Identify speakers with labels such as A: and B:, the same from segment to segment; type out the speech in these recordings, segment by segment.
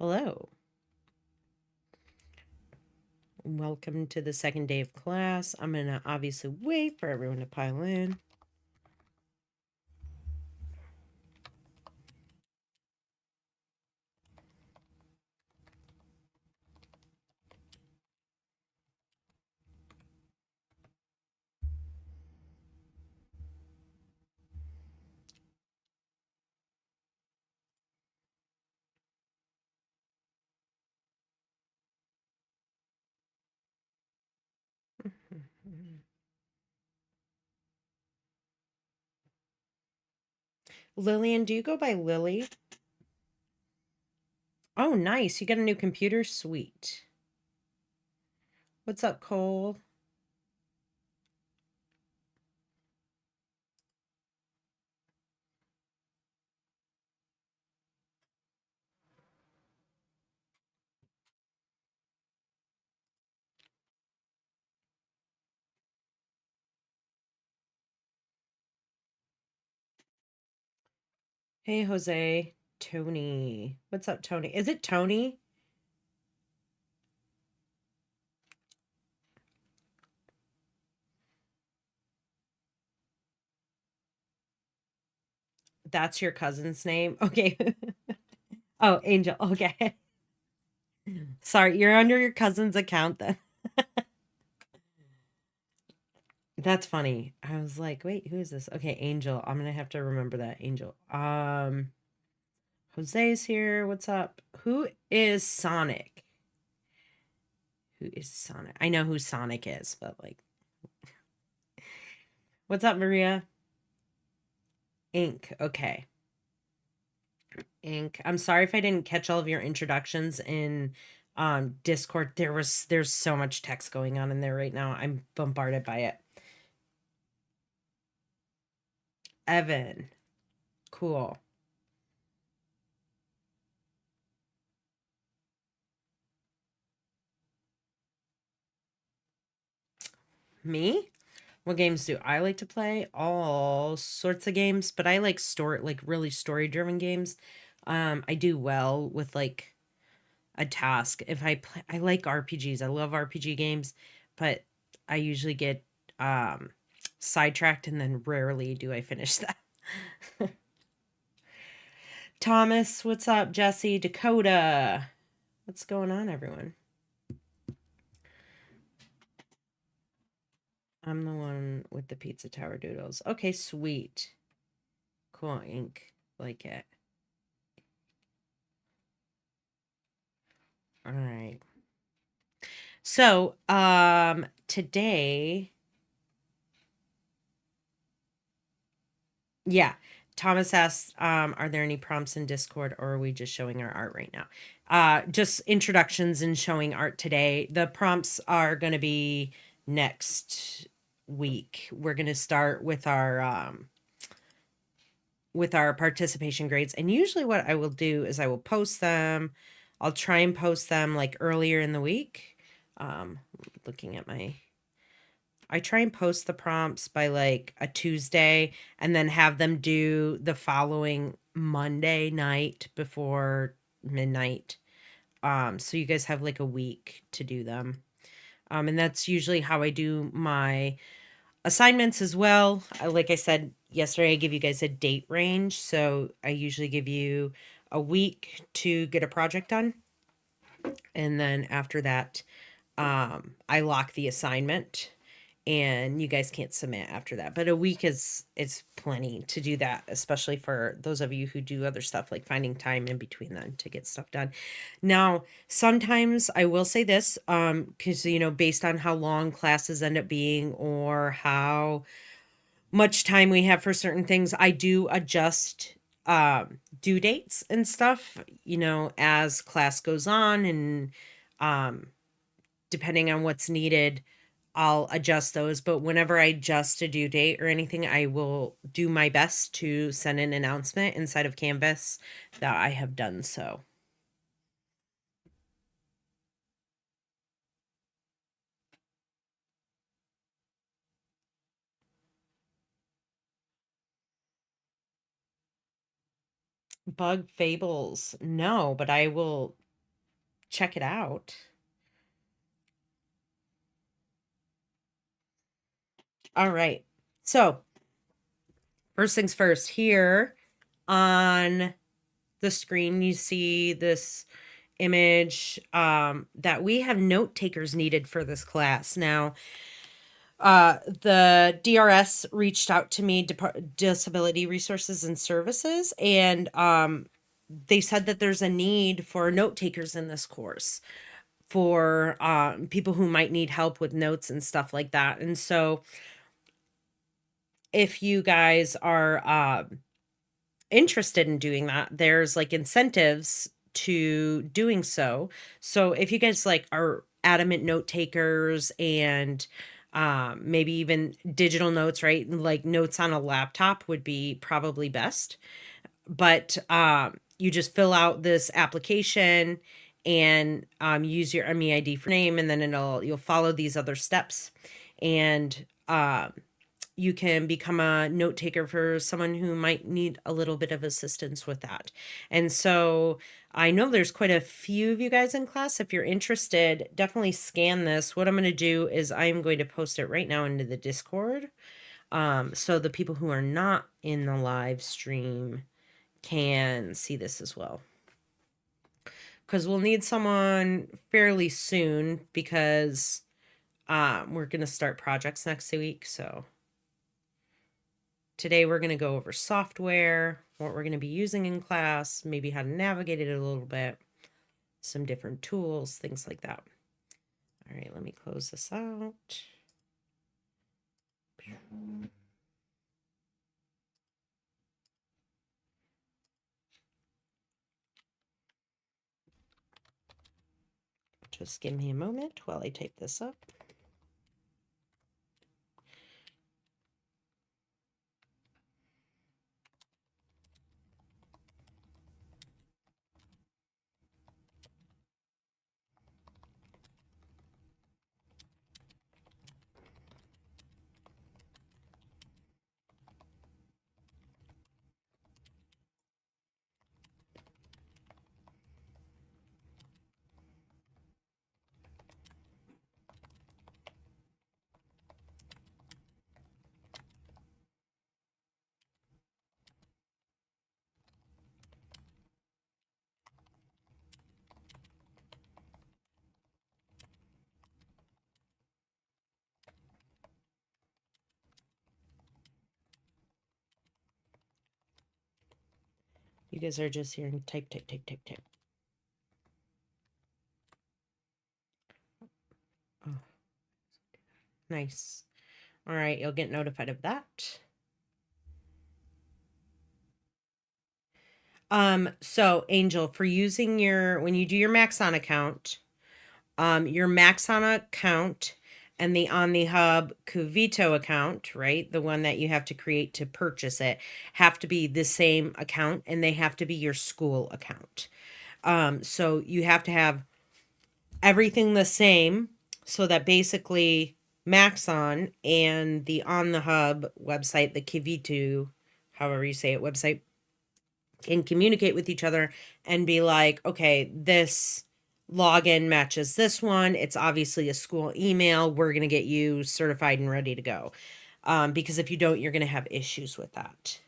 A: Hello. Welcome to the second day of class. I'm going to obviously wait for everyone to pile in. Lillian, do you go by Lily? Oh, nice. You got a new computer? Sweet. What's up, Cole? Hey, Jose. Tony. What's up, Tony? Is it Tony? That's your cousin's name? Okay. Oh, Angel. Okay. Sorry, you're under your cousin's account then. That's funny. I was like, wait, who is this? Okay, Angel. I'm gonna have to remember that. Angel. Jose's here. What's up? Who is Sonic? Who is Sonic? I know who Sonic is, but like, what's up, Maria? Ink. Okay. Ink. I'm sorry if I didn't catch all of your introductions in Discord. There's so much text going on in there right now. I'm bombarded by it. Evan. Cool. Me? What games do I like to play? All sorts of games, but I like really story-driven games. I do well with like a task. If I play, I like RPGs. I love RPG games, but I usually get sidetracked and then rarely do I finish that. Thomas, what's up? Jesse, Dakota. What's going on, everyone? I'm the one with the pizza tower doodles. Okay, sweet. Cool ink. Like it. All right. So, today, yeah, Thomas asked, are there any prompts in Discord or are we just showing our art right now? Just introductions and showing art today. The prompts are going to be next week. We're going to start with our participation grades. And usually what I will do is I will post them. I'll try and post them like earlier in the week. Looking at I try and post the prompts by like a Tuesday and then have them do the following Monday night before midnight. So you guys have like a week to do them. And that's usually how I do my assignments as well. Like I said yesterday, I give you guys a date range. So I usually give you a week to get a project done. And then after that, I lock the assignment and you guys can't submit after that. But a week is plenty to do that, especially for those of you who do other stuff like finding time in between then to get stuff done. Now, sometimes I will say this, because based on how long classes end up being or how much time we have for certain things, I do adjust due dates and stuff, as class goes on and um depending on what's needed, I'll adjust those. But whenever I adjust a due date or anything, I will do my best to send an announcement inside of Canvas that I have done so. Bug Fables. No, but I will check it out. All right. So, first things first, here on the screen, you see this image that we have note takers needed for this class. Now, the DRS reached out to me, Disability Resources and Services, and they said that there's a need for note takers in this course for people who might need help with notes and stuff like that. And so if you guys are interested in doing that, there's like incentives to doing so. So if you guys like are adamant note takers and maybe even digital notes, right? Like notes on a laptop would be probably best. But you just fill out this application and use your MEID for name, and then you'll follow these other steps, and you can become a note taker for someone who might need a little bit of assistance with that. And so I know there's quite a few of you guys in class. If you're interested, definitely scan this. What I'm going to do is I'm going to post it right now into the Discord. So the people who are not in the live stream can see this as well. Because we'll need someone fairly soon because we're going to start projects next week. So today we're going to go over software, what we're going to be using in class, maybe how to navigate it a little bit, some different tools, things like that. All right, let me close this out. Just give me a moment while I type this up. You guys are just hearing type, type, type, type, type. Oh, nice. All right, you'll get notified of that. So Angel, for using when you do your Maxon account, your Maxon account and the OmniHub Cuvito account, right? The one that you have to create to purchase it, have to be the same account, and they have to be your school account. So you have to have everything the same so that basically Maxon and the On the Hub website, the Cuvito, however you say it, website, can communicate with each other and be like, okay, this login matches this one. It's obviously a school email. We're going to get you certified and ready to go. Because if you don't, you're going to have issues with that.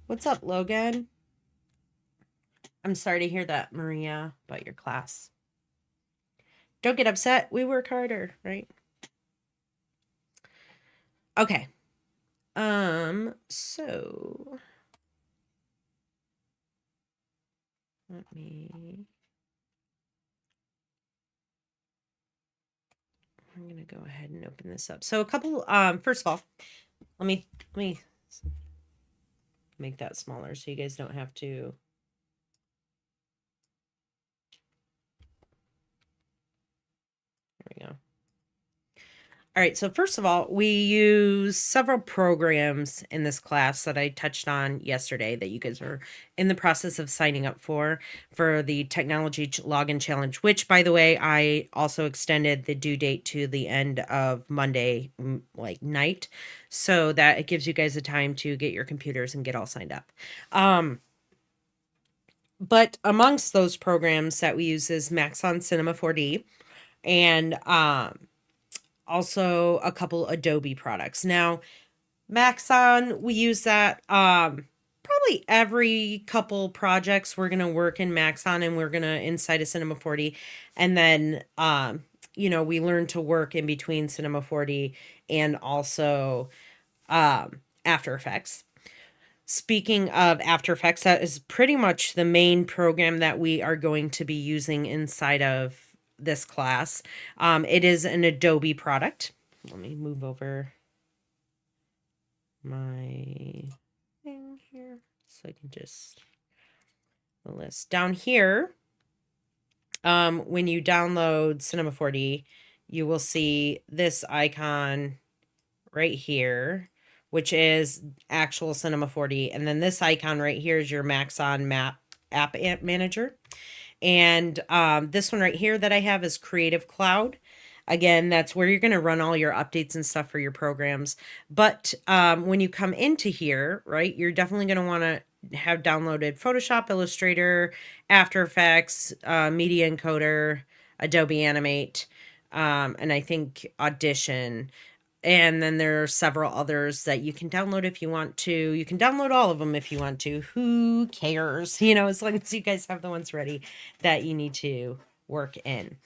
A: What's up, Logan? I'm sorry to hear that, Maria, about your class. Don't get upset. We work harder, right? Okay. So let me, I'm going to go ahead and open this up. So a couple, first of all, let me make that smaller so you guys don't have to. There we go. All right, so first of all, we use several programs in this class that I touched on yesterday that you guys are in the process of signing up for the technology login challenge, which, by the way, I also extended the due date to the end of Monday, like night, so that it gives you guys the time to get your computers and get all signed up. But amongst those programs that we use is Maxon Cinema 4D and also a couple Adobe products. Now, Maxon, we use that probably every couple projects we're going to work in Maxon, and we're going to inside of Cinema 4D, and then we learn to work in between Cinema 4D and also After Effects. Speaking of After Effects, that is pretty much the main program that we are going to be using inside of this class. It is an Adobe product. Let me move over my thing here so I can just list down here. When you download Cinema 4D, you will see this icon right here, which is actual Cinema 4D, and then this icon right here is your Maxon app manager. And this one right here that I have is Creative Cloud. Again, that's where you're going to run all your updates and stuff for your programs. But when you come into here, right, you're definitely going to want to have downloaded Photoshop, Illustrator, After Effects, Media Encoder, Adobe Animate, and I think Audition. And then there are several others that you can download if you want to. You can download all of them if you want to. Who cares? As long as you guys have the ones ready that you need to work in.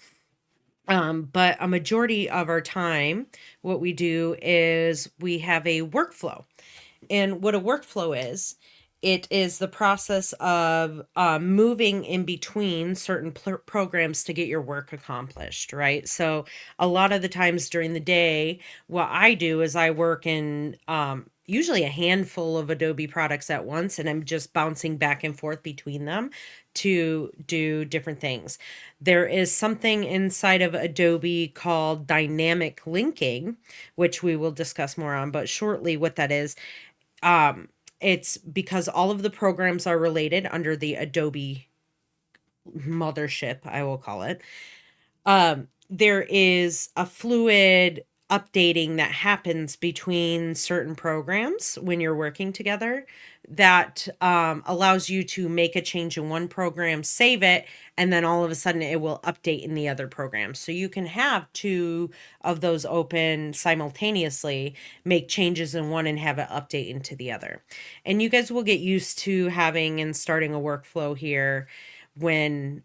A: But a majority of our time, what we do is we have a workflow. And what a workflow is, it is the process of moving in between certain programs to get your work accomplished, right? So a lot of the times during the day, what I do is I work in usually a handful of Adobe products at once, and I'm just bouncing back and forth between them to do different things. There is something inside of Adobe called dynamic linking, which we will discuss more on, but shortly what that is. It's because all of the programs are related under the Adobe mothership, I will call it. There is a fluid updating that happens between certain programs when you're working together that allows you to make a change in one program, save it, and then all of a sudden it will update in the other program. So you can have two of those open simultaneously, make changes in one and have it update into the other. And you guys will get used to having and starting a workflow here when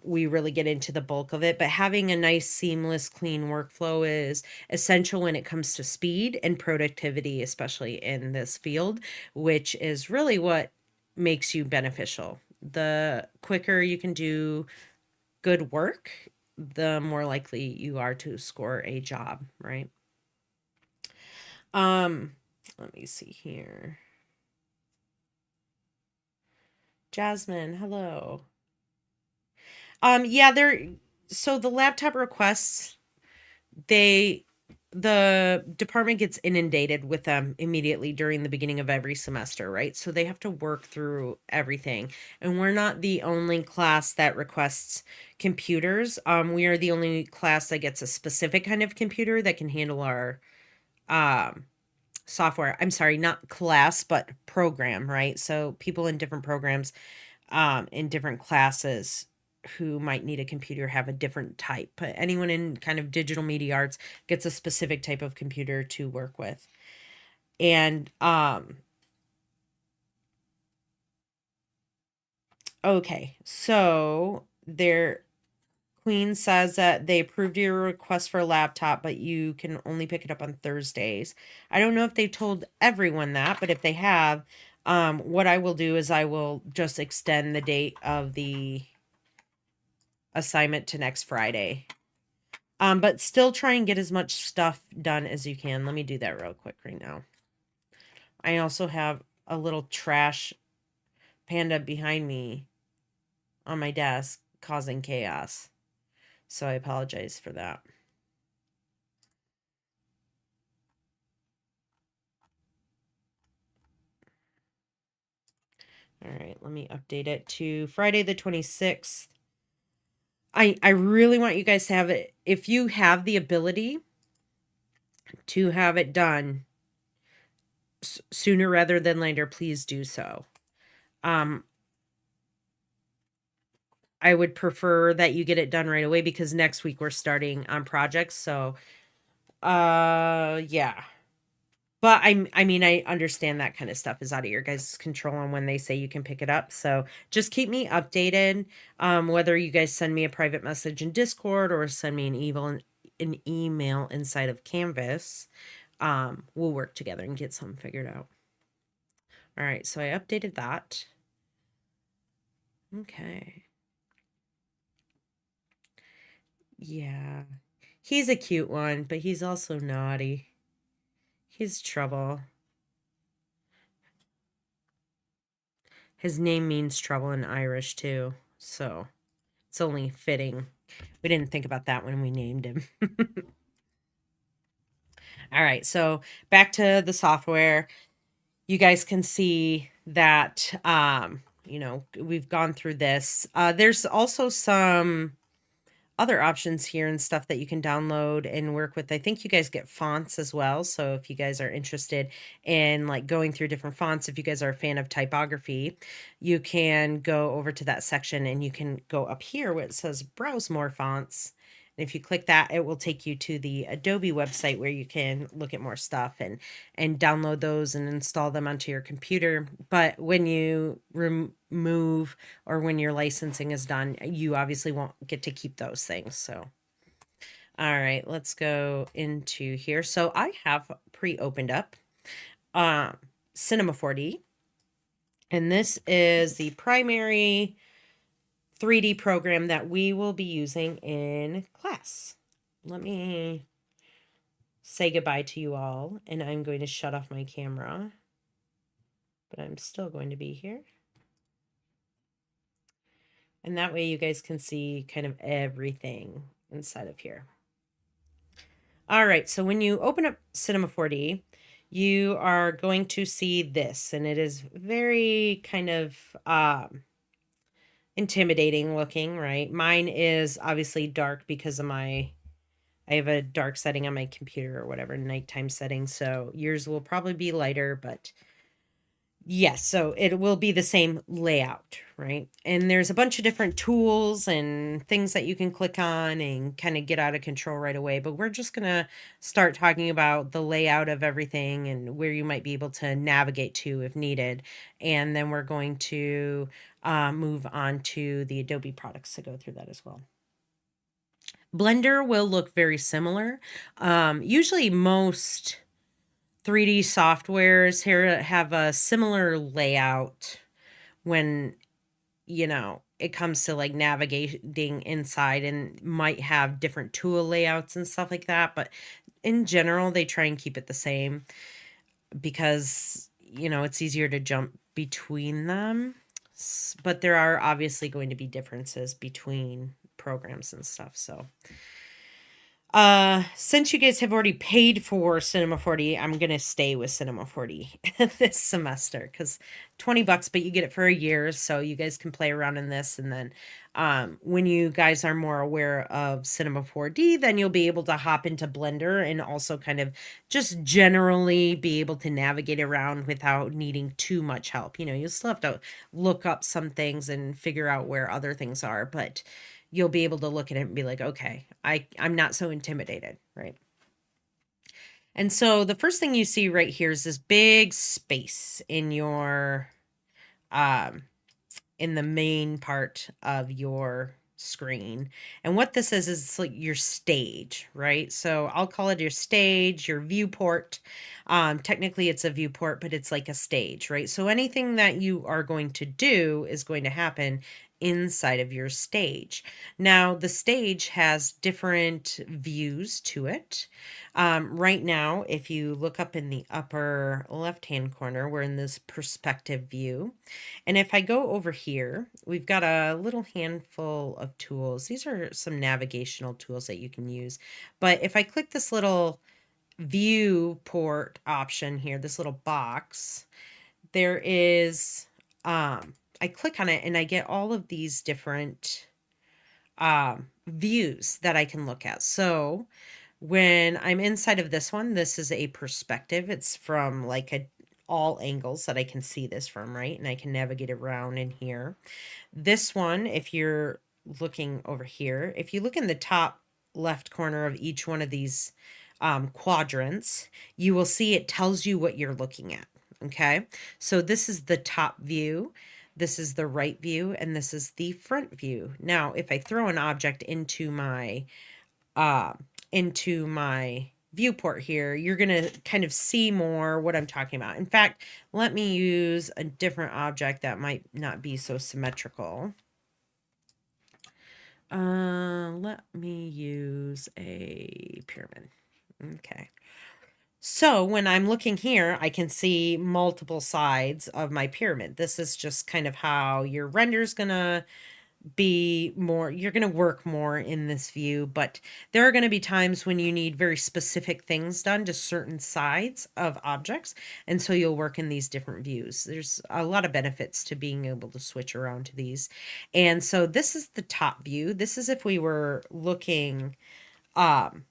A: we really get into the bulk of it. But having a nice, seamless, clean workflow is essential when it comes to speed and productivity, especially in this field, which is really what makes you beneficial. The quicker you can do good work, the more likely you are to score a job, right? Let me see here. Jasmine, hello. Yeah, so the laptop requests, the department gets inundated with them immediately during the beginning of every semester, right? So they have to work through everything. And we're not the only class that requests computers. We are the only class that gets a specific kind of computer that can handle our software. I'm sorry, not class, but program, right? So people in different programs, in different classes who might need a computer have a different type. But anyone in kind of digital media arts gets a specific type of computer to work with. And okay, so Queen says that they approved your request for a laptop, but you can only pick it up on Thursdays. I don't know if they told everyone that, but if they have, what I will do is I will just extend the date of the assignment to next Friday. But still try and get as much stuff done as you can. Let me do that real quick right now. I also have a little trash panda behind me on my desk causing chaos. So I apologize for that. All right, let me update it to Friday the 26th. I really want you guys to have it. If you have the ability to have it done sooner rather than later, please do so. I would prefer that you get it done right away because next week we're starting on projects. So, yeah. But I mean, I understand that kind of stuff is out of your guys' control on when they say you can pick it up. So just keep me updated. Whether you guys send me a private message in Discord or send me an email inside of Canvas, we'll work together and get something figured out. All right, so I updated that. Okay. Yeah. He's a cute one, but he's also naughty. He's trouble. His name means trouble in Irish too, so it's only fitting. We didn't think about that when we named him. All right, so back to the software. You guys can see that, you know, we've gone through this. There's also some other options here and stuff that you can download and work with. I think you guys get fonts as well. So if you guys are interested in like going through different fonts, if you guys are a fan of typography, you can go over to that section and you can go up here where it says browse more fonts. And if you click that, it will take you to the Adobe website where you can look at more stuff and download those and install them onto your computer. But when you remove or when your licensing is done, you obviously won't get to keep those things. So, all right, let's go into here. So I have pre-opened up Cinema 4D, and this is the primary 3D program that we will be using in class. Let me say goodbye to you all, and I'm going to shut off my camera, but I'm still going to be here. And that way you guys can see kind of everything inside of here. All right, so when you open up Cinema 4D, you are going to see this, and it is very kind of intimidating looking, right? Mine is obviously dark because of I have a dark setting on my computer or whatever, nighttime setting, so yours will probably be lighter, but yes, so it will be the same layout, right? And there's a bunch of different tools and things that you can click on and kind of get out of control right away. But we're just going to start talking about the layout of everything and where you might be able to navigate to if needed. And then we're going to move on to the Adobe products to go through that as well. Blender will look very similar. Usually most 3D softwares here have a similar layout when, you know, it comes to like navigating inside and might have different tool layouts and stuff like that. But in general, they try and keep it the same because, you know, it's easier to jump between them. But there are obviously going to be differences between programs and stuff. So since you guys have already paid for Cinema 4D, I'm gonna stay with Cinema 4D this semester because $20, but you get it for a year, so you guys can play around in this. And then when you guys are more aware of Cinema 4D, then you'll be able to hop into Blender and also kind of just generally be able to navigate around without needing too much help. You know, you'll still have to look up some things and figure out where other things are, but you'll be able to look at it and be like, okay, I'm not so intimidated, right? And so the first thing you see right here is this big space in your, in the main part of your screen. And what this is it's like your stage, right? So I'll call it your stage, your viewport. Technically it's a viewport, but it's like a stage, right? So anything that you are going to do is going to happen inside of your stage. Now, the stage has different views to it. Right now, if you look up in the upper left-hand corner, we're in this perspective view. And if I go over here, we've got a little handful of tools. These are some navigational tools that you can use. But if I click this little viewport option here, this little box, there is I click on it and I get all of these different views that I can look at. So when I'm inside of this one, this is a perspective. It's from like all angles that I can see this from, right? And I can navigate around in here. This one, if you're looking over here, if you look in the top left corner of each one of these quadrants, you will see it tells you what you're looking at. Okay, so this is the top view, this is the right view, and this is the front view. Now, if I throw an object uh, into my viewport here, you're going to kind of see more what I'm talking about. In fact, let me use a different object that might not be so symmetrical. Let me use a pyramid. Okay. So when I'm looking here, I can see multiple sides of my pyramid. This is just kind of how your render's gonna be more, you're going to work more in this view, but there are going to be times when you need very specific things done to certain sides of objects, and so you'll work in these different views. There's a lot of benefits to being able to switch around to these. And so this is the top view. This is if we were looking um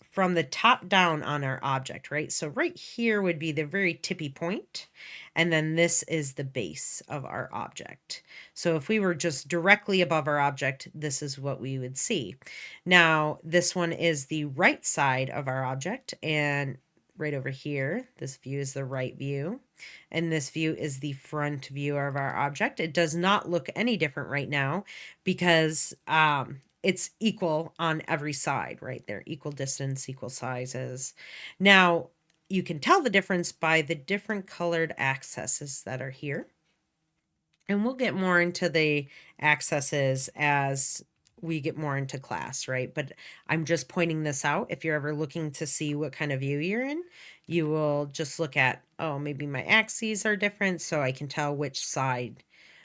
A: from the top down on our object, right? So right here would be the very tippy point, and then this is the base of our object. So if we were just directly above our object, this is what we would see. Now, this one is the right side of our object, and right over here, this view is the right view, and this view is the front view of our object. It does not look any different right now because it's equal on every side, right? They're equal distance, equal sizes. Now, you can tell the difference by the different colored accesses that are here. And we'll get more into the accesses as we get more into class, right? But I'm just pointing this out. If you're ever looking to see what kind of view you're in, you will just look at, oh, maybe my axes are different, so I can tell which side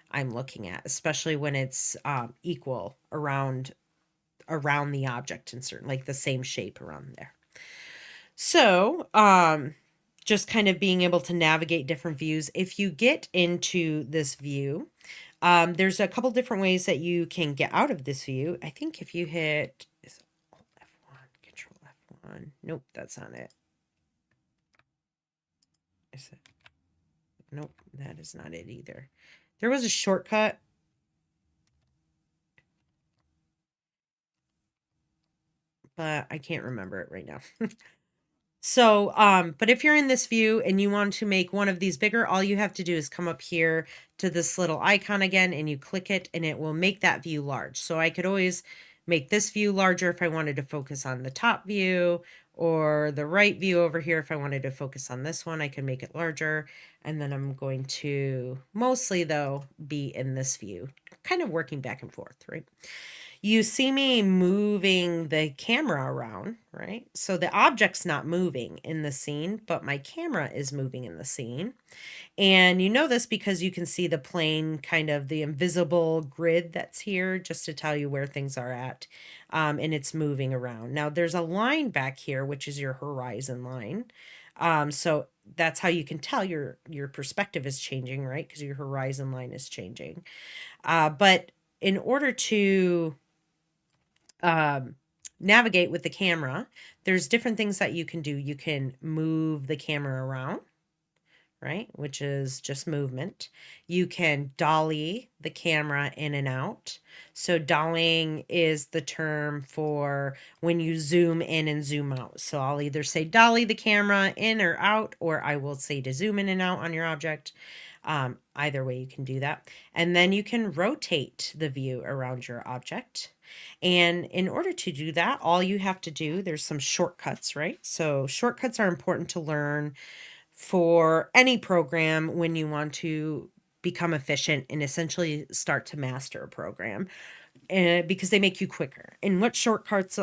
A: I'm looking at, especially when it's equal around the object and certain, like the same shape around there. So, just kind of being able to navigate different views. If you get into this view, there's a couple different ways that you can get out of this view. I think if you hit Alt F1, Control F1. Nope, that's not it. Is it? Nope, that is not it either. There was a shortcut. But I can't remember it right now. So, but if you're in this view and you want to make one of these bigger, all you have to do is come up here to this little icon again and you click it and it will make that view large. So I could always make this view larger if I wanted to focus on the top view, or the right view over here. If I wanted to focus on this one, I can make it larger. And then I'm going to mostly though be in this view, kind of working back and forth, right? You see me moving the camera around, right? So the object's not moving in the scene, but my camera is moving in the scene. And you know this because you can see the plane, kind of the invisible grid that's here, just to tell you where things are at. And it's moving around. Now there's a line back here, which is your horizon line. So that's how you can tell your perspective is changing, right? Because your horizon line is changing. But in order to navigate with the camera, there's different things that you can do. You can move the camera around, right? Which is just movement. You can dolly the camera in and out. So dollying is the term for when you zoom in and zoom out. So I'll either say dolly the camera in or out, or I will say to zoom in and out on your object. Either way you can do that. And then you can rotate the view around your object. And in order to do that, all you have to do, there's some shortcuts, right? So shortcuts are important to learn for any program when you want to become efficient and essentially start to master a program. Because they make you quicker. And what shortcuts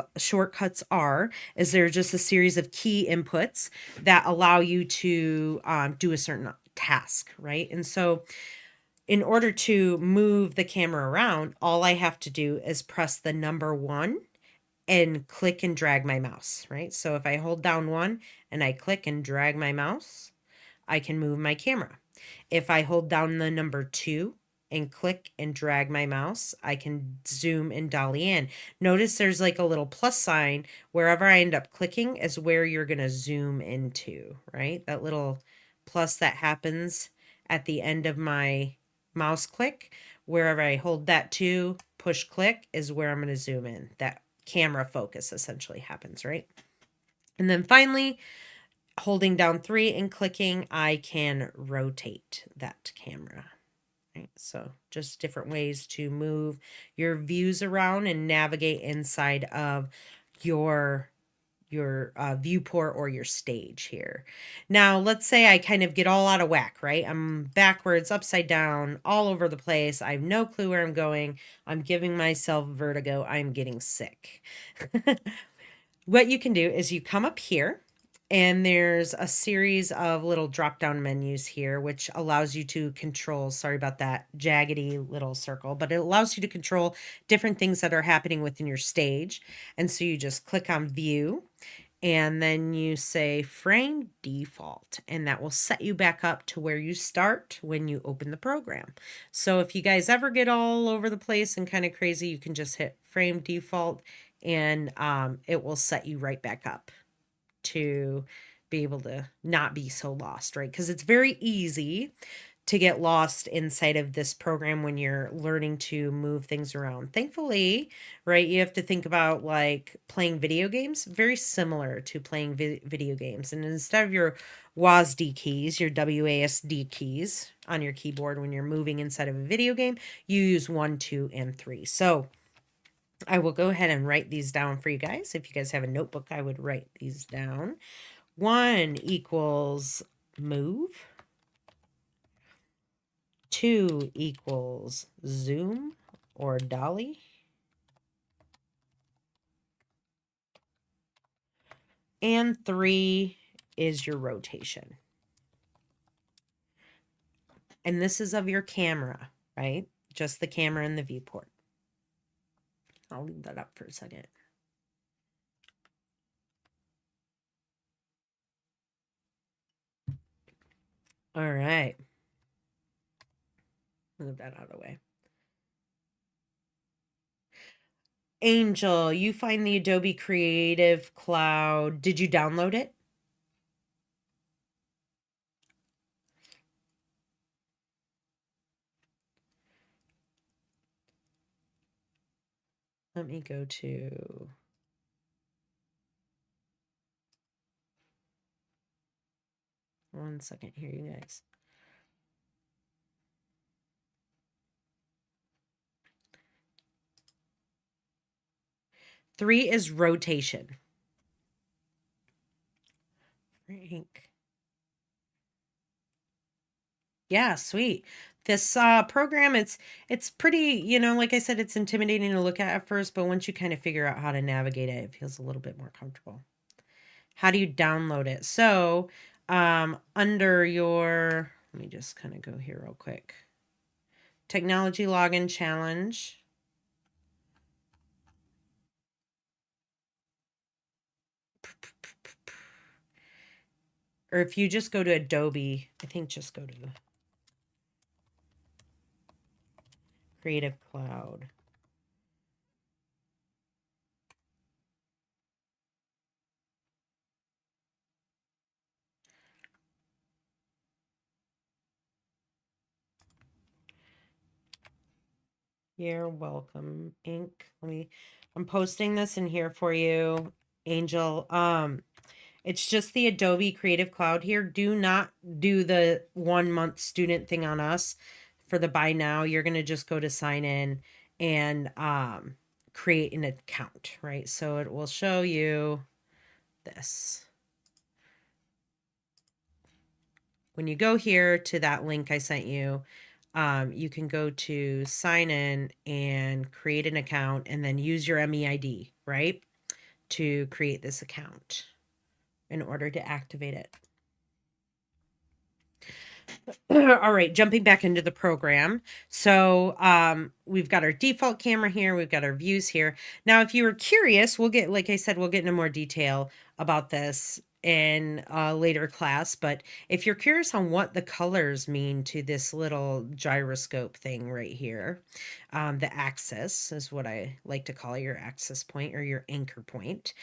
A: are is they're just a series of key inputs that allow you to do a certain task, right? And so in order to move the camera around, all I have to do is press the number 1 and click and drag my mouse, right? So if I hold down 1 and I click and drag my mouse, I can move my camera. If I hold down the number 2 and click and drag my mouse, I can zoom and dolly in. Notice there's like a little plus sign. Wherever I end up clicking is where you're going to zoom into, right? That little plus that happens at the end of my mouse click. Wherever I hold that 2, push click is where I'm going to zoom in. That camera focus essentially happens, right? And then finally, holding down 3 and clicking, I can rotate that camera. Right? So just different ways to move your views around and navigate inside of your viewport or your stage here. Now, let's say I kind of get all out of whack, right? I'm backwards, upside down, all over the place. I have no clue where I'm going. I'm giving myself vertigo. I'm getting sick. What you can do is you come up here and there's a series of little drop down menus here, which allows you to control, sorry about that jaggedy little circle, but it allows you to control different things that are happening within your stage. And so you just click on view and then you say frame default, and that will set you back up to where you start when you open the program. So if you guys ever get all over the place and kind of crazy, you can just hit frame default and it will set you right back up to be able to not be so lost, right? Because it's very easy to get lost inside of this program when you're learning to move things around. Thankfully, right, you have to think about like playing video games, very similar to playing video games. And instead of your WASD keys, your WASD keys on your keyboard when you're moving inside of a video game, you use 1, 2, and 3. So I will go ahead and write these down for you guys. If you guys have a notebook, I would write these down. 1 equals move. 2 equals zoom or dolly. And 3 is your rotation. And this is of your camera, right? Just the camera and the viewport. I'll leave that up for a second. All right. Move that out of the way. Angel, you find the Adobe Creative Cloud. Did you download it? Let me go to... One second here, you guys. Three is rotation. Frank. Yeah, sweet. This program, it's pretty, you know, like I said, it's intimidating to look at first, but once you kind of figure out how to navigate it, it feels a little bit more comfortable. How do you download it? So, under your, let me just kind of go here real quick. Technology Login Challenge. Or if you just go to Adobe, I think just go to the Creative Cloud. You're welcome, Inc. I'm posting this in here for you, Angel. It's just the Adobe Creative Cloud here. Do not do the 1 month student thing on us for the buy now. You're going to just go to sign in and create an account, right? So it will show you this. When you go here to that link I sent you, you can go to sign in and create an account and then use your MEID, right? To create this account in order to activate it. All right, jumping back into the program. So we've got our default camera here. We've got our views here. Now, if you were curious, we'll get, like I said, we'll get into more detail about this in a later class, but if you're curious on what the colors mean to this little gyroscope thing right here, the axis is what I like to call your axis point or your anchor point.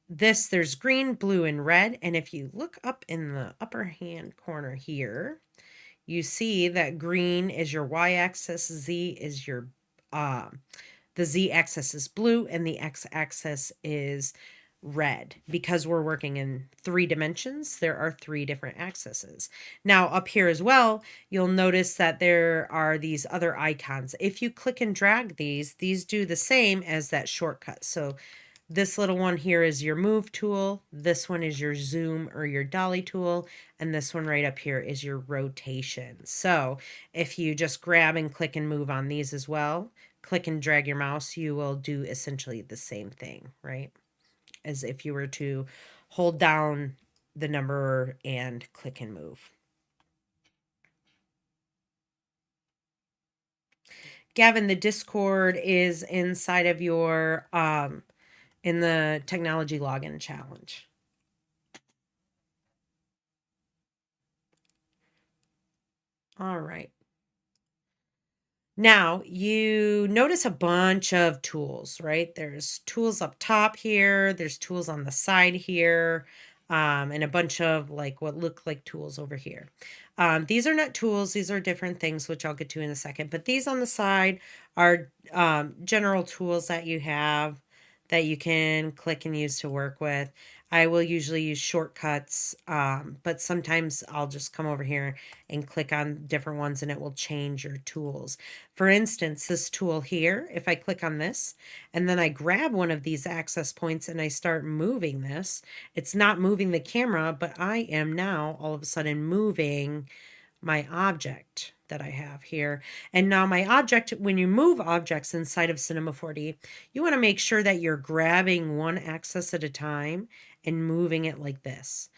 A: There's green, blue, and red, and if you look up in the upper hand corner here, you see that green is your y-axis, z is your the z-axis is blue, and the x-axis is red. Because we're working in 3 dimensions, there are 3 different axes. Now up here as well, you'll notice that there are these other icons. If you click and drag these do the same as that shortcut. So this little one here is your move tool, this one is your zoom or your dolly tool, and this one right up here is your rotation. So if you just grab and click and move on these as well, click and drag your mouse, you will do essentially the same thing, right? As if you were to hold down the number and click and move. Gavin, the Discord is inside of your in the technology login challenge. All right. Now, you notice a bunch of tools, right? There's tools up top here, there's tools on the side here, and a bunch of like what look like tools over here. These are not tools, these are different things, which I'll get to in a second. But these on the side are general tools that you have that you can click and use to work with. I will usually use shortcuts, but sometimes I'll just come over here and click on different ones and it will change your tools. For instance, this tool here, if I click on this and then I grab one of these access points and I start moving this, it's not moving the camera, but I am now all of a sudden moving my object that I have here. And now my object, when you move objects inside of Cinema 4D, you want to make sure that you're grabbing one axis at a time and moving it like this.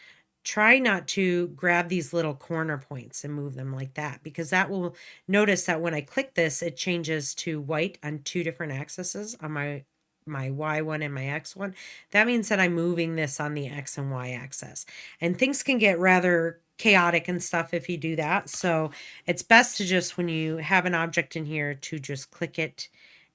A: Try not to grab these little corner points and move them like that, because that will notice that when I click this, it changes to white on 2 different axes on my Y1 and my X1. That means that I'm moving this on the X and Y axis. And things can get rather chaotic and stuff if you do that. So it's best to just, when you have an object in here, to just click it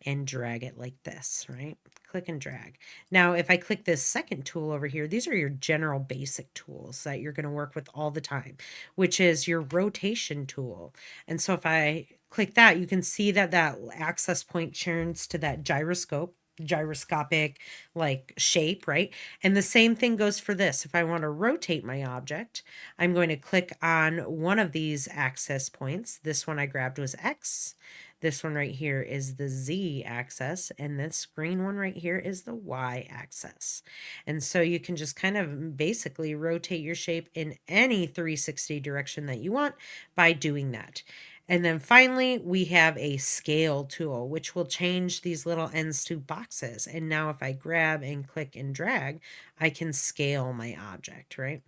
A: and drag it like this, right? Click and drag. Now, if I click this second tool over here, these are your general basic tools that you're going to work with all the time, which is your rotation tool. And so if I click that, you can see that that access point turns to that gyroscopic like shape, right? And the same thing goes for this. If I want to rotate my object, I'm going to click on one of these access points. This one I grabbed was X. This one right here is the Z axis, and this green one right here is the Y axis. And so you can just kind of basically rotate your shape in any 360 direction that you want by doing that. And then finally, we have a scale tool, which will change these little ends to boxes. And now if I grab and click and drag, I can scale my object, right?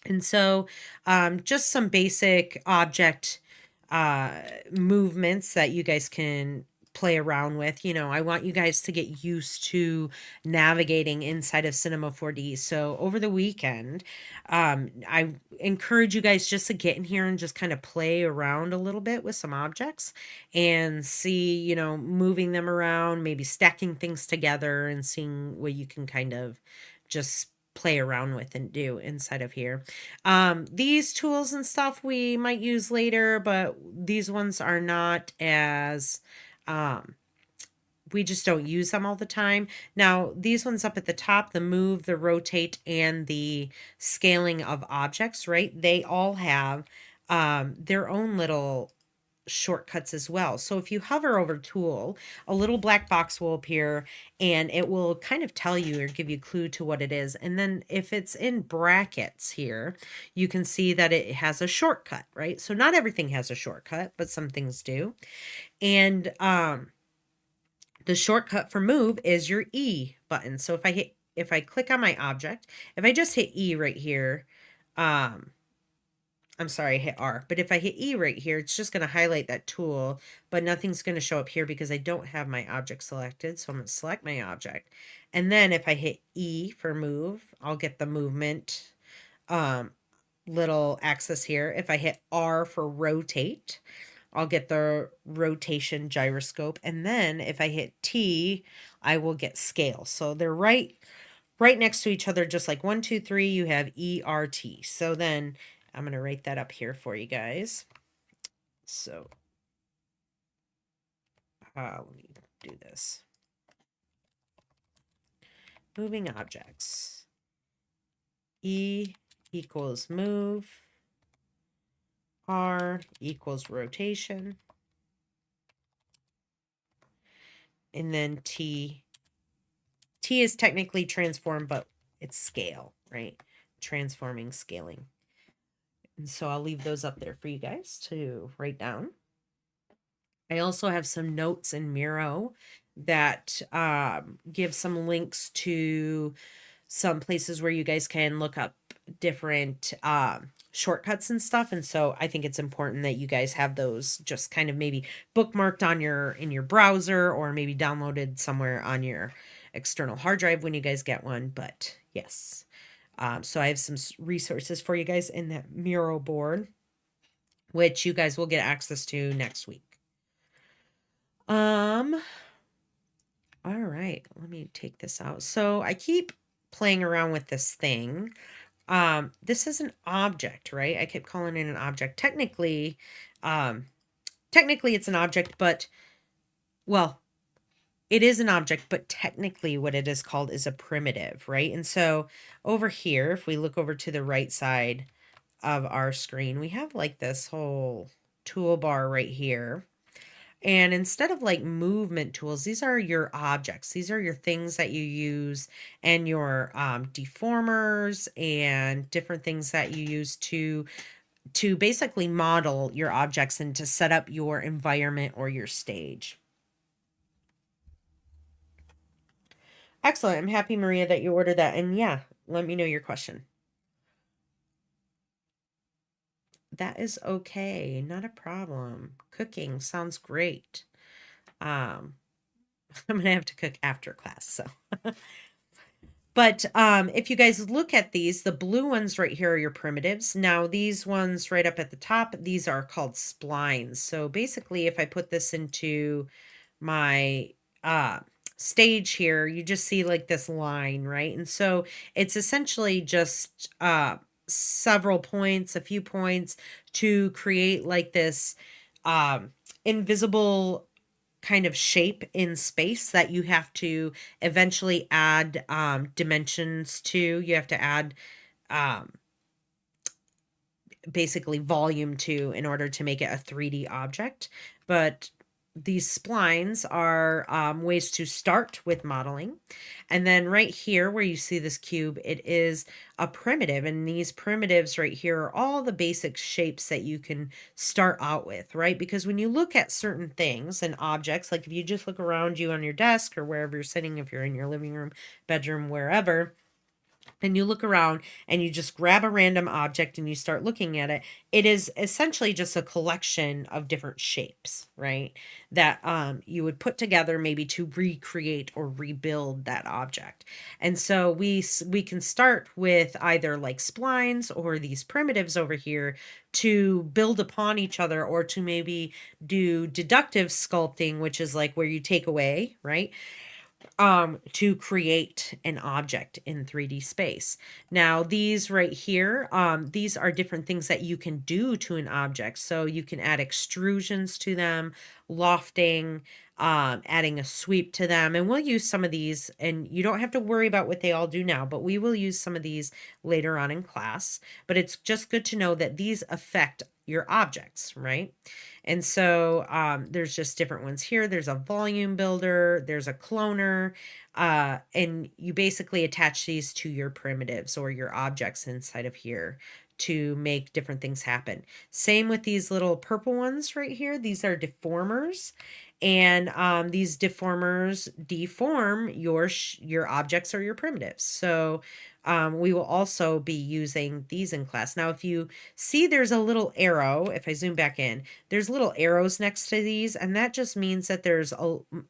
A: And so just some basic object movements that you guys can play around with. You know, I want you guys to get used to navigating inside of Cinema 4D. So over the weekend, I encourage you guys just to get in here and just kind of play around a little bit with some objects and see, you know, moving them around, maybe stacking things together and seeing what you can kind of just play around with and do inside of here. These tools and stuff we might use later, but these ones are not as we just don't use them all the time. Now, these ones up at the top, the move, the rotate, and the scaling of objects, right? They all have their own little shortcuts as well. So if you hover over tool, a little black box will appear and it will kind of tell you or give you a clue to what it is. And then if it's in brackets here, you can see that it has a shortcut, right? So not everything has a shortcut, but some things do. And the shortcut for move is your E button. So if I click on my object, if I just hit E right here, I'm sorry, I hit R. But if I hit E right here, it's just going to highlight that tool, but nothing's going to show up here because I don't have my object selected. So I'm going to select my object. And then if I hit E for move, I'll get the movement little axis here. If I hit R for rotate, I'll get the rotation gyroscope. And then if I hit T, I will get scale. So they're right next to each other, just like 1, 2, 3, you have ERT. So then I'm going to write that up here for you guys. So let me do this. Moving objects. E equals move. R equals rotation. And then T. T is technically transform, but it's scale, right? Transforming, scaling. And so I'll leave those up there for you guys to write down. I also have some notes in Miro that give some links to some places where you guys can look up different shortcuts and stuff. And so I think it's important that you guys have those just kind of maybe bookmarked on in your browser, or maybe downloaded somewhere on your external hard drive when you guys get one. But yes, so I have some resources for you guys in that Miro board, which you guys will get access to next week. All right, let me take this out. So I keep playing around with this thing. This is an object, right? I kept calling it an object. Technically it's an object, but, well, it is an object, but technically what it is called is a primitive, right? And so over here, if we look over to the right side of our screen, we have like this whole toolbar right here. And instead of like movement tools, these are your objects. These are your things that you use, and your deformers and different things that you use to basically model your objects and to set up your environment or your stage. Excellent. I'm happy, Maria, that you ordered that. And yeah, let me know your question. That is okay. Not a problem. Cooking sounds great. I'm going to have to cook after class, so. But if you guys look at these, the blue ones right here are your primitives. Now, these ones right up at the top, these are called splines. So basically, if I put this into my stage here, you just see like this line, right? And so it's essentially just several points, a few points, to create like this invisible kind of shape in space that you have to eventually add dimensions to. You have to add basically volume to in order to make it a 3D object. But these splines are ways to start with modeling. And then right here where you see this cube, it is a primitive. And these primitives right here are all the basic shapes that you can start out with, right? Because when you look at certain things and objects, like if you just look around you on your desk or wherever you're sitting, if you're in your living room, bedroom, wherever, and you look around and you just grab a random object and you start looking at it, it is essentially just a collection of different shapes, right? That you would put together maybe to recreate or rebuild that object. And so we can start with either like splines or these primitives over here to build upon each other, or to maybe do deductive sculpting, which is like where you take away, right? To create an object in 3D space. Now, these right here, these are different things that you can do to an object. So you can add extrusions to them, lofting, adding a sweep to them. And we'll use some of these, and you don't have to worry about what they all do now, but we will use some of these later on in class. But it's just good to know that these affect your objects, right? And so there's just different ones here. There's a volume builder, there's a cloner, and you basically attach these to your primitives or your objects inside of here to make different things happen. Same with these little purple ones right here. These are deformers. and these deformers deform your objects or your primitives. So we will also be using these in class. Now, if you see there's a little arrow, if I zoom back in, there's little arrows next to these, and that just means that there's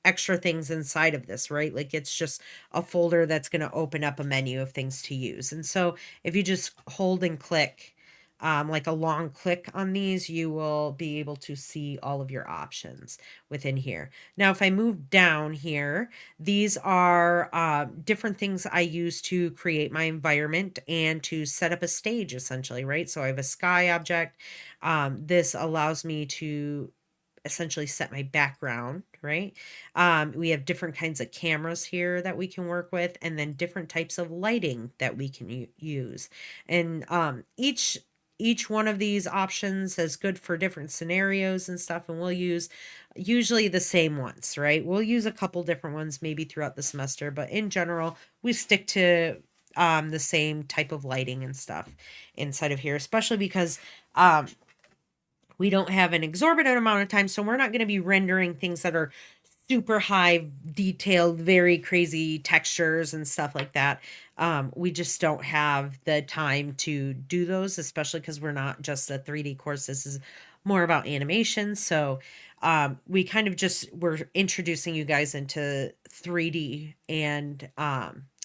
A: extra things inside of this, right? Like it's just a folder that's going to open up a menu of things to use. And so if you just hold and click, like a long click on these, you will be able to see all of your options within here. Now, if I move down here, these are different things I use to create my environment and to set up a stage, essentially, right? So I have a sky object. This allows me to essentially set my background, right? We have different kinds of cameras here that we can work with, and then different types of lighting that we can use. And each one of these options is good for different scenarios and stuff, and we'll use usually the same ones, right? We'll use a couple different ones maybe throughout the semester, but in general, we stick to the same type of lighting and stuff inside of here, especially because we don't have an exorbitant amount of time, so we're not going to be rendering things that are super high detailed, very crazy textures and stuff like that. We just don't have the time to do those, especially because we're not just a 3D course. This is more about animation. So we kind of just we're introducing you guys into 3D, and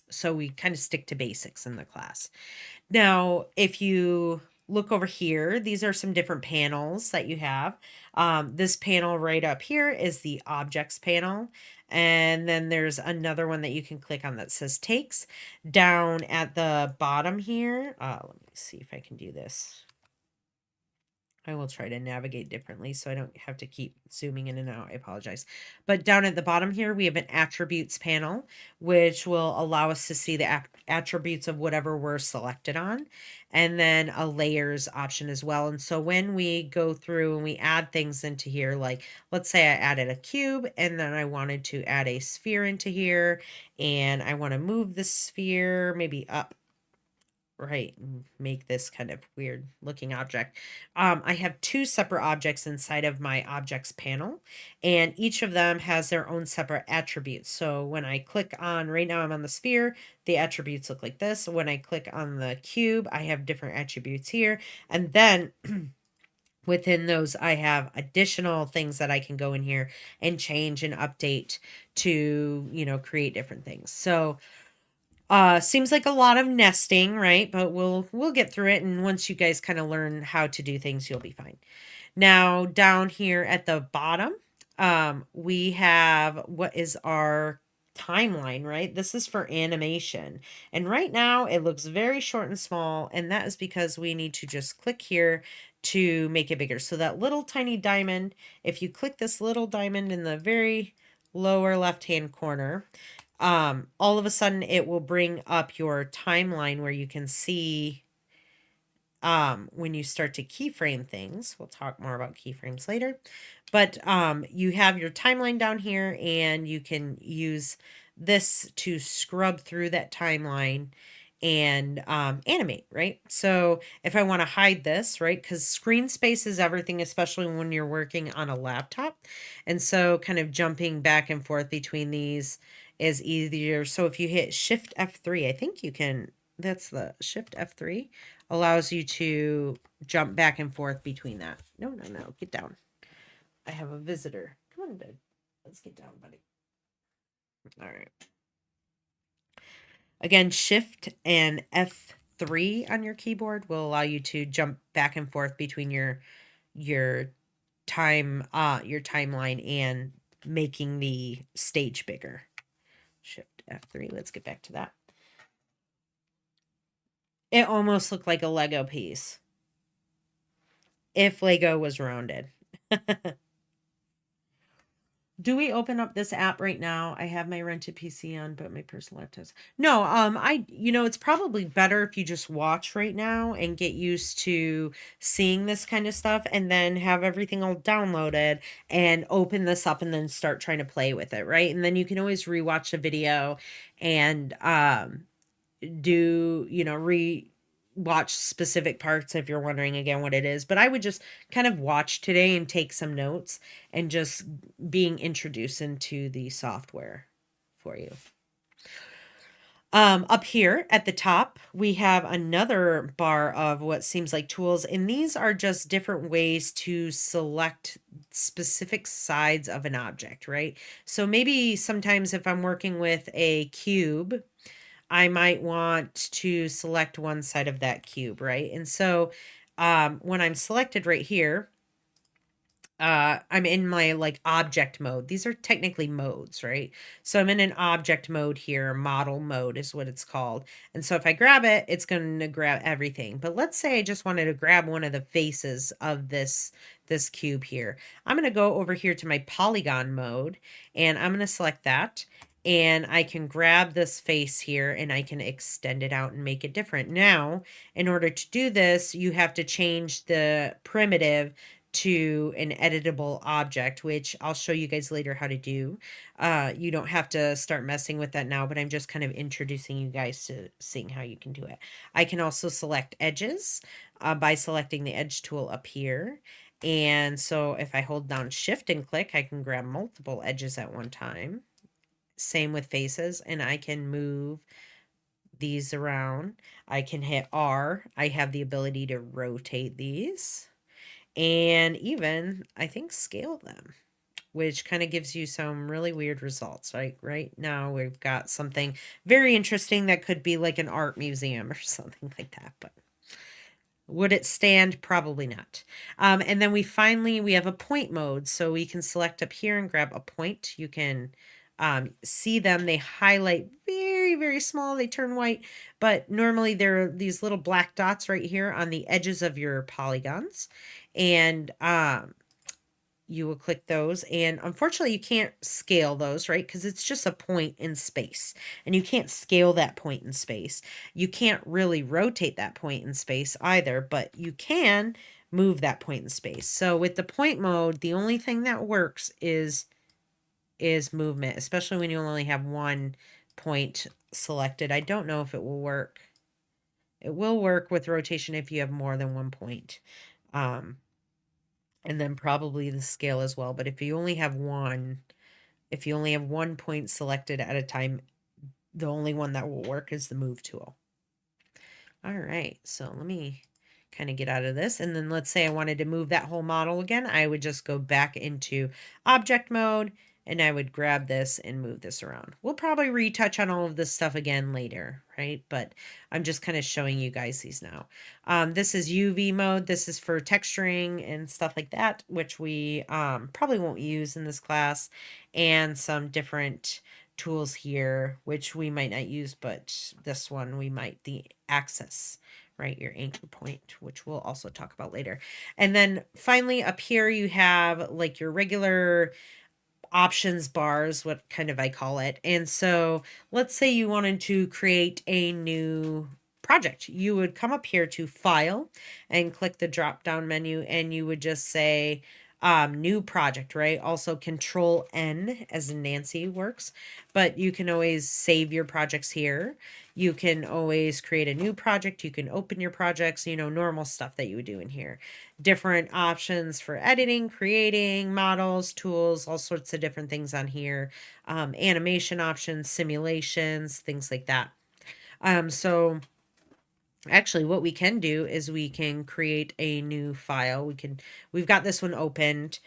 A: so we kind of stick to basics in the class. Now, if you look over here, these are some different panels that you have. This panel right up here is the objects panel. And then there's another one that you can click on that says takes. Down at the bottom here, let me see if I can do this. I will try to navigate differently so I don't have to keep zooming in and out. I apologize. But down at the bottom here, we have an attributes panel, which will allow us to see the attributes of whatever we're selected on, and then a layers option as well. And so when we go through and we add things into here, like let's say I added a cube and then I wanted to add a sphere into here, and I want to move the sphere maybe up, right, and make this kind of weird looking object. I have two separate objects inside of my objects panel, and each of them has their own separate attributes. So when I click on, right now I'm on the sphere, the attributes look like this. When I click on the cube, I have different attributes here. And then within those, I have additional things that I can go in here and change and update to, create different things. So seems like a lot of nesting, right? But we'll get through it, and once you guys kind of learn how to do things, you'll be fine. Now, down here at the bottom, we have what is our timeline, right? This is for animation. And right now it looks very short and small, and that is because we need to just click here to make it bigger. So that little tiny diamond, if you click this little diamond in the very lower left-hand corner, all of a sudden it will bring up your timeline where you can see when you start to keyframe things. We'll talk more about keyframes later, but you have your timeline down here, and you can use this to scrub through that timeline and animate, right? So if I want to hide this, right, because screen space is everything, especially when you're working on a laptop, and so kind of jumping back and forth between these is easier. So if you hit Shift F3, I think you can, that's the Shift F3 allows you to jump back and forth between that. No, get down. I have a visitor. Come on, bud. Let's get down, buddy. All right. Again, Shift and F3 on your keyboard will allow you to jump back and forth between your timeline and making the stage bigger. Shift F3. Let's get back to that. It almost looked like a Lego piece if Lego was rounded. Do we open up this app right now? I have my rented PC on, but my personal laptop's no. It's probably better if you just watch right now and get used to seeing this kind of stuff, and then have everything all downloaded and open this up and then start trying to play with it, right? And then you can always rewatch the video and watch specific parts if you're wondering again what it is, but I would just kind of watch today and take some notes and just being introduced into the software for you. Up here at the top, we have another bar of what seems like tools, and these are just different ways to select specific sides of an object, right? So maybe sometimes if I'm working with a cube, I might want to select one side of that cube, right? And so when I'm selected right here, I'm in my like object mode. These are technically modes, right? So I'm in an object mode here. Model mode is what it's called. And so if I grab it, it's going to grab everything. But let's say I just wanted to grab one of the faces of this cube here. I'm going to go over here to my polygon mode, and I'm going to select that. And I can grab this face here and I can extend it out and make it different. Now, in order to do this, you have to change the primitive to an editable object, which I'll show you guys later how to do. You don't have to start messing with that now, but I'm just kind of introducing you guys to seeing how you can do it. I can also select edges by selecting the edge tool up here. And so if I hold down shift and click, I can grab multiple edges at one time. Same with faces, and I can move these around. I can hit R. I have the ability to rotate these and even, I think, scale them, which kind of gives you some really weird results. Right now we've got something very interesting that could be like an art museum or something like that, but would it stand? Probably not. And then we have a point mode. So we can select up here and grab a point. You can see them. They highlight very, very small. They turn white, but normally there are these little black dots right here on the edges of your polygons. And you will click those, and unfortunately you can't scale those, right? Because it's just a point in space, and you can't scale that point in space. You can't really rotate that point in space either, but you can move that point in space. So with the point mode, the only thing that works is movement, especially when you only have one point selected. I don't know if it will work. It will work with rotation if you have more than one point. And then probably the scale as well. But if you only have one point selected at a time, the only one that will work is the move tool. All right, so let me kind of get out of this. And then let's say I wanted to move that whole model again. I would just go back into object mode, and I would grab this and move this around. We'll probably retouch on all of this stuff again later, right? But I'm just kind of showing you guys these now. This is UV mode. This is for texturing and stuff like that, which we probably won't use in this class. And some different tools here, which we might not use, but this one we might, the axis, right? Your anchor point, which we'll also talk about later. And then finally up here you have like your regular options bars, what kind of I call it. And so let's say you wanted to create a new project. You would come up here to File and click the drop down menu, and you would just say new project, right? Also Control N as in Nancy works, but you can always save your projects here. You can always create a new project. You can open your projects, normal stuff that you would do in here. Different options for editing, creating models, tools, all sorts of different things on here. Animation options, simulations, things like that. So actually what we can do is we can create a new file. We've got this one opened,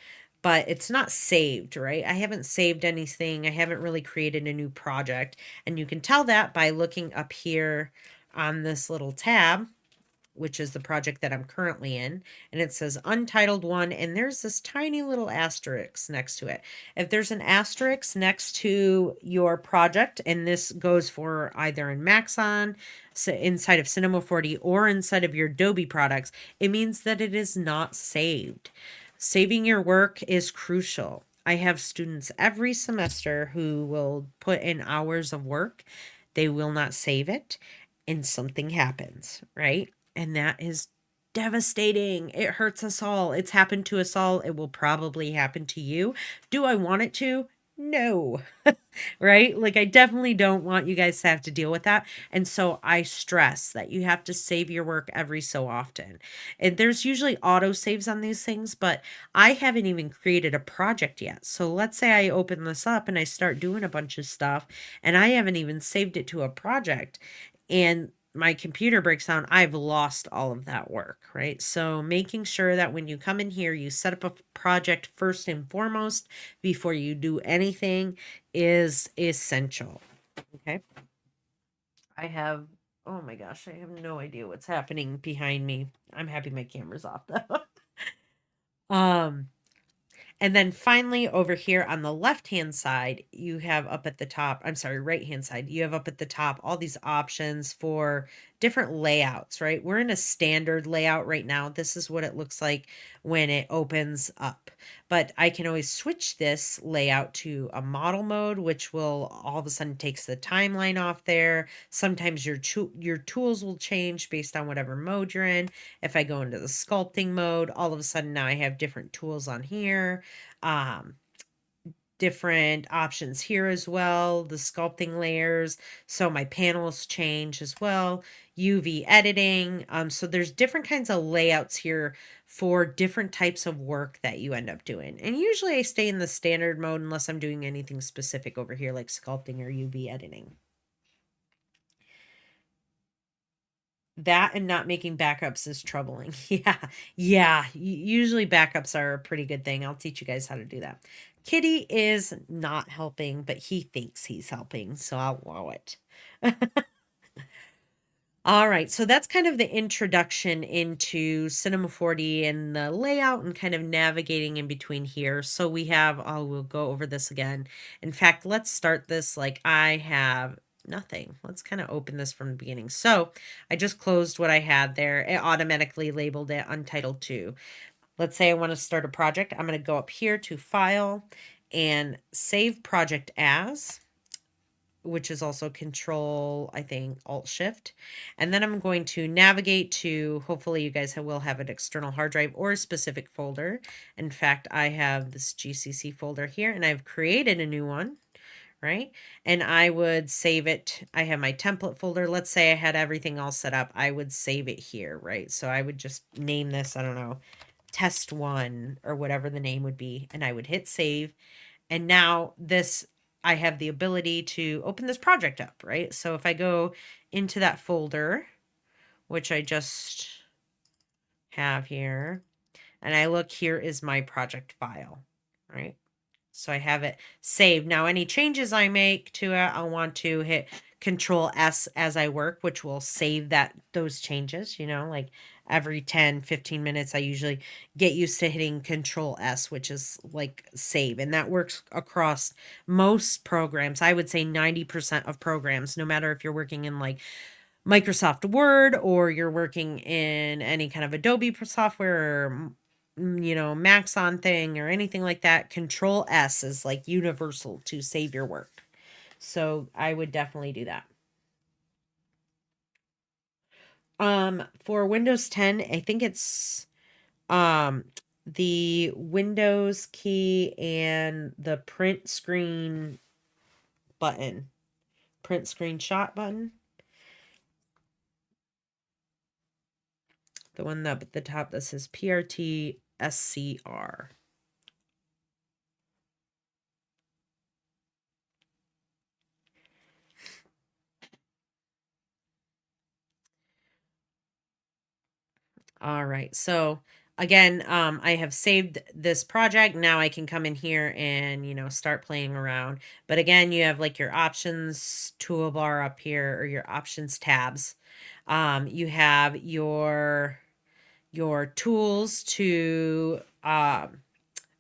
A: but it's not saved, right? I haven't saved anything. I haven't really created a new project. And you can tell that by looking up here on this little tab, which is the project that I'm currently in, and it says Untitled 1, and there's this tiny little asterisk next to it. If there's an asterisk next to your project, and this goes for either in Maxon, so inside of Cinema 4D, or inside of your Adobe products, it means that it is not saved. Saving your work is crucial. I have students every semester who will put in hours of work. They will not save it, and something happens, right? And that is devastating. It hurts us all. It's happened to us all. It will probably happen to you. Do I want it to? No. Right? Like, I definitely don't want you guys to have to deal with that. And so I stress that you have to save your work every so often. And there's usually auto saves on these things, but I haven't even created a project yet. So let's say I open this up and I start doing a bunch of stuff and I haven't even saved it to a project and my computer breaks down, I've lost all of that work, right? So making sure that when you come in here, you set up a project first and foremost before you do anything is essential. Okay. I have, oh my gosh, I have no idea what's happening behind me. I'm happy my camera's off though. um, and then finally, over here on the left-hand side, you have up at the top, I'm sorry, right-hand side, you have up at the top all these options for different layouts, right? We're in a standard layout right now. This is what it looks like when it opens up. But I can always switch this layout to a model mode, which will all of a sudden takes the timeline off there. Sometimes your tools will change based on whatever mode you're in. If I go into the sculpting mode, all of a sudden now I have different tools on here. Um, different options here as well, the sculpting layers. So my panels change as well, UV editing. So there's different kinds of layouts here for different types of work that you end up doing. And usually I stay in the standard mode unless I'm doing anything specific over here like sculpting or UV editing. That and not making backups is troubling. Yeah. Yeah. Usually backups are a pretty good thing. I'll teach you guys how to do that. Kitty is not helping, but he thinks he's helping, so I'll allow it. All right, so that's kind of the introduction into Cinema 4D and the layout and kind of navigating in between here. So we have, oh, we'll go over this again. In fact, let's start this like I have nothing. Let's kind of open this from the beginning. So I just closed what I had there. It automatically labeled it Untitled 2. Let's say I want to start a project. I'm going to go up here to File and Save Project As, which is also Control, I think, Alt Shift. And then I'm going to navigate to, hopefully you guys will have an external hard drive or a specific folder. In fact, I have this GCC folder here and I've created a new one, right? And I would save it. I have my template folder. Let's say I had everything all set up. I would save it here, right? So I would just name this, I don't know, test one or whatever the name would be. And I would hit save. And now this, I have the ability to open this project up, right? So if I go into that folder, which I just have here, and I look, here is my project file, right? So I have it saved. Now, any changes I make to it, I'll want to hit Control S as I work, which will save those changes, like every 10, 15 minutes, I usually get used to hitting Control S, which is like save. And that works across most programs. I would say 90% of programs, no matter if you're working in like Microsoft Word or you're working in any kind of Adobe software or Maxon thing or anything like that, Control S is like universal to save your work. So I would definitely do that. For Windows 10, I think it's the Windows key and the print screen button, print screenshot button. The one up at the top that says PRT SCR. All right. So again, I have saved this project. Now I can come in here and, start playing around. But again, you have like your options toolbar up here or your options tabs. You have your tools to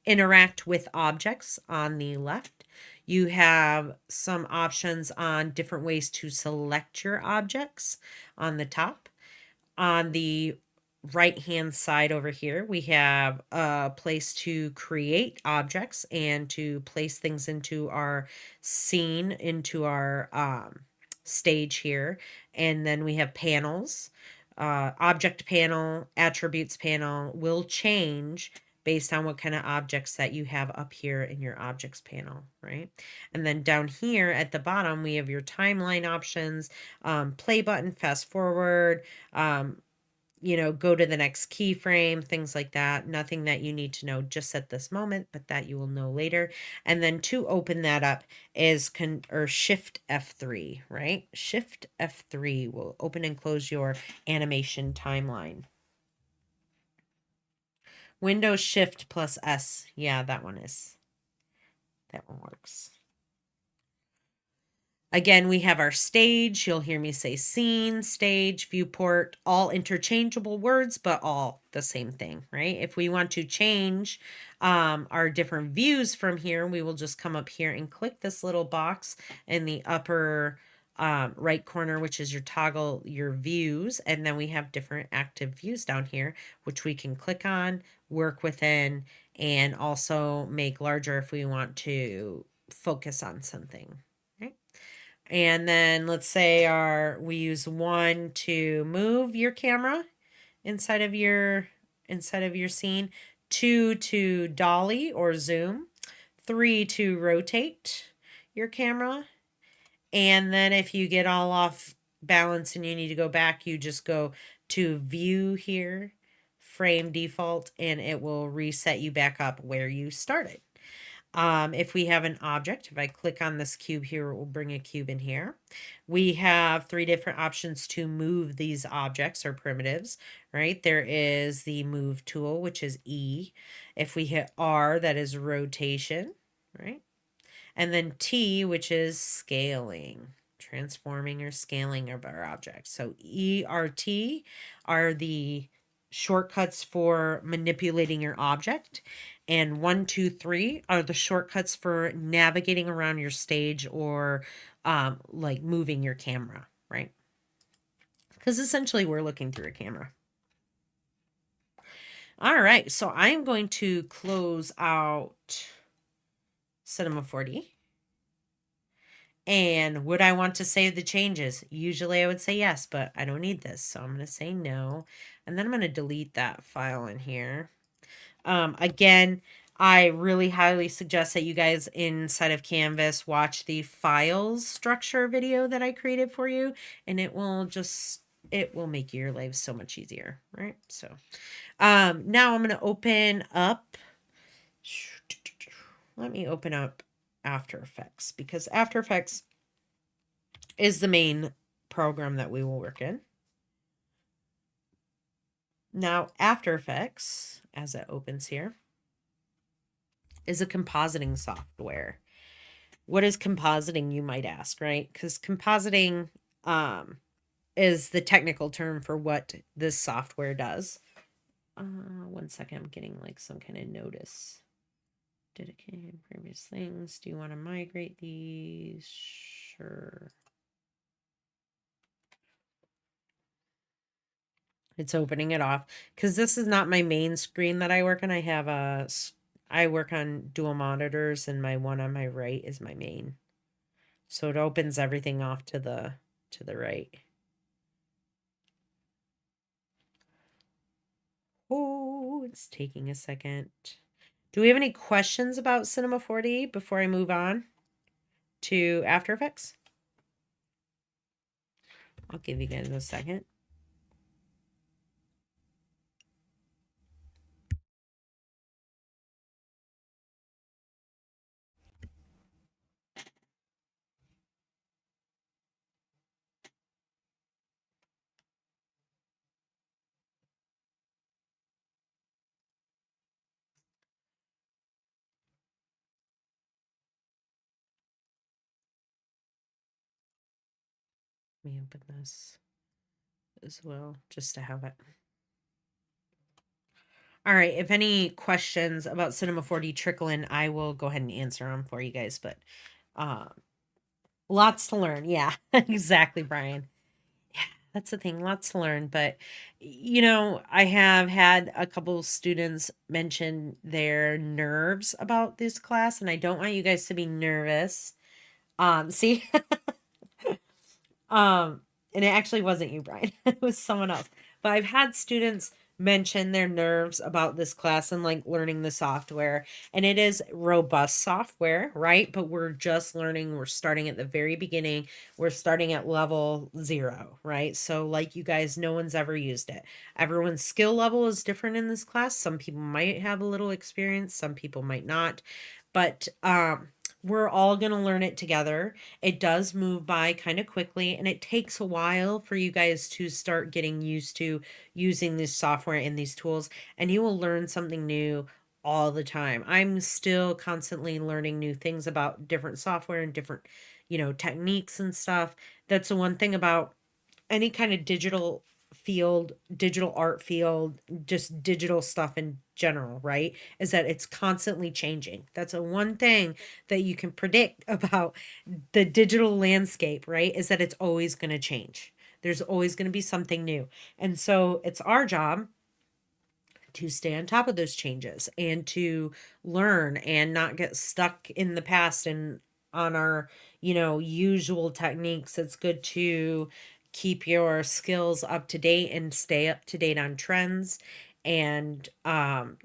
A: interact with objects on the left. You have some options on different ways to select your objects on the top. On the right hand side over here, we have a place to create objects and to place things into our scene, into our stage here. And then we have panels. Object panel, attributes panel will change based on what kind of objects that you have up here in your objects panel, right? And then down here at the bottom, we have your timeline options, play button, fast forward, go to the next keyframe, things like that. Nothing that you need to know just at this moment, but that you will know later. And then to open that up is Shift F3, right? Shift F3 will open and close your animation timeline. Windows Shift plus S. Yeah, that one works. Again, we have our stage. You'll hear me say scene, stage, viewport, all interchangeable words, but all the same thing, right? If we want to change our different views from here, we will just come up here and click this little box in the upper right corner, which is your toggle, your views. And then we have different active views down here, which we can click on, work within, and also make larger if we want to focus on something, right? And then let's say we use 1 to move your camera inside of your scene, 2 to dolly or zoom, 3 to rotate your camera. And then if you get all off balance and you need to go back, you just go to view here, frame default, and it will reset you back up where you started. If we have an object, if I click on this cube here, it will bring a cube in here. We have 3 different options to move these objects or primitives, right? There is the move tool, which is E. If we hit R, that is rotation, right? And then T, which is scaling, transforming or scaling of our objects. So ERT are the shortcuts for manipulating your object, and 1, 2, 3 are the shortcuts for navigating around your stage or like moving your camera, right? Because essentially we're looking through a camera. All right, so I'm going to close out Cinema 4D. And would I want to save the changes? Usually I would say yes, but I don't need this. So I'm going to say no. And then I'm going to delete that file in here. Again, I really highly suggest that you guys inside of Canvas watch the files structure video that I created for you. And it will make your life so much easier, right? So now I'm going to open up. Let me open up After Effects, because After Effects is the main program that we will work in. Now, After Effects, as it opens here, is a compositing software. What is compositing, you might ask, right? Because compositing is the technical term for what this software does. 1 second, I'm getting like some kind of notice. Dedicated previous things. Do you want to migrate these? Sure. It's opening it off because this is not my main screen that I work on. I work on dual monitors, and my one on my right is my main. So it opens everything off to the right. Oh, it's taking a second. Do we have any questions about Cinema 4D before I move on to After Effects? I'll give you guys a second. Let me open this as well, just to have it. All right, if any questions about Cinema 4D trickle in, I will go ahead and answer them for you guys, but lots to learn. Yeah, exactly, Brian. Yeah, that's the thing, lots to learn, but I have had a couple students mention their nerves about this class, and I don't want you guys to be nervous. See? And it actually wasn't you, Brian. It was someone else. But I've had students mention their nerves about this class and like learning the software. And it is robust software, right? But we're just learning, we're starting at the very beginning. We're starting at level 0, right? So like you guys, no one's ever used it. Everyone's skill level is different in this class. Some people might have a little experience, some people might not. But we're all going to learn it together. It does move by kind of quickly, and it takes a while for you guys to start getting used to using this software and these tools, and you will learn something new all the time. I'm still constantly learning new things about different software and different, techniques and stuff. That's the one thing about any kind of digital field, digital art field, just digital stuff in general, right? Is that it's constantly changing. That's a one thing that you can predict about the digital landscape, right? Is that it's always going to change. There's always going to be something new. And so it's our job to stay on top of those changes and to learn and not get stuck in the past and on our, usual techniques. It's good to keep your skills up to date and stay up to date on trends, and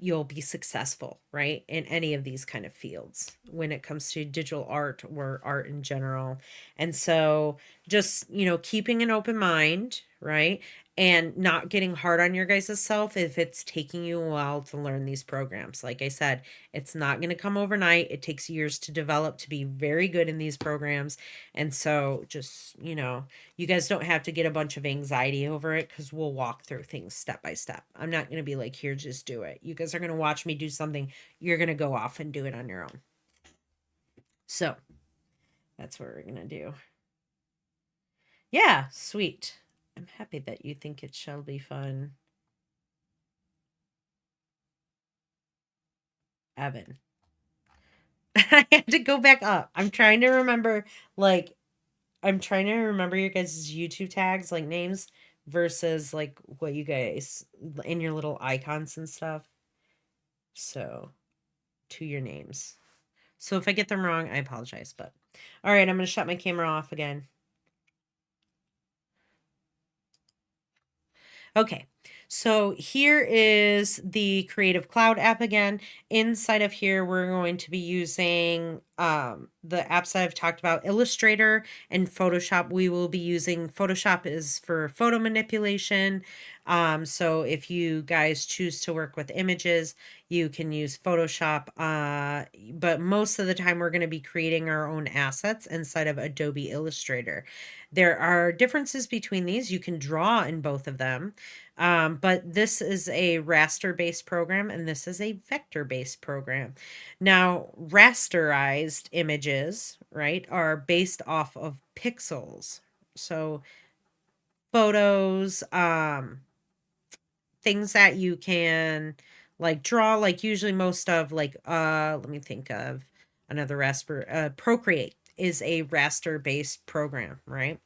A: you'll be successful, right, in any of these kind of fields when it comes to digital art or art in general. And so just, keeping an open mind, right, and not getting hard on your guys' self if it's taking you a while to learn these programs. Like I said, it's not going to come overnight. It takes years to develop to be very good in these programs. And so just, you guys don't have to get a bunch of anxiety over it, because we'll walk through things step by step. I'm not going to be like, here, just do it. You guys are going to watch me do something. You're going to go off and do it on your own. So that's what we're going to do. Yeah, sweet. I'm happy that you think it shall be fun. Evan. I had to go back up. I'm trying to remember, your guys' YouTube tags, like names, versus like what you guys in your little icons and stuff. So, to your names. So if I get them wrong, I apologize. But all right, I'm going to shut my camera off again. Okay, so here is the Creative Cloud app again. Inside of here, we're going to be using the apps that I've talked about, Illustrator and Photoshop. We will be using Photoshop is for photo manipulation. So if you guys choose to work with images, you can use Photoshop. But most of the time, we're going to be creating our own assets inside of Adobe Illustrator. There are differences between these. You can draw in both of them. But this is a raster-based program, and this is a vector-based program. Now, rasterized images, right, are based off of pixels. So photos, things that you can like draw, like usually most of like, let me think of another Procreate is a raster-based program, right?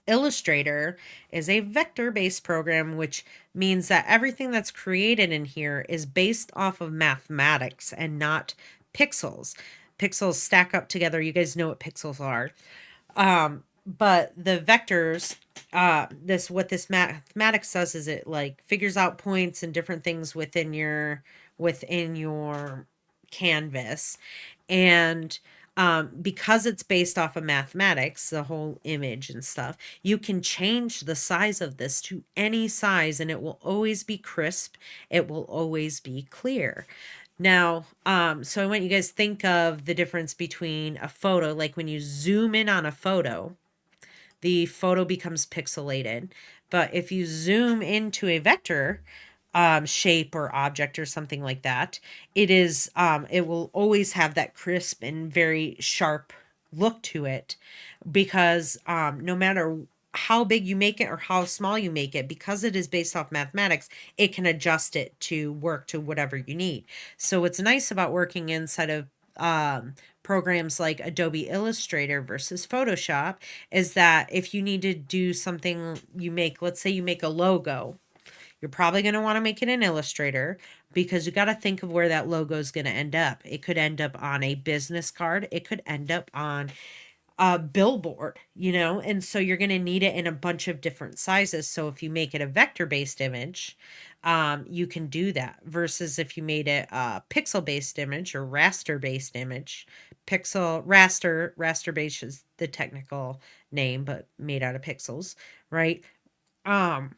A: Illustrator is a vector-based program, which means that everything that's created in here is based off of mathematics and not pixels. Pixels stack up together. You guys know what pixels are. But the vectors, what this mathematics does is it like figures out points and different things within your canvas. And because it's based off of mathematics, the whole image and stuff, you can change the size of this to any size, and it will always be crisp. It will always be clear. Now, so I want you guys to think of the difference between a photo, like when you zoom in on a photo, the photo becomes pixelated. But if you zoom into a vector, shape or object or something like that, it will always have that crisp and very sharp look to it, because no matter how big you make it or how small you make it, because it is based off mathematics, it can adjust it to work to whatever you need. So what's nice about working inside of programs like Adobe Illustrator versus Photoshop is that if you need to do something, let's say you make a logo, you're probably going to want to make it in Illustrator, because you got to think of where that logo is going to end up. It could end up on a business card. It could end up on a billboard, you know, and so you're going to need it in a bunch of different sizes. So if you make it a vector based image, you can do that versus if you made it a pixel based image or raster based image. Raster based is the technical name, but made out of pixels, right? Um,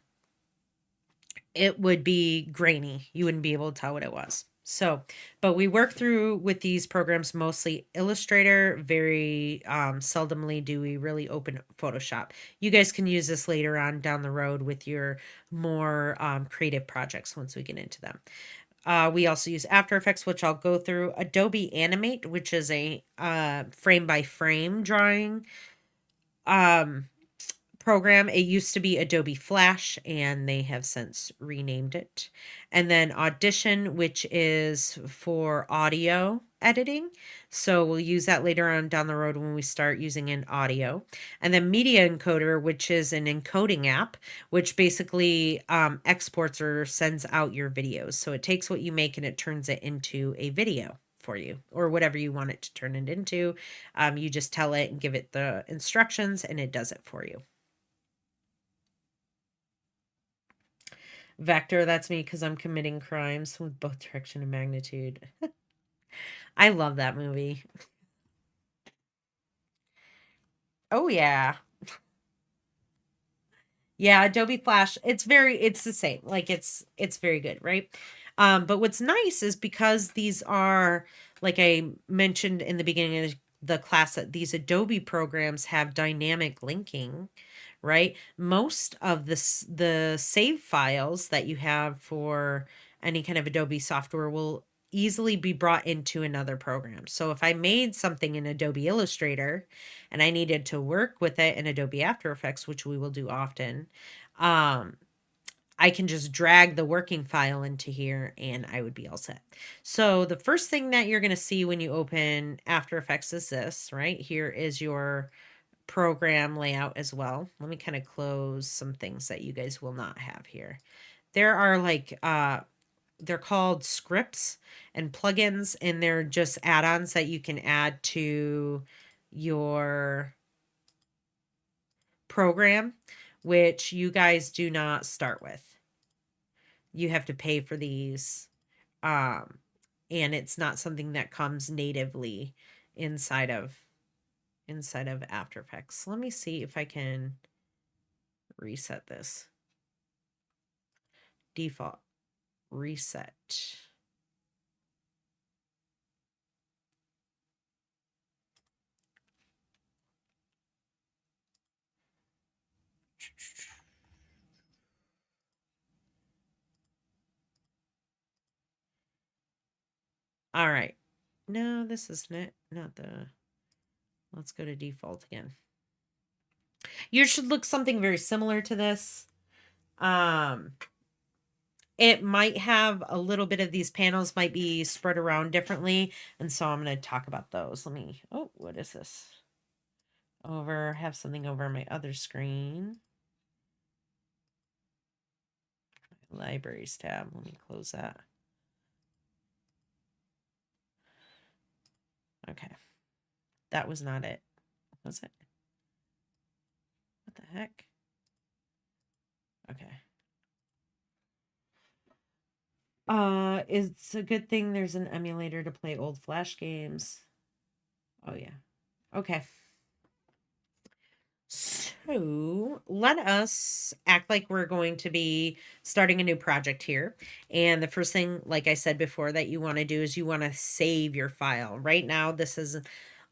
A: it would be grainy. You wouldn't be able to tell what it was. So, but we work through with these programs mostly Illustrator. Very seldomly do we really open Photoshop. You guys can use this later on down the road with your more creative projects once we get into them. We also use After Effects, which I'll go through. Adobe Animate, which is a frame by frame drawing um, program. It used to be Adobe Flash, and they have since renamed it. And then Audition, which is for audio editing. So we'll use that later on down the road when we start using an audio. And then Media Encoder, which is an encoding app, which basically exports or sends out your videos. So it takes what you make and it turns it into a video for you or whatever you want it to turn it into. You just tell it and give it the instructions and it does it for you. Vector, that's me because I'm committing crimes with both direction and magnitude. I love that movie. Oh yeah. Yeah, Adobe Flash. It's the same. Like it's very good, right? But what's nice is because these are, like I mentioned in the beginning of the class, that these Adobe programs have dynamic linking, right? Most of the save files that you have for any kind of Adobe software will easily be brought into another program. So if I made something in Adobe Illustrator and I needed to work with it in Adobe After Effects, which we will do often, um, I can just drag the working file into here and I would be all set. So the first thing that you're going to see when you open After Effects is this, right? Here is your program layout as well. Let me kind of close some things that you guys will not have here. There are like they're called scripts and plugins, and they're just add-ons that you can add to your program, which you guys do not start with. You have to pay for these, um, and it's not something that comes natively inside of After Effects. Let me see if I can reset this. Default reset. All right. No, this is not the. Let's go to default again. You should look something very similar to this. Um, it might have a little bit of these panels might be spread around differently, and so I'm going to talk about those. Let me. Oh, what is this? Have something over my other screen. Libraries tab. Let me close that. Okay. That was not it. Was it? What the heck? Okay. It's a good thing there's an emulator to play old Flash games. Oh yeah. Okay. So let us act like we're going to be starting a new project here. And the first thing, like I said before, that you want to do is you want to save your file. Right now, this is an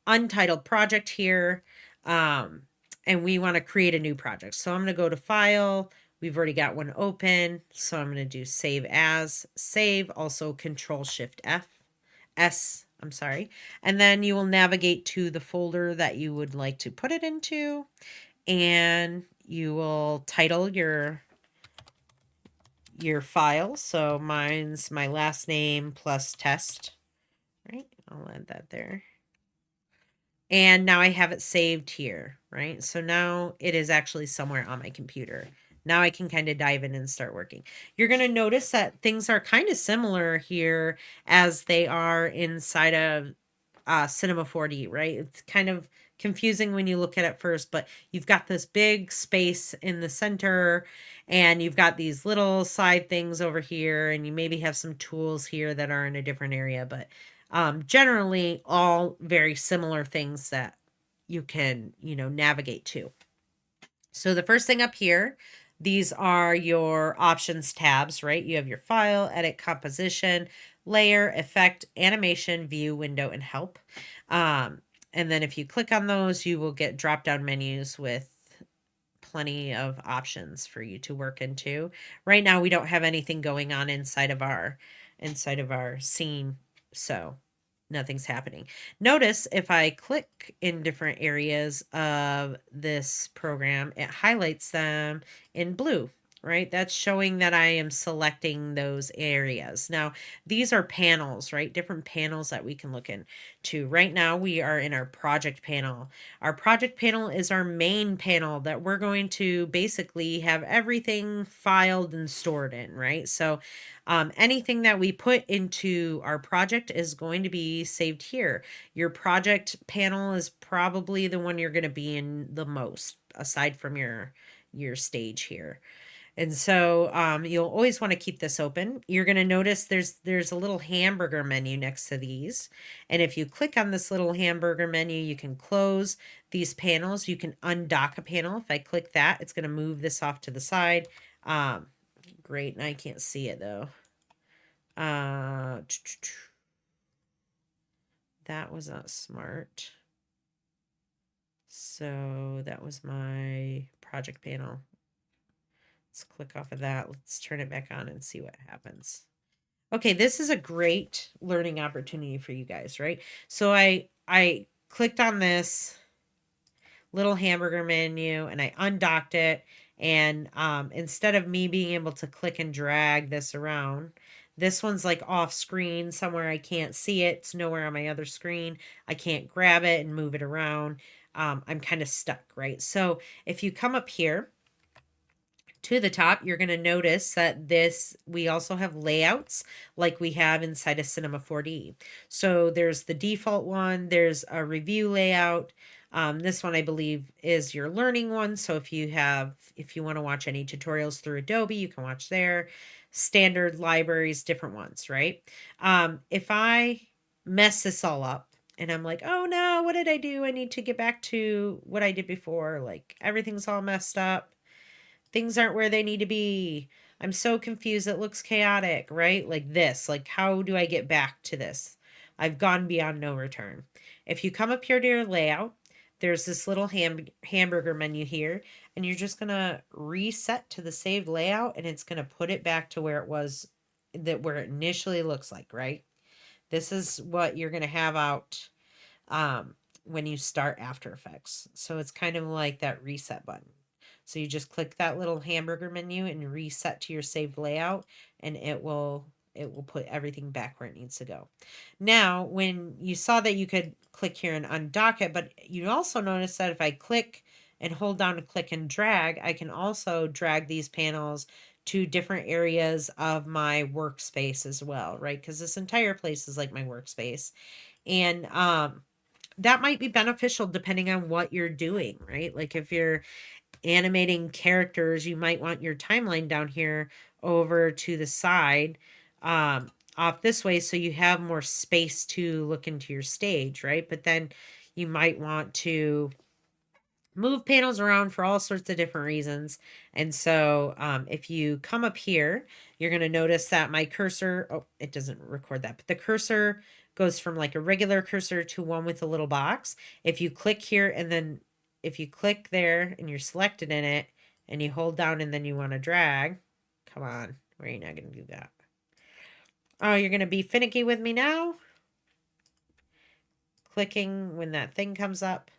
A: untitled project here. And we want to create a new project. So I'm going to go to File. We've already got one open. So I'm going to do Save As, Save, also I'm sorry. And then you will navigate to the folder that you would like to put it into. And you will title your file. So mine's my last name plus test, right? I'll add that there. And now I have it saved here, right? So now it is actually somewhere on my computer. Now I can kind of dive in and start working. You're going to notice that things are kind of similar here as they are inside of Cinema 4D, right? It's kind of confusing when you look at it first, but you've got this big space in the center and you've got these little side things over here, and you maybe have some tools here that are in a different area, but generally all very similar things that you can, navigate to. So the first thing up here, these are your options tabs, right? You have your file, edit, composition, layer, effect, animation, view, window, and help. And then if you click on those, you will get drop down menus with plenty of options for you to work into. Right now, we don't have anything going on inside of our scene, so nothing's happening. Notice if I click in different areas of this program, it highlights them in blue, right? That's showing that I am selecting those areas. Now, these are panels, right? Different panels that we can look into. Right now, we are in our project panel. Our project panel is our main panel that we're going to basically have everything filed and stored in, right? So anything that we put into our project is going to be saved here. Your project panel is probably the one you're going to be in the most, aside from your stage here. And so you'll always want to keep this open. You're going to notice there's a little hamburger menu next to these. And if you click on this little hamburger menu, you can close these panels. You can undock a panel. If I click that, it's going to move this off to the side. Great, and I can't see it though. That was not smart. So that was my project panel. Let's click off of that. Let's turn it back on and see what happens. Okay, this is a great learning opportunity for you guys, right? So I clicked on this little hamburger menu and I undocked it. And instead of me being able to click and drag this around, this one's like off screen somewhere. I can't see it. It's nowhere on my other screen. I can't grab it and move it around. I'm kind of stuck, right? So if you come up here to the top, you're going to notice that we also have layouts like we have inside of Cinema 4D. So there's the default one, there's a review layout. This one I believe is your learning one. So if you want to watch any tutorials through Adobe, you can watch there. Standard libraries, different ones, right? If I mess this all up and I'm like, oh no, what did I do? I need to get back to what I did before. Like everything's all messed up. Things aren't where they need to be. I'm so confused. It looks chaotic, right? Like this. Like, how do I get back to this? I've gone beyond no return. If you come up here to your layout, there's this little hamburger menu here, and you're just going to reset to the saved layout, and it's going to put it back to where it was, where it initially looks like, right? This is what you're going to have out when you start After Effects. So it's kind of like that reset button. So you just click that little hamburger menu and reset to your saved layout, and it will put everything back where it needs to go. Now, when you saw that you could click here and undock it, but you also notice that if I click and hold down to click and drag, I can also drag these panels to different areas of my workspace as well, right? Because this entire place is like my workspace. And that might be beneficial depending on what you're doing, right? Like if you're animating characters, you might want your timeline down here over to the side off this way so you have more space to look into your stage, right? But then you might want to move panels around for all sorts of different reasons. And so if you come up here, you're going to notice that my cursor, oh, it doesn't record that, but the cursor goes from like a regular cursor to one with a little box. If you click here and then if you click there and you're selected in it and you hold down and then you want to drag, come on, where are you not going to do that? Oh, you're going to be finicky with me now? Clicking when that thing comes up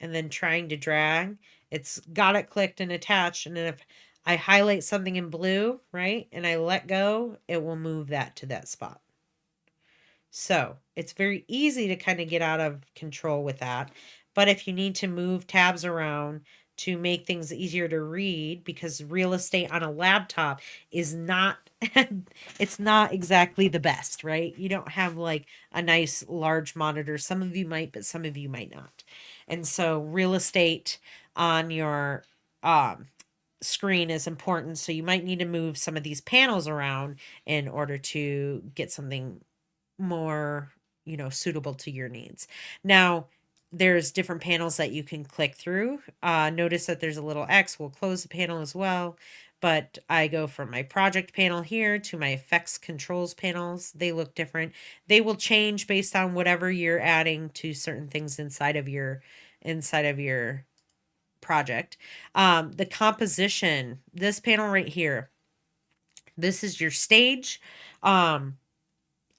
A: and then trying to drag. It's got it clicked and attached. And then if I highlight something in blue, right, and I let go, it will move that to that spot. So it's very easy to kind of get out of control with that. But if you need to move tabs around, to make things easier to read, because real estate on a laptop is not it's not exactly the best, right? You don't have like a nice large monitor. Some of you might, but some of you might not. And so real estate on your um screen is important. So you might need to move some of these panels around in order to get something more, suitable to your needs. Now, there's different panels that you can click through. Notice that there's a little X. We'll close the panel as well. But I go from my project panel here to my effects controls panels. They look different. They will change based on whatever you're adding to certain things inside of your project. The composition, this panel right here, this is your stage.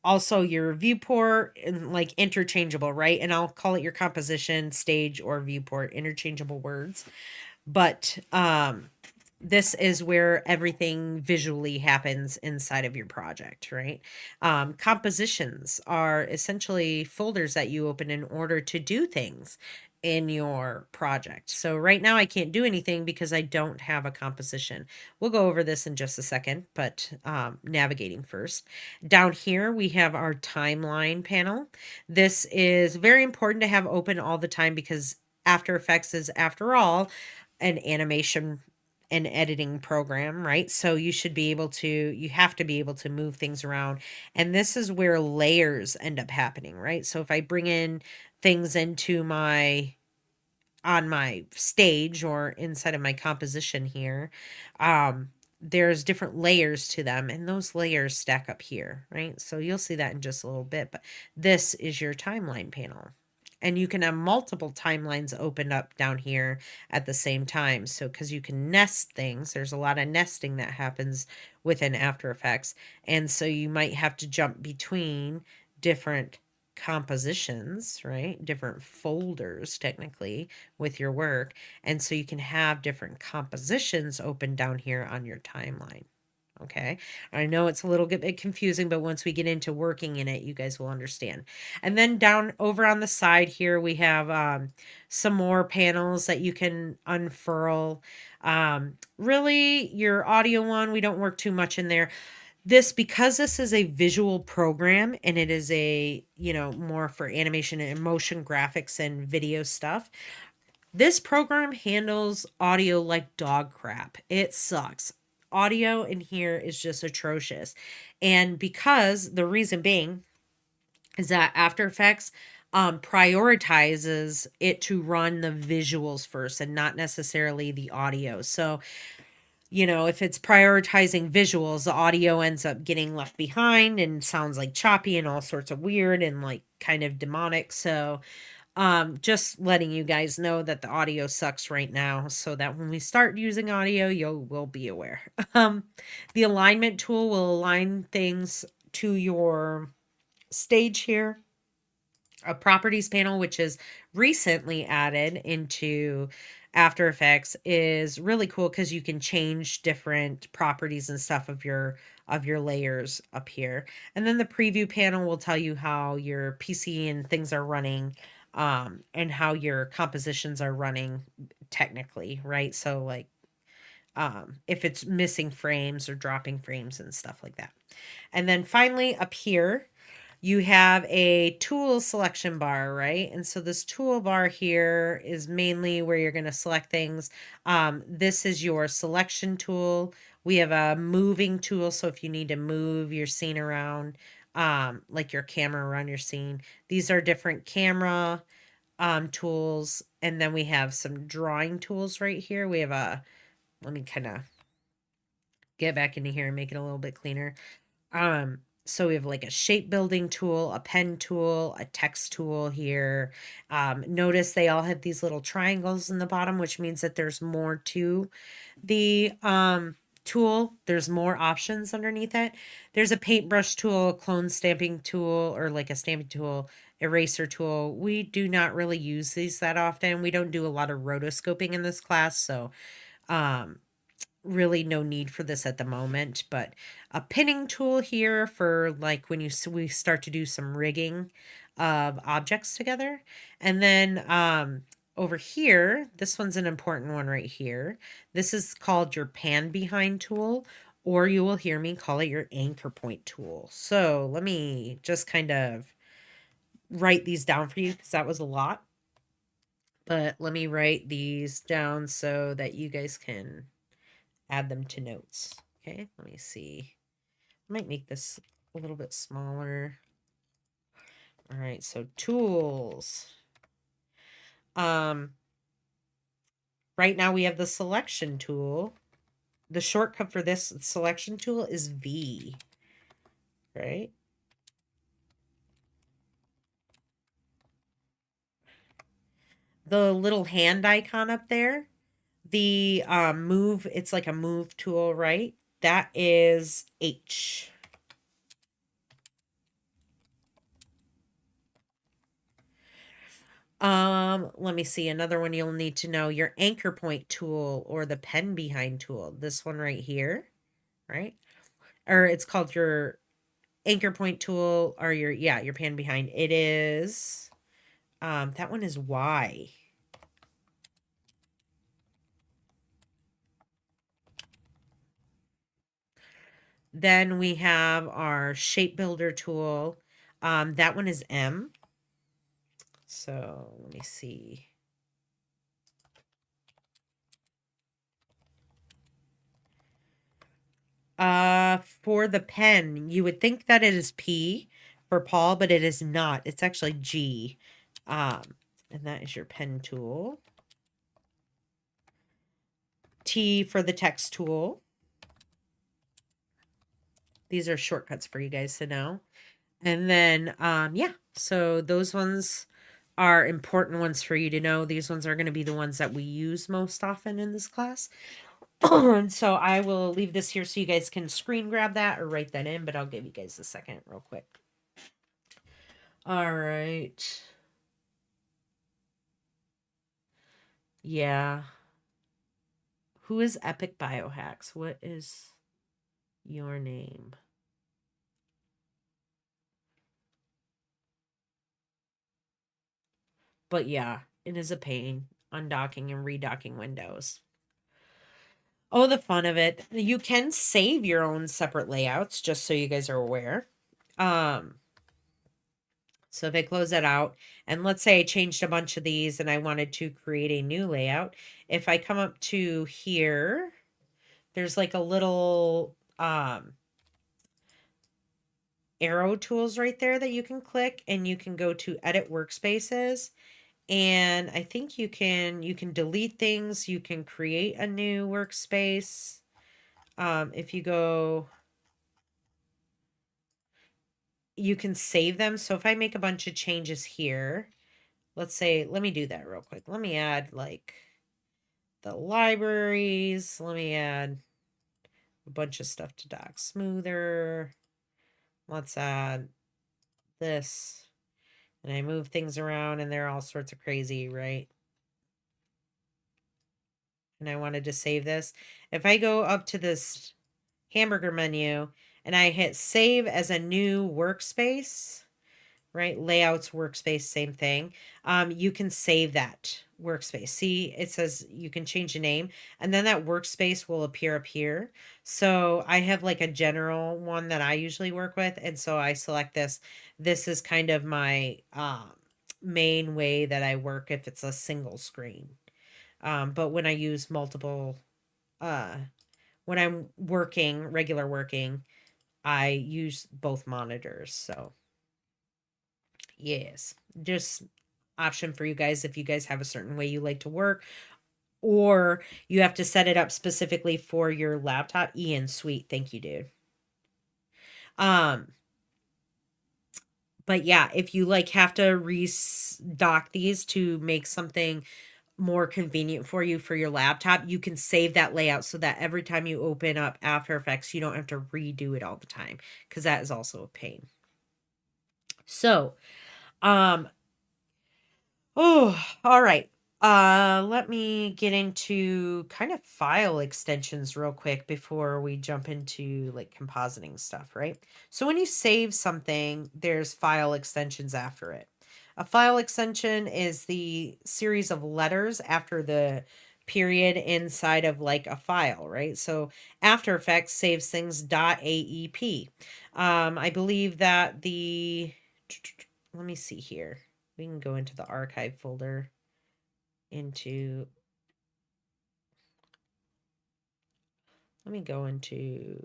A: Also your viewport, and like interchangeable, right? And I'll call it your composition, stage, or viewport, interchangeable words. But this is where everything visually happens inside of your project, right? Compositions are essentially folders that you open in order to do things in your project. So right now I can't do anything because I don't have a composition. We'll go over this in just a second, but navigating first. Down here we have our timeline panel. This is very important to have open all the time because After Effects is, after all, an animation and editing program, right? So you have to be able to move things around. And this is where layers end up happening, right? So if I bring in things on my stage or inside of my composition here, there's different layers to them, and those layers stack up here, right? So you'll see that in just a little bit, but this is your timeline panel. And you can have multiple timelines opened up down here at the same time. So, because you can nest things, there's a lot of nesting that happens within After Effects. And so you might have to jump between different compositions, right? Different folders, technically, with your work. And so you can have different compositions open down here on your timeline. Okay. I know it's a little bit confusing, but once we get into working in it, you guys will understand. And then down over on the side here, we have some more panels that you can unfurl. Really, your audio one, we don't work too much in there. Because this is a visual program and it is more for animation and motion graphics and video stuff, this program handles audio like dog crap. It sucks. Audio in here is just atrocious. And because the reason being is that After Effects prioritizes it to run the visuals first and not necessarily the audio. So, if it's prioritizing visuals, the audio ends up getting left behind and sounds like choppy and all sorts of weird and like kind of demonic. So, just letting you guys know that the audio sucks right now so that when we start using audio, you will be aware. The alignment tool will align things to your stage here. A properties panel, which is recently added into After Effects, is really cool because you can change different properties and stuff of your layers up here. And then the preview panel will tell you how your PC and things are running, and how your compositions are running technically, right? So like if it's missing frames or dropping frames and stuff like that. And then finally up here, you have a tool selection bar, right? And so this toolbar here is mainly where you're going to select things. This is your selection tool. We have a moving tool, so if you need to move your scene around, like your camera around your scene. These are different camera tools. And then we have some drawing tools right here. We have let me kind of get back into here and make it a little bit cleaner. So we have like a shape building tool, a pen tool, a text tool here. Notice they all have these little triangles in the bottom, which means that there's more to the tool. There's more options underneath it. There's a paintbrush tool, a clone stamping tool, or like a stamping tool, eraser tool. We do not really use these that often. We don't do a lot of rotoscoping in this class, so really no need for this at the moment. But a pinning tool here for like when we start to do some rigging of objects together. And then over here, this one's an important one right here. This is called your pan behind tool, or you will hear me call it your anchor point tool. So let me just kind of write these down for you because that was a lot. But let me write these down so that you guys can add them to notes. Okay, let me see. I might make this a little bit smaller. All right, so tools. Right now we have the selection tool. The shortcut for this selection tool is V, right? The little hand icon up there, the move, it's like a move tool, right? That is H. Let me see. Another one you'll need to know, your anchor point tool or the pen behind tool. This one right here, right? Or it's called your anchor point tool or your pen behind. It is, that one is Y. Then we have our shape builder tool. That one is M. So let me see. For the pen, you would think that it is P for Paul, but it is not. It's actually G. And that is your pen tool. T for the text tool. These are shortcuts for you guys to know. And then, yeah, so those ones are important ones for you to know. These ones are going to be the ones that we use most often in this class. So I will leave this here so you guys can screen grab that or write that in, but I'll give you guys a second real quick. All right. Yeah. Who is Epic Biohacks? What is your name? But yeah, it is a pain undocking and redocking windows. Oh, the fun of it. You can save your own separate layouts, just so you guys are aware. So if I close that out, and let's say I changed a bunch of these and I wanted to create a new layout, if I come up to here, there's like a little arrow tools right there that you can click, and you can go to edit workspaces. And I think you can delete things, you can create a new workspace. If you go, you can save them. So if I make a bunch of changes here, let's say, let me do that real quick. Let me add like the libraries. Let me add a bunch of stuff to Doc Smoother. Let's add this. And I move things around and they're all sorts of crazy, right? And I wanted to save this. If I go up to this hamburger menu and I hit save as a new workspace, right? Layouts, workspace, same thing. You can save that workspace. See, it says you can change the name, and then that workspace will appear up here. So I have like a general one that I usually work with, and so I select this. This is kind of my main way that I work if it's a single screen. But when I use multiple, when I'm working, regular working, I use both monitors. So yes, just option for you guys if you guys have a certain way you like to work, or you have to set it up specifically for your laptop. Ian, sweet, thank you, dude. But yeah, if you like have to redock these to make something more convenient for you for your laptop, you can save that layout so that every time you open up After Effects, you don't have to redo it all the time, because that is also a pain. So, oh, all right. Let me get into kind of file extensions real quick before we jump into like compositing stuff, right? So when you save something, there's file extensions after it. A file extension is the series of letters after the period inside of like a file, right? So After Effects saves things .aep. I believe that let me see here. We can go into the archive folder let me go into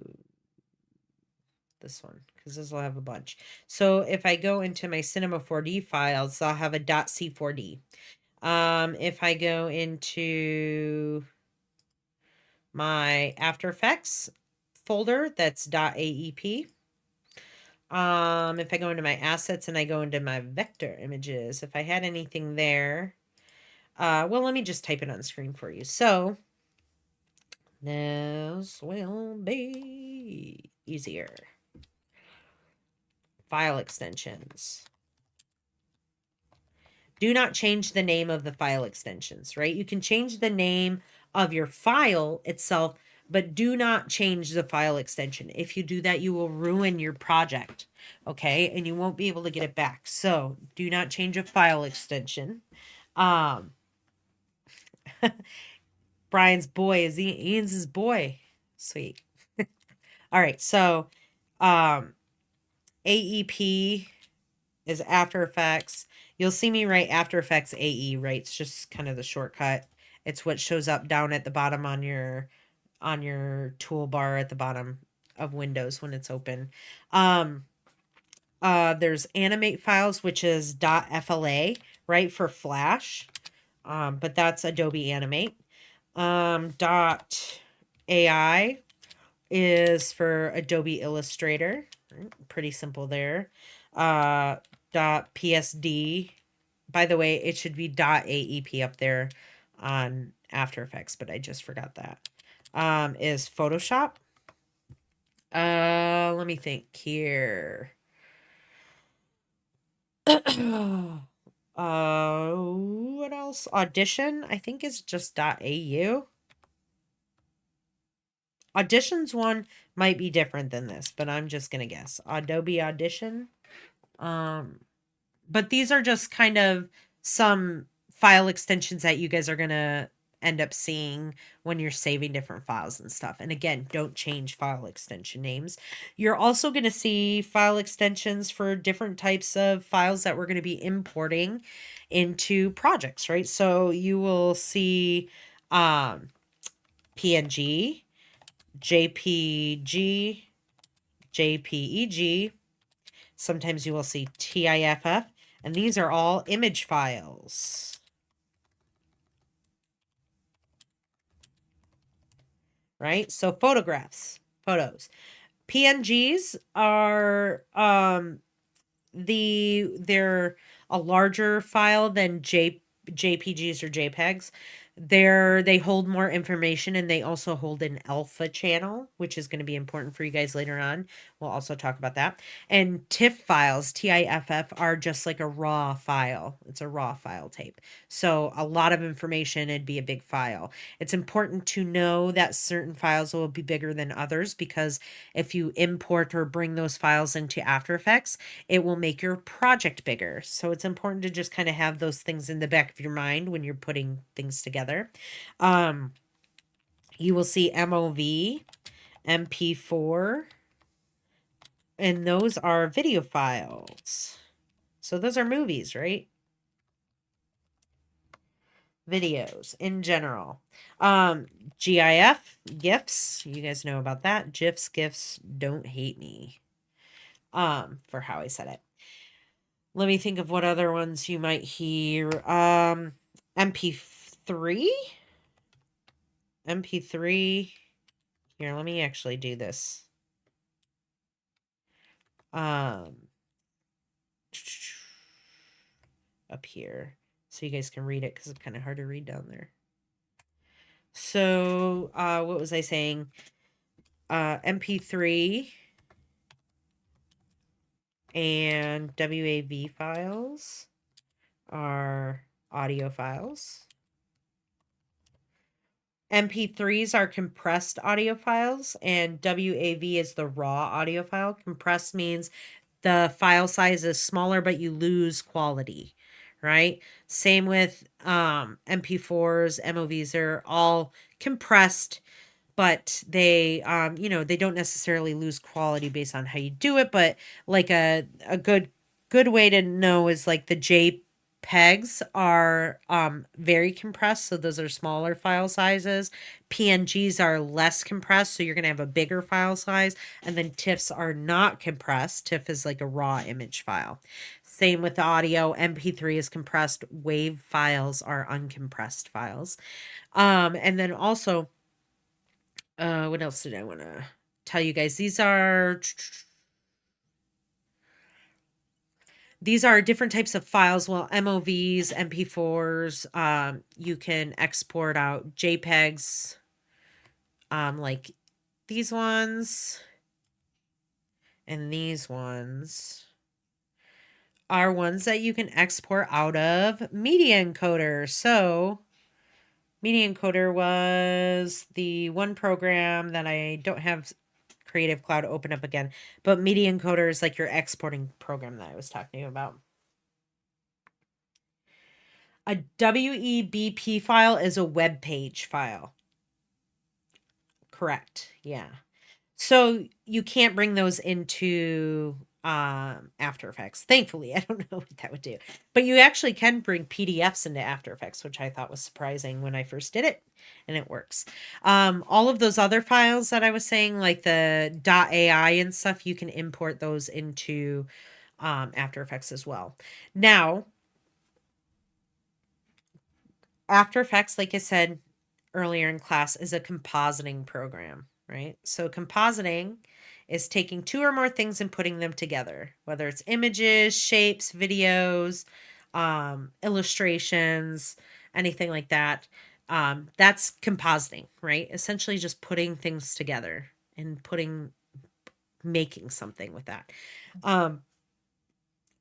A: this one because this will have a bunch. So if I go into my Cinema 4D files, I'll have a .c4d. If I go into my After Effects folder, that's .aep. If I go into my assets and I go into my vector images, if I had anything there, well, let me just type it on the screen for you. So this will be easier. File extensions. Do not change the name of the file extensions, right? You can change the name of your file itself, but do not change the file extension. If you do that, you will ruin your project, okay? And you won't be able to get it back. So do not change a file extension. Brian's boy is Ian's his boy. Sweet. All right, so AEP is After Effects. You'll see me write After Effects AE, right? It's just kind of the shortcut. It's what shows up down at the bottom on your toolbar at the bottom of Windows when it's open. There's animate files, which is .fla, right, for Flash. But that's Adobe Animate. .ai is for Adobe Illustrator. Pretty simple there. .psd. By the way, it should be .aep up there on After Effects, but I just forgot that. Is Photoshop. Let me think here. What else? Audition, I think is just .au. Audition's one might be different than this, but I'm just gonna guess. Adobe Audition. But these are just kind of some file extensions that you guys are gonna end up seeing when you're saving different files and stuff. And again, don't change file extension names. You're also going to see file extensions for different types of files that we're going to be importing into projects, right? So you will see PNG, JPG, JPEG. Sometimes you will see TIFF, and these are all image files. Right? So photos. PNGs are they're a larger file than JPGs or JPEGs. They hold more information, and they also hold an alpha channel, which is going to be important for you guys later on. We'll also talk about that. And TIFF files, TIFF, are just like a raw file. It's a raw file type. So a lot of information, it'd be a big file. It's important to know that certain files will be bigger than others, because if you import or bring those files into After Effects, it will make your project bigger. So it's important to just kind of have those things in the back of your mind when you're putting things together. You will see MOV, MP4, and those are video files. So those are movies, right? Videos in general. GIF, GIFs, you guys know about that. GIFs, don't hate me for how I said it. Let me think of what other ones you might hear. MP3. Here, let me actually do this. Up here, so you guys can read it, because it's kind of hard to read down there. So, what was I saying? MP3 and WAV files are audio files. MP3s are compressed audio files, and WAV is the raw audio file. Compressed means the file size is smaller, but you lose quality. right? Same with MP4s, MOVs are all compressed, but they they don't necessarily lose quality based on how you do it, but like a good way to know is like the JPEGs are very compressed, so those are smaller file sizes. PNGs are less compressed, so you're going to have a bigger file size, and then TIFFs are not compressed. TIFF is like a raw image file. Same with the audio. MP3 is compressed. WAV files are uncompressed files. And then also, what else did I want to tell you guys? These are different types of files. Well, MOVs, MP4s, you can export out JPEGs, like these ones and these ones are ones that you can export out of Media Encoder. So Media Encoder was the one program that I don't have Creative Cloud open up again, but Media Encoder is like your exporting program that I was talking about. A WEBP file is a web page file. Correct. Yeah. So you can't bring those into After Effects. Thankfully, I don't know what that would do. But you actually can bring PDFs into After Effects, which I thought was surprising when I first did it, and it works. All of those other files that I was saying, like the .ai and stuff, you can import those into After Effects as well. Now, After Effects, like I said earlier in class, is a compositing program, right? So compositing is taking two or more things and putting them together, whether it's images, shapes, videos, illustrations, anything like that. That's compositing, right? Essentially just putting things together and making something with that.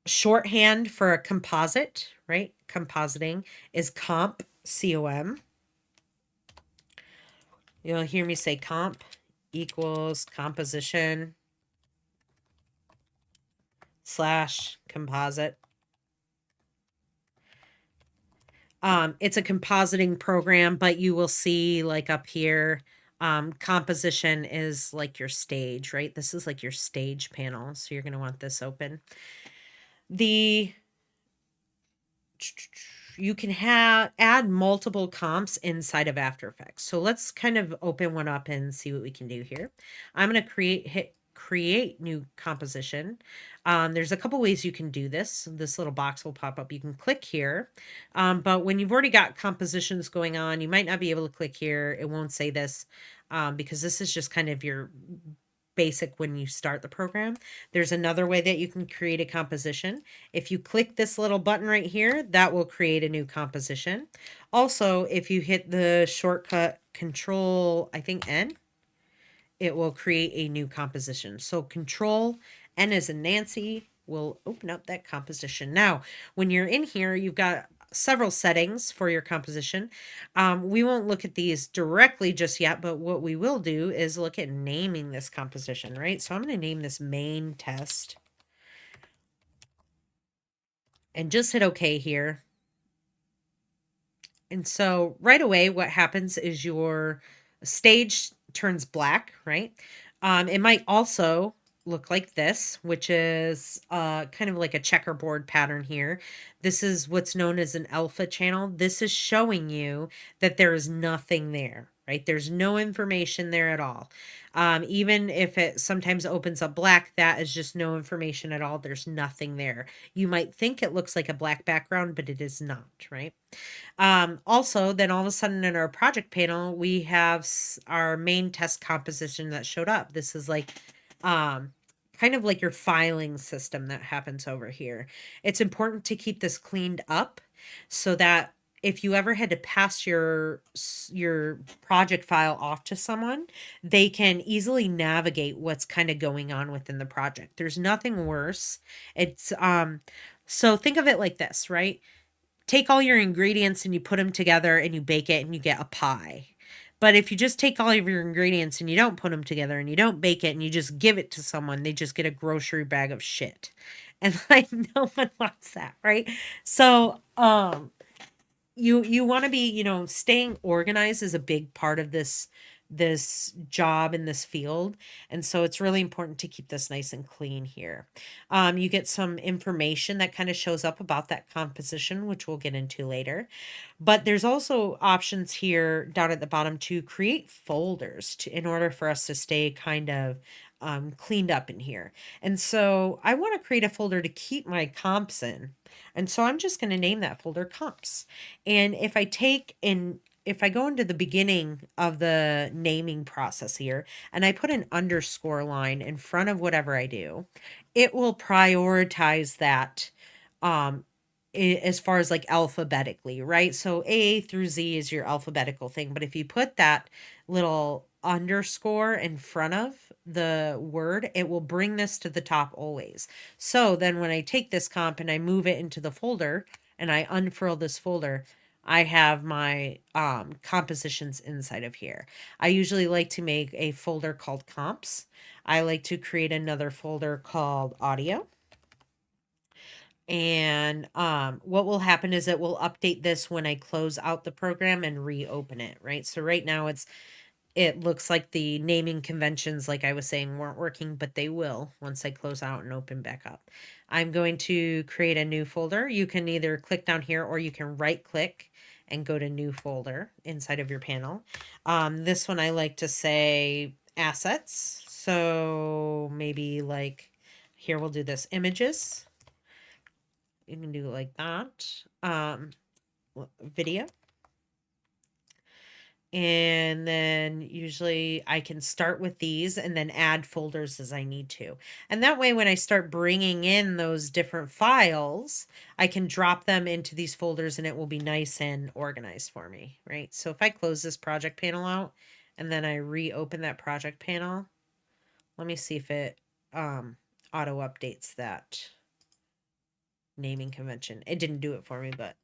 A: Shorthand for a composite, right? Compositing is comp, C-O-M. You'll hear me say comp equals composition / composite. It's a compositing program, but you will see like up here, composition is like your stage, right? This is like your stage panel. So you're going to want this open. You can add multiple comps inside of After Effects. So let's kind of open one up and see what we can do here. I'm going to hit create new composition. There's a couple ways you can do this. This little box will pop up. You can click here. But when you've already got compositions going on, you might not be able to click here. It won't say this because this is just kind of your basic when you start the program. There's another way that you can create a composition. If you click this little button right here, that will create a new composition. Also, if you hit the shortcut Control, I think N, it will create a new composition. So Control N as in Nancy will open up that composition. Now, when you're in here, you've got several settings for your composition. We won't look at these directly just yet, but what we will do is look at naming this composition, right? So I'm going to name this main test and just hit OK here. And so right away, what happens is your stage turns black, right? It might also look like this, which is kind of like a checkerboard pattern here. This is what's known as an alpha channel. This is showing you that there is nothing there, right? There's no information there at all. Even if it sometimes opens up black, that is just no information at all. There's nothing there. You might think it looks like a black background, but it is not, right? Also, then all of a sudden in our project panel, we have our main test composition that showed up. This is like kind of like your filing system that happens over here. It's important to keep this cleaned up so that if you ever had to pass your project file off to someone, they can easily navigate what's kind of going on within the project. There's nothing worse. It's so think of it like this, right? Take all your ingredients and you put them together and you bake it and you get a pie. But if you just take all of your ingredients and you don't put them together and you don't bake it and you just give it to someone, they just get a grocery bag of shit. and like no one wants that, right? So you want to be, staying organized is a big part of this job in this field, and so it's really important to keep this nice and clean here. You get some information that kind of shows up about that composition, which we'll get into later, but there's also options here down at the bottom to create folders in order for us to stay kind of cleaned up in here. And so I want to create a folder to keep my comps in, and so I'm just going to name that folder comps. And if I go into the beginning of the naming process here and I put an underscore line in front of whatever I do, it will prioritize that um, as far as like alphabetically, right? So A through Z is your alphabetical thing. But if you put that little underscore in front of the word, it will bring this to the top always. So then when I take this comp and I move it into the folder and I unfurl this folder, I have my compositions inside of here. I usually like to make a folder called comps. I like to create another folder called audio. And what will happen is it will update this when I close out the program and reopen it, right? So right now it looks like the naming conventions, like I was saying, weren't working, but they will once I close out and open back up. I'm going to create a new folder. You can either click down here or you can right click and go to new folder inside of your panel. This one I like to say assets. So maybe like here we'll do this images. You can do it like that. Video. And then usually I can start with these and then add folders as I need to. And that way, when I start bringing in those different files, I can drop them into these folders and it will be nice and organized for me, right? So if I close this project panel out and then I reopen that project panel, let me see if it auto updates that naming convention. It didn't do it for me, but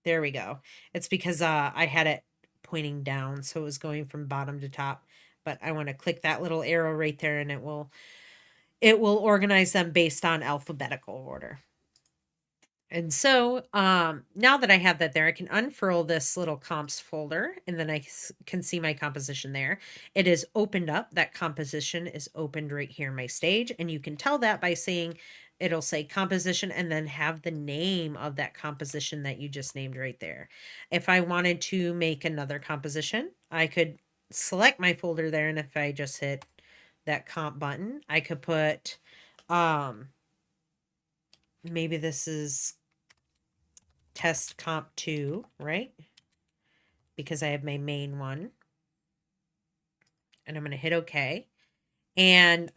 A: there we go. It's because I had it pointing down, so it was going from bottom to top. But I want to click that little arrow right there, and it will organize them based on alphabetical order. And so now that I have that there, I can unfurl this little comps folder and then I can see my composition there. It is opened up. That composition is opened right here in my stage. And you can tell that by saying it'll say composition and then have the name of that composition that you just named right there. If I wanted to make another composition, I could select my folder there. And if I just hit that comp button, I could put maybe this is test comp 2, right? Because I have my main one. And I'm going to hit OK. And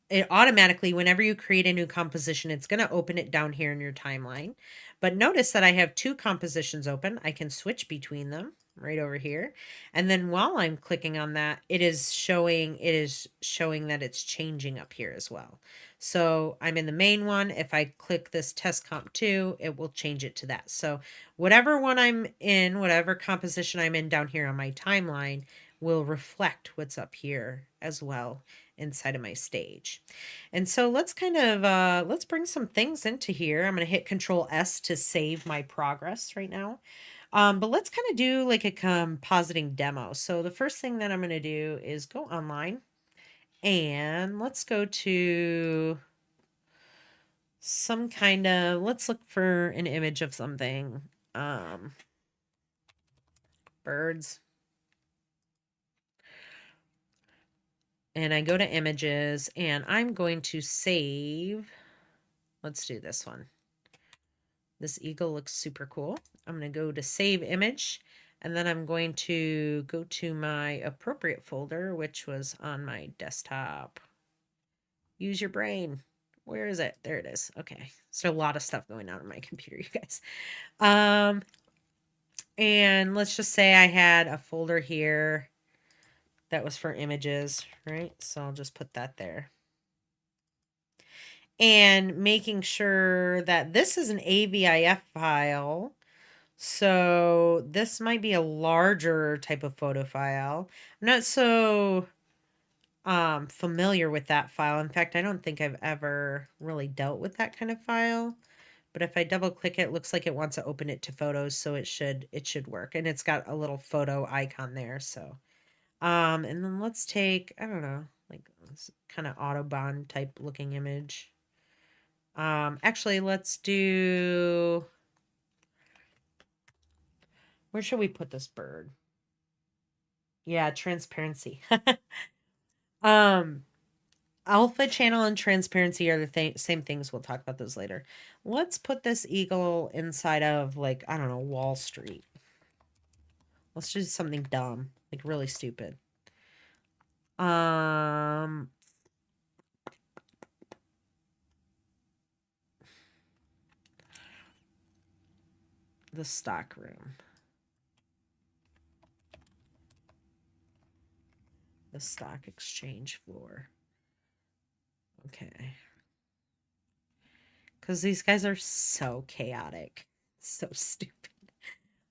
A: it automatically, whenever you create a new composition, it's going to open it down here in your timeline. But notice that I have two compositions open. I can switch between them right over here. And then while I'm clicking on that, it is showing that it's changing up here as well. So I'm in the main one. If I click this test comp 2, it will change it to that. So whatever one I'm in, whatever composition I'm in down here on my timeline will reflect what's up here as well inside of my stage. And so let's kind of, let's bring some things into here. I'm going to hit Control S to save my progress right now. But let's kind of do like a compositing demo. So the first thing that I'm going to do is go online and let's go to some kind of, let's look for an image of something. Birds. And I go to images and I'm going to save. Let's do this one. This eagle looks super cool. I'm going to go to save image and then I'm going to go to my appropriate folder, which was on my desktop. Use your brain. Where is it? There it is. Okay. So a lot of stuff going on my computer, you guys. And let's just say I had a folder here that was for images, right? So I'll just put that there. And making sure that this is an AVIF file. So this might be a larger type of photo file. I'm not so familiar with that file. In fact, I don't think I've ever really dealt with that kind of file. But if I double click it, it looks like it wants to open it to photos, so it should work. And it's got a little photo icon there, so and then let's take, I don't know, like this kind of Autobahn type looking image. Actually, let's do, where should we put this bird? Yeah, transparency. um Alpha channel and transparency are the same things. We'll talk about those later. Let's put this eagle inside of, like, I don't know, Wall Street. Let's do something dumb, like really stupid. The stock room. The stock exchange floor. Okay. Because these guys are so chaotic. So stupid.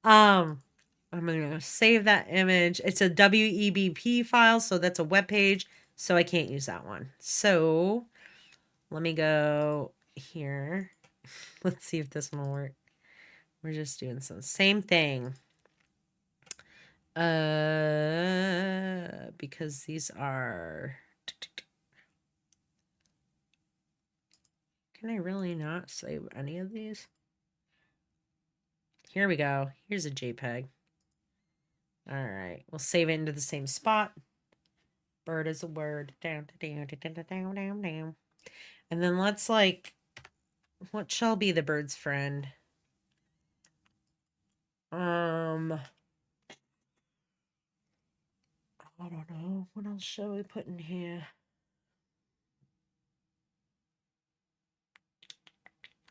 A: I'm gonna save that image. It's a WEBP file, so that's a web page, so I can't use that one. So let me go here. Let's see if this one will work. We're just doing some same thing. Because these are, can I really not save any of these? Here we go. Here's a JPEG. All right, we'll save it into the same spot. Bird is a word. Down, down, down, down, down, down. And then let's, like, what shall be the bird's friend? I don't know. What else shall we put in here?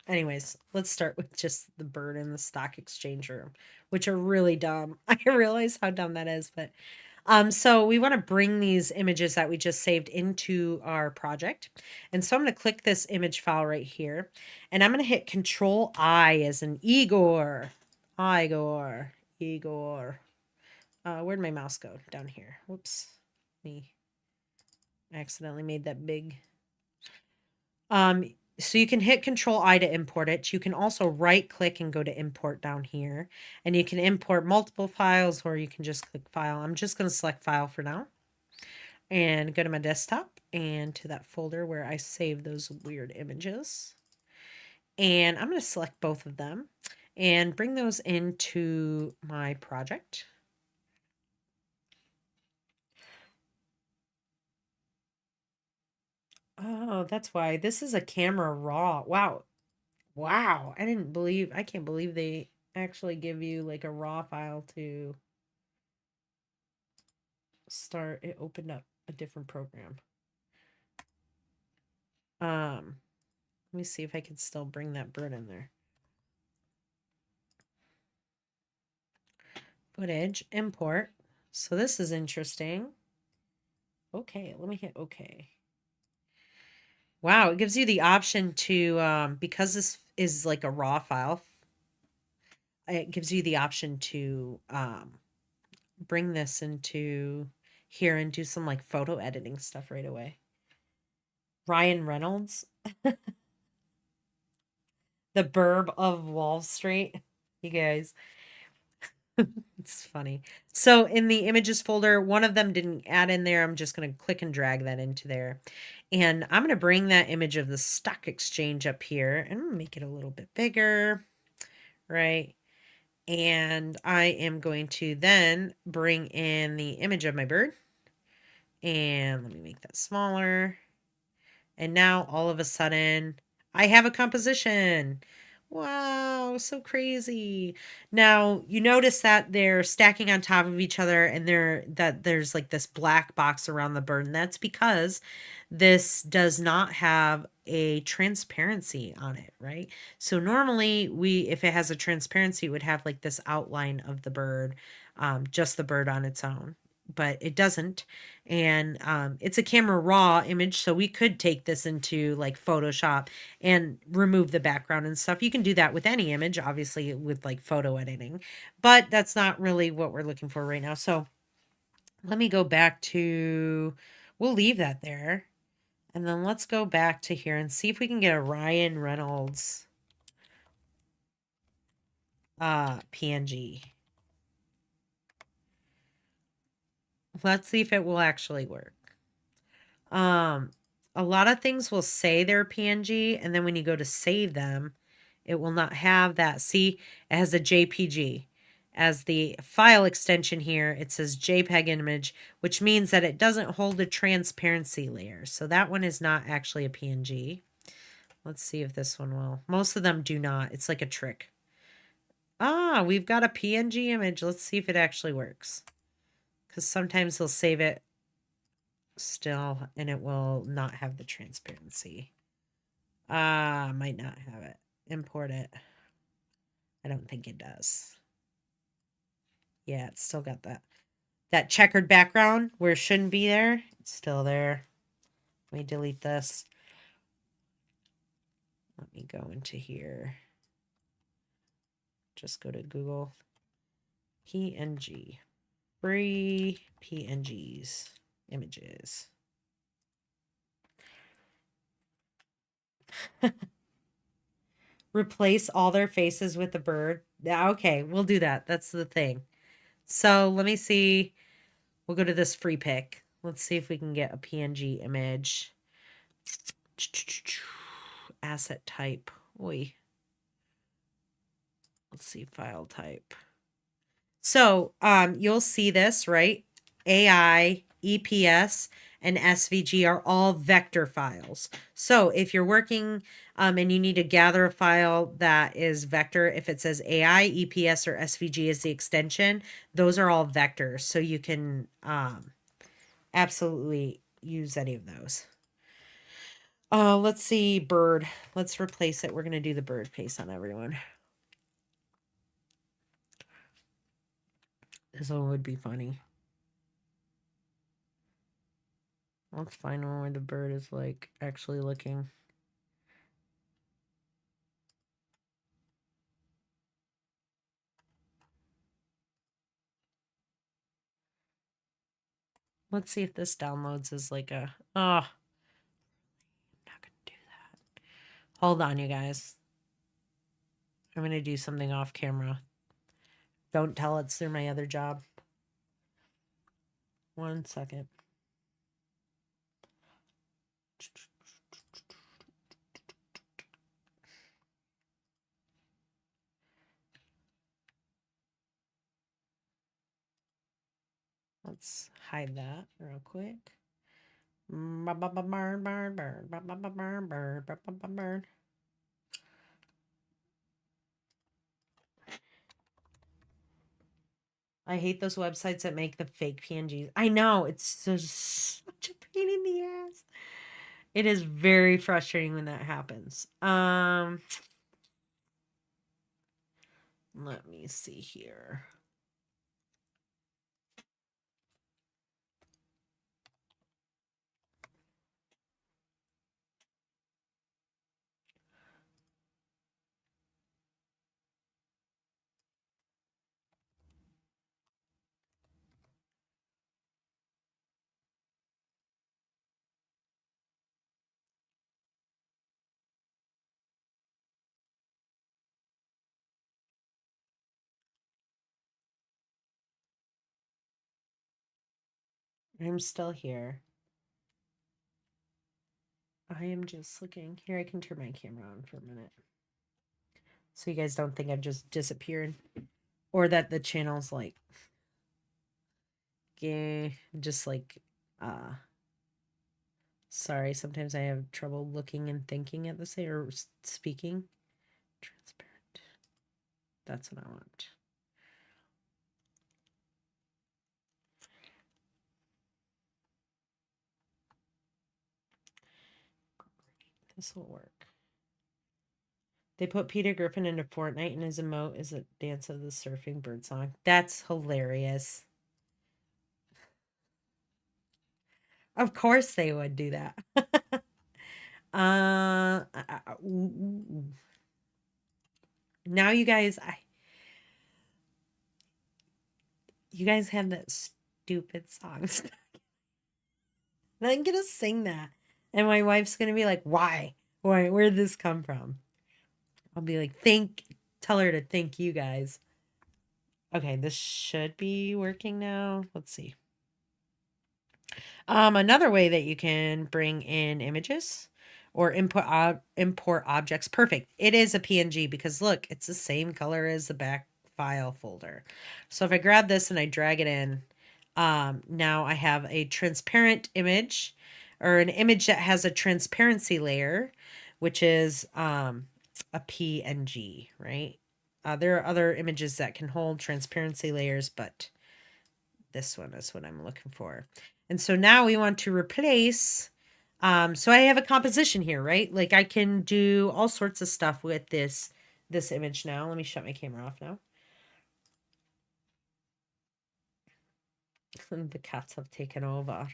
A: Anyways, let's start with just the bird in the stock exchange room, which are really dumb. I realize how dumb that is, but so we want to bring these images that we just saved into our project. And so I'm going to click this image file right here, and I'm going to hit Control I as in Igor. Igor. Where'd my mouse go? Down here. Whoops. Me. I accidentally made that big. So you can hit Control I to import it. You can also right click and go to import down here. And you can import multiple files, or you can just click file. I'm just going to select file for now. And go to my desktop and to that folder where I save those weird images. And I'm going to select both of them and bring those into my project. Oh, that's why. This is a camera raw. Wow. Wow. I can't believe they actually give you like a raw file to start. It opened up a different program. Let me see if I can still bring that bird in there. Footage, import. So this is interesting. Okay, let me hit okay. Wow, it gives you the option to, because this is like a raw file, it gives you the option to bring this into here and do some like photo editing stuff right away. Ryan Reynolds, the burb of Wall Street. You guys, it's funny. So in the images folder, one of them didn't add in there. I'm just going to click and drag that into there. And I'm going to bring that image of the stock exchange up here and I'm going to make it a little bit bigger, right? And I am going to then bring in the image of my bird. And let me make that smaller. And now all of a sudden, I have a composition. Wow, so crazy. Now, you notice that they're stacking on top of each other and there's like this black box around the bird. And that's because this does not have a transparency on it, right? So normally if it has a transparency, it would have like this outline of the bird, just the bird on its own, but it doesn't. And it's a camera raw image, so we could take this into like Photoshop and remove the background and stuff. You can do that with any image, obviously with like photo editing, but that's not really what we're looking for right now. So let me go back to We'll leave that there. And then let's go back to here and see if we can get a Ryan Reynolds PNG. Let's see if it will actually work. A lot of things will say they're PNG, and then when you go to save them, it will not have that. See, it has a JPG. As the file extension here, it says JPEG image, which means that it doesn't hold a transparency layer. So that one is not actually a PNG. Let's see if this one will. Most of them do not. It's like a trick. Ah, we've got a PNG image. Let's see if it actually works. Because sometimes they'll save it still and it will not have the transparency. Might not have it. Import it. I don't think it does. Yeah, it's still got that checkered background where it shouldn't be there. It's still there. Let me delete this. Let me go into here. Just go to Google. PNG. Free PNGs. Images. Replace all their faces with a bird. Yeah, okay, we'll do that. That's the thing. So let me see. We'll go to this free pick. Let's see if we can get a PNG image. Asset type. Oi. Let's see, file type. So you'll see this, right? AI, EPS, and SVG are all vector files. So if you're working and you need to gather a file that is vector, if it says AI, EPS, or SVG is the extension, those are all vectors. So you can absolutely use any of those. Let's see, bird. Let's replace it. We're going to do the bird face on everyone. This one would be funny. Let's find one where the bird is like actually looking. Let's see if this downloads as like a, oh, I'm not going to do that. Hold on, you guys. I'm going to do something off camera. Don't tell it's through my other job. 1 second. Let's hide that real quick. I hate those websites that make the fake PNGs. I know, it's such a pain in the ass. It is very frustrating when that happens. Let me see here. I'm still here. I am just looking. Here, I can turn my camera on for a minute. So you guys don't think I've just disappeared. Or that the channel's like... just like... Sorry, sometimes I have trouble looking and thinking at the same... Or speaking. Transparent. That's what I want. This will work. They put Peter Griffin into Fortnite and his emote is a dance of the surfing bird song. That's hilarious. Of course they would do that. Now you guys, you guys have that stupid song. And I'm gonna sing that. And my wife's gonna be like, why? Why? Where'd this come from? I'll be like, tell her to thank you guys. Okay, this should be working now. Let's see. Another way that you can bring in images or import objects. Perfect. It is a PNG because look, it's the same color as the back file folder. So if I grab this and I drag it in, now I have a transparent image or an image that has a transparency layer, which is a PNG, right? There are other images that can hold transparency layers, but this one is what I'm looking for. And so now we want to replace, so I have a composition here, right? Like I can do all sorts of stuff with this image now. Let me shut my camera off now. The cats have taken over.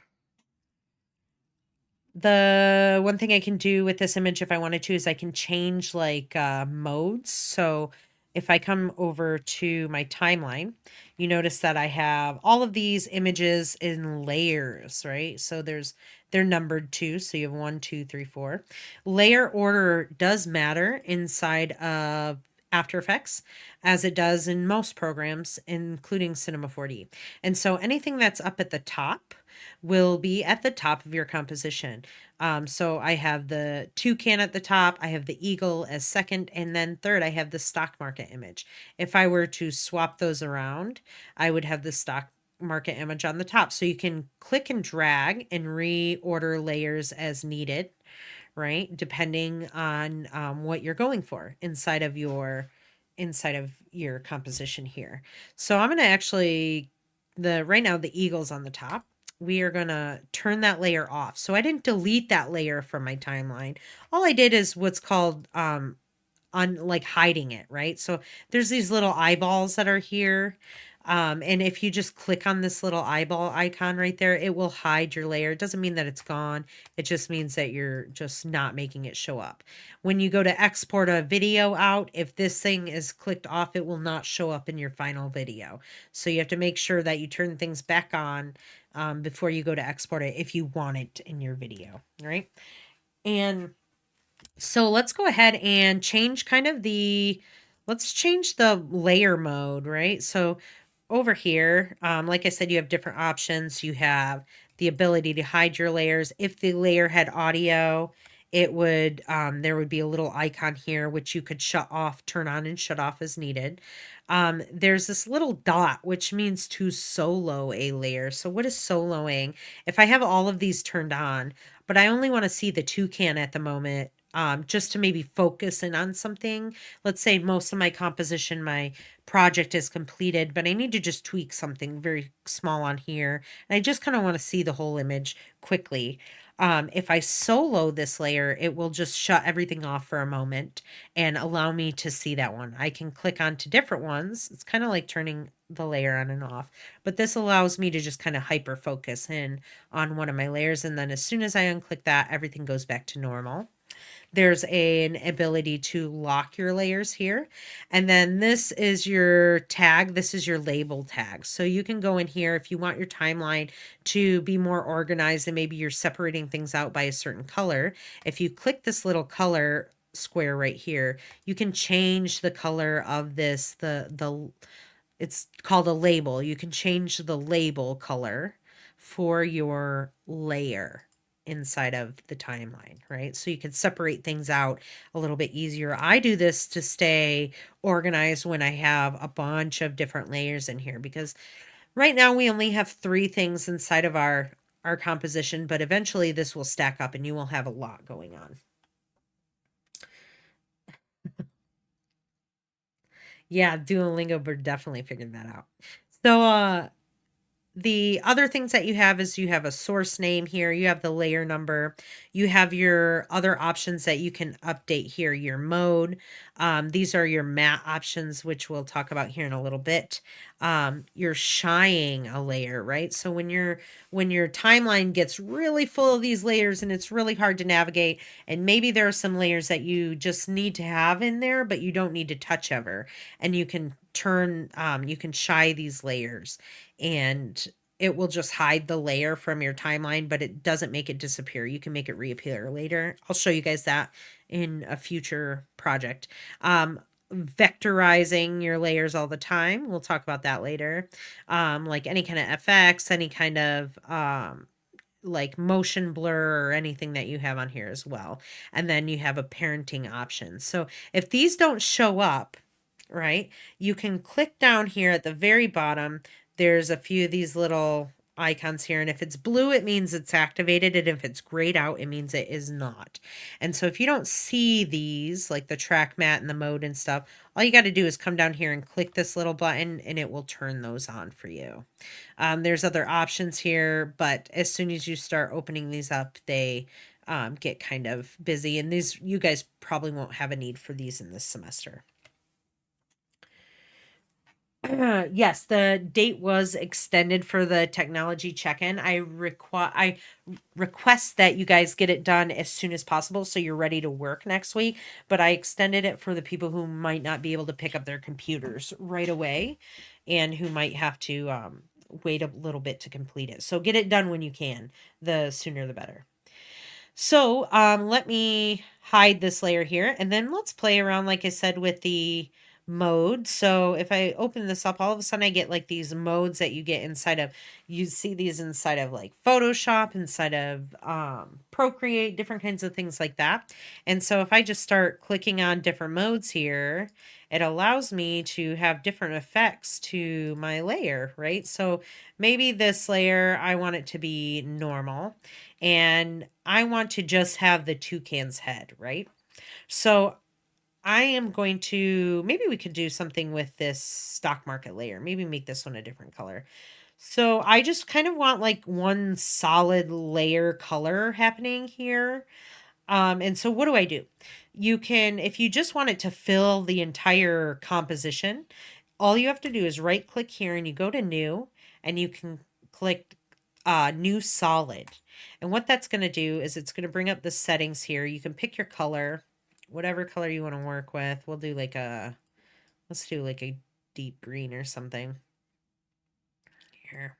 A: The one thing I can do with this image if I wanted to is I can change like modes. So if I come over to my timeline, you notice that I have all of these images in layers, right? So they're numbered too. So you have 1, 2, 3, 4. Layer order does matter inside of After Effects, as it does in most programs, including Cinema 4D. And so anything that's up at the top will be at the top of your composition. So I have the toucan at the top, I have the eagle as second, and then third, I have the stock market image. If I were to swap those around, I would have the stock market image on the top. So you can click and drag and reorder layers as needed, right? Depending on what you're going for inside of your composition here. So I'm going to actually right now the eagle's on the top. We are going to turn that layer off. So I didn't delete that layer from my timeline. All I did is what's called on like hiding it, right? So there's these little eyeballs that are here. And if you just click on this little eyeball icon right there, it will hide your layer. It doesn't mean that it's gone. It just means that you're just not making it show up. When you go to export a video out, if this thing is clicked off, it will not show up in your final video. So you have to make sure that you turn things back on before you go to export it if you want it in your video, right? And so let's go ahead and change let's change the layer mode, right? So over here, like I said, you have different options. You have the ability to hide your layers. If the layer had audio, it would, there would be a little icon here, which you could shut off, turn on and shut off as needed. There's this little dot, which means to solo a layer. So what is soloing? If I have all of these turned on, but I only want to see the toucan at the moment, just to maybe focus in on something. Let's say most of my composition, my project is completed, but I need to just tweak something very small on here. And I just kind of want to see the whole image quickly. If I solo this layer, it will just shut everything off for a moment and allow me to see that one. I can click onto different ones. It's kind of like turning the layer on and off, but this allows me to just kind of hyper focus in on one of my layers. And then as soon as I unclick that, everything goes back to normal. There's an ability to lock your layers here. And then this is your tag. This is your label tag. So you can go in here if you want your timeline to be more organized and maybe you're separating things out by a certain color. If you click this little color square right here, you can change the color of this, it's called a label. You can change the label color for your layer inside of the timeline, right? So you can separate things out a little bit easier. I do this to stay organized when I have a bunch of different layers in here, because right now we only have 3 things inside of our composition, but eventually this will stack up and you will have a lot going on. Yeah, Duolingo, we're definitely figuring that out. So the other things that you have is you have a source name here, you have the layer number, you have your other options that you can update here, your mode. These are your matte options, which we'll talk about here in a little bit. You're shying a layer, right? So when your timeline gets really full of these layers and it's really hard to navigate, and maybe there are some layers that you just need to have in there, but you don't need to touch ever, and you can you can shy these layers, and it will just hide the layer from your timeline, but it doesn't make it disappear. You can make it reappear later. I'll show you guys that in a future project. Vectorizing your layers all the time. We'll talk about that later. Like any kind of FX, any kind of like motion blur or anything that you have on here as well. And then you have a parenting option. So if these don't show up, right, you can click down here at the very bottom. There's a few of these little icons here, and if it's blue it means it's activated, and if it's grayed out it means it is not. And so if you don't see these, like the track mat and the mode and stuff, all you got to do is come down here and click this little button and it will turn those on for you. There's other options here, but as soon as you start opening these up, they get kind of busy, and these, you guys probably won't have a need for these in this semester. Yes, the date was extended for the technology check-in. I request that you guys get it done as soon as possible so you're ready to work next week, but I extended it for the people who might not be able to pick up their computers right away and who might have to wait a little bit to complete it. So get it done when you can. The sooner the better. So let me hide this layer here, and then let's play around, like I said, with the mode. So if I open this up, all of a sudden I get like these modes that you get inside of, you see these inside of like Photoshop, inside of Procreate, different kinds of things like that. And so if I just start clicking on different modes here, it allows me to have different effects to my layer, right? So maybe this layer, I want it to be normal, and I want to just have the toucan's head, right? So I am going to, maybe we could do something with this stock market layer. Maybe make this one a different color. So I just kind of want like one solid layer color happening here. And so what do? You can, if you just want it to fill the entire composition, all you have to do is right click here and you go to new, and you can click new solid. And what that's going to do is it's going to bring up the settings here. You can pick your color, whatever color you want to work with. We'll do like let's do like a deep green or something here.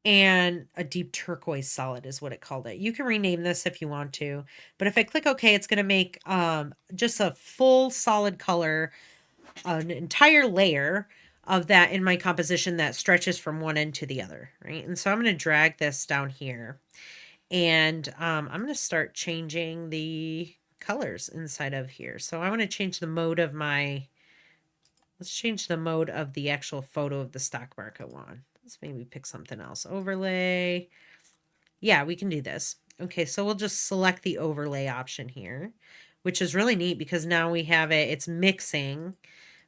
A: And a deep turquoise solid is what it called it. You can rename this if you want to, but if I click OK, it's going to make just a full solid color, an entire layer of that in my composition that stretches from one end to the other, right? And so I'm going to drag this down here, and I'm going to start changing the colors inside of here. So I want to change the mode of my, let's change the mode of the actual photo of the stock market one. Let's maybe pick something else. Overlay. Yeah, we can do this. Okay, so we'll just select the overlay option here, which is really neat because now we have it, it's mixing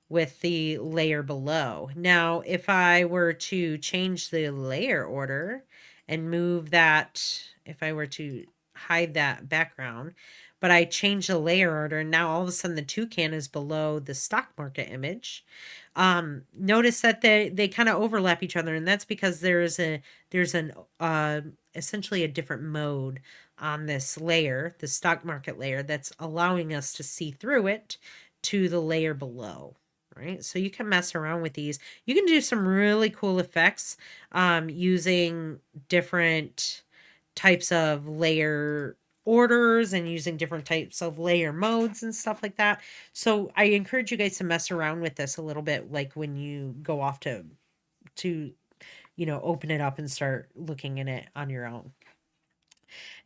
A: with the layer below. Now, if I were to change the layer order and move that, if I were to hide that background, but I change the layer order, and now all of a sudden the toucan is below the stock market image. Notice that they kind of overlap each other, and that's because there's an essentially a different mode on this layer, the stock market layer, that's allowing us to see through it to the layer below. Right, so you can mess around with these. You can do some really cool effects using different types of layer orders and using different types of layer modes and stuff like that. So I encourage you guys to mess around with this a little bit, like when you go off to open it up and start looking in it on your own.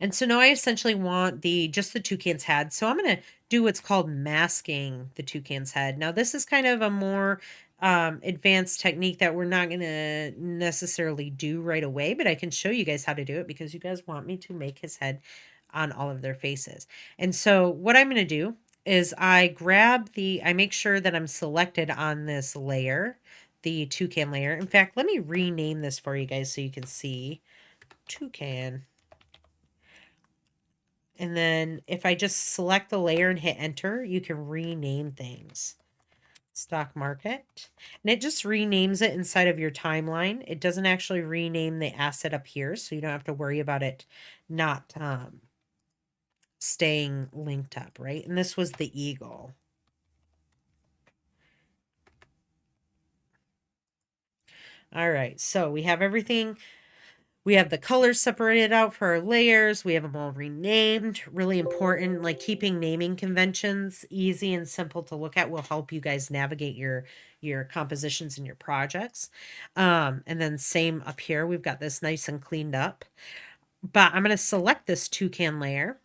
A: And so now I essentially want just the toucan's head. So I'm going to do what's called masking the toucan's head. Now this is kind of a more advanced technique that we're not going to necessarily do right away, but I can show you guys how to do it because you guys want me to make his head on all of their faces. And so what I'm going to do is I make sure that I'm selected on this layer, the toucan layer. In fact, let me rename this for you guys so you can see toucan. And then if I just select the layer and hit enter, you can rename things. Stock market. And it just renames it inside of your timeline. It doesn't actually rename the asset up here, so you don't have to worry about it not staying linked up, right? And this was the eagle. All right, so we have everything. We have the colors separated out for our layers. We have them all renamed. Really important, like keeping naming conventions easy and simple to look at will help you guys navigate your compositions and your projects. And then same up here, we've got this nice and cleaned up. But I'm going to select this toucan layer,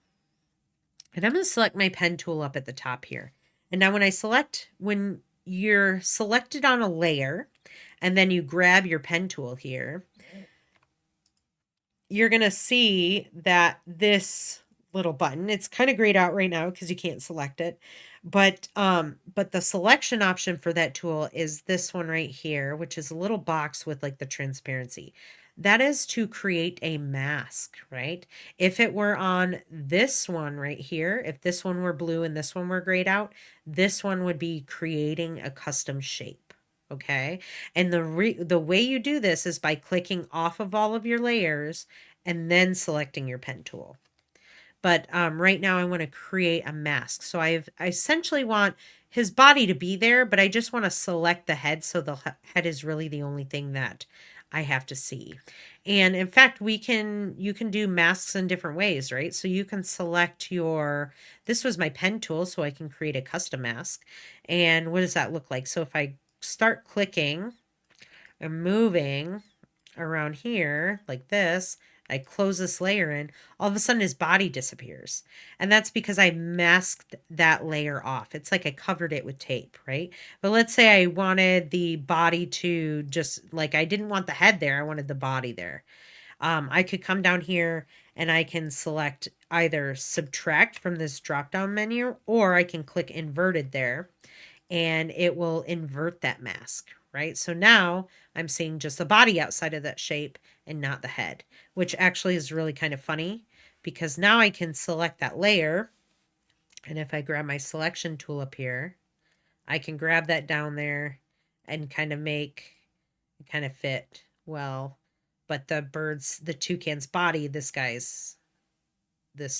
A: and I'm going to select my pen tool up at the top here. And now when you're selected on a layer, and then you grab your pen tool here, you're going to see that this little button, it's kind of grayed out right now because you can't select it. But the selection option for that tool is this one right here, which is a little box with like the transparency. That is to create a mask, right? If it were on this one right here, if this one were blue and this one were grayed out, this one would be creating a custom shape. Okay. And the way you do this is by clicking off of all of your layers and then selecting your pen tool. But right now I want to create a mask. So I essentially want his body to be there, but I just want to select the head. So the head is really the only thing that I have to see. And in fact, you can do masks in different ways, right? So you can select this was my pen tool, so I can create a custom mask. And what does that look like? So if I start clicking and moving around here like this, I close this layer in, all of a sudden his body disappears. And that's because I masked that layer off. It's like I covered it with tape, right? But let's say I wanted the body to just, like, I didn't want the head there, I wanted the body there. I could come down here and I can select either subtract from this drop down menu, or I can click inverted there and it will invert that mask, right? So now I'm seeing just the body outside of that shape and not the head, which actually is really kind of funny because now I can select that layer. And if I grab my selection tool up here, I can grab that down there and kind of fit well. But the toucan's body, this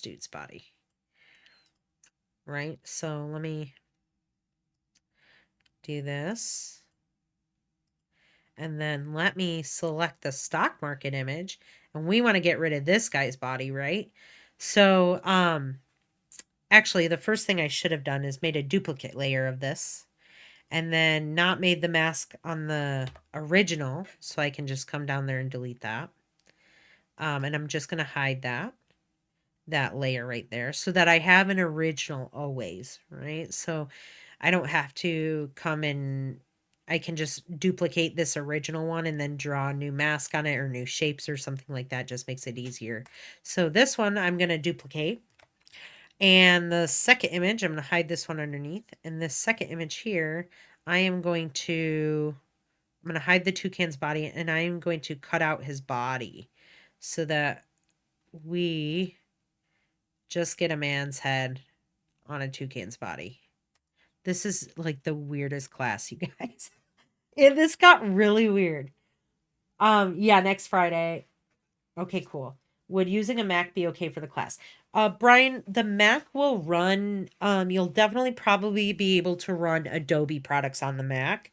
A: dude's body, right? So let me do this. And then let me select the stock market image. And we want to get rid of this guy's body, right? So actually, the first thing I should have done is made a duplicate layer of this. And then not made the mask on the original. So I can just come down there and delete that. And I'm just going to hide that layer right there so that I have an original always, right? So I don't have to come in. I can just duplicate this original one and then draw a new mask on it or new shapes or something like that. Just makes it easier. So this one I'm going to duplicate. And the second image, I'm going to hide this one underneath. And this second image here, I'm going to hide the toucan's body and I'm going to cut out his body so that we just get a man's head on a toucan's body. This is like the weirdest class, you guys. This got really weird. Yeah, next Friday. Okay, cool. Would using a Mac be okay for the class? Brian, the Mac will run, you'll definitely probably be able to run Adobe products on the Mac,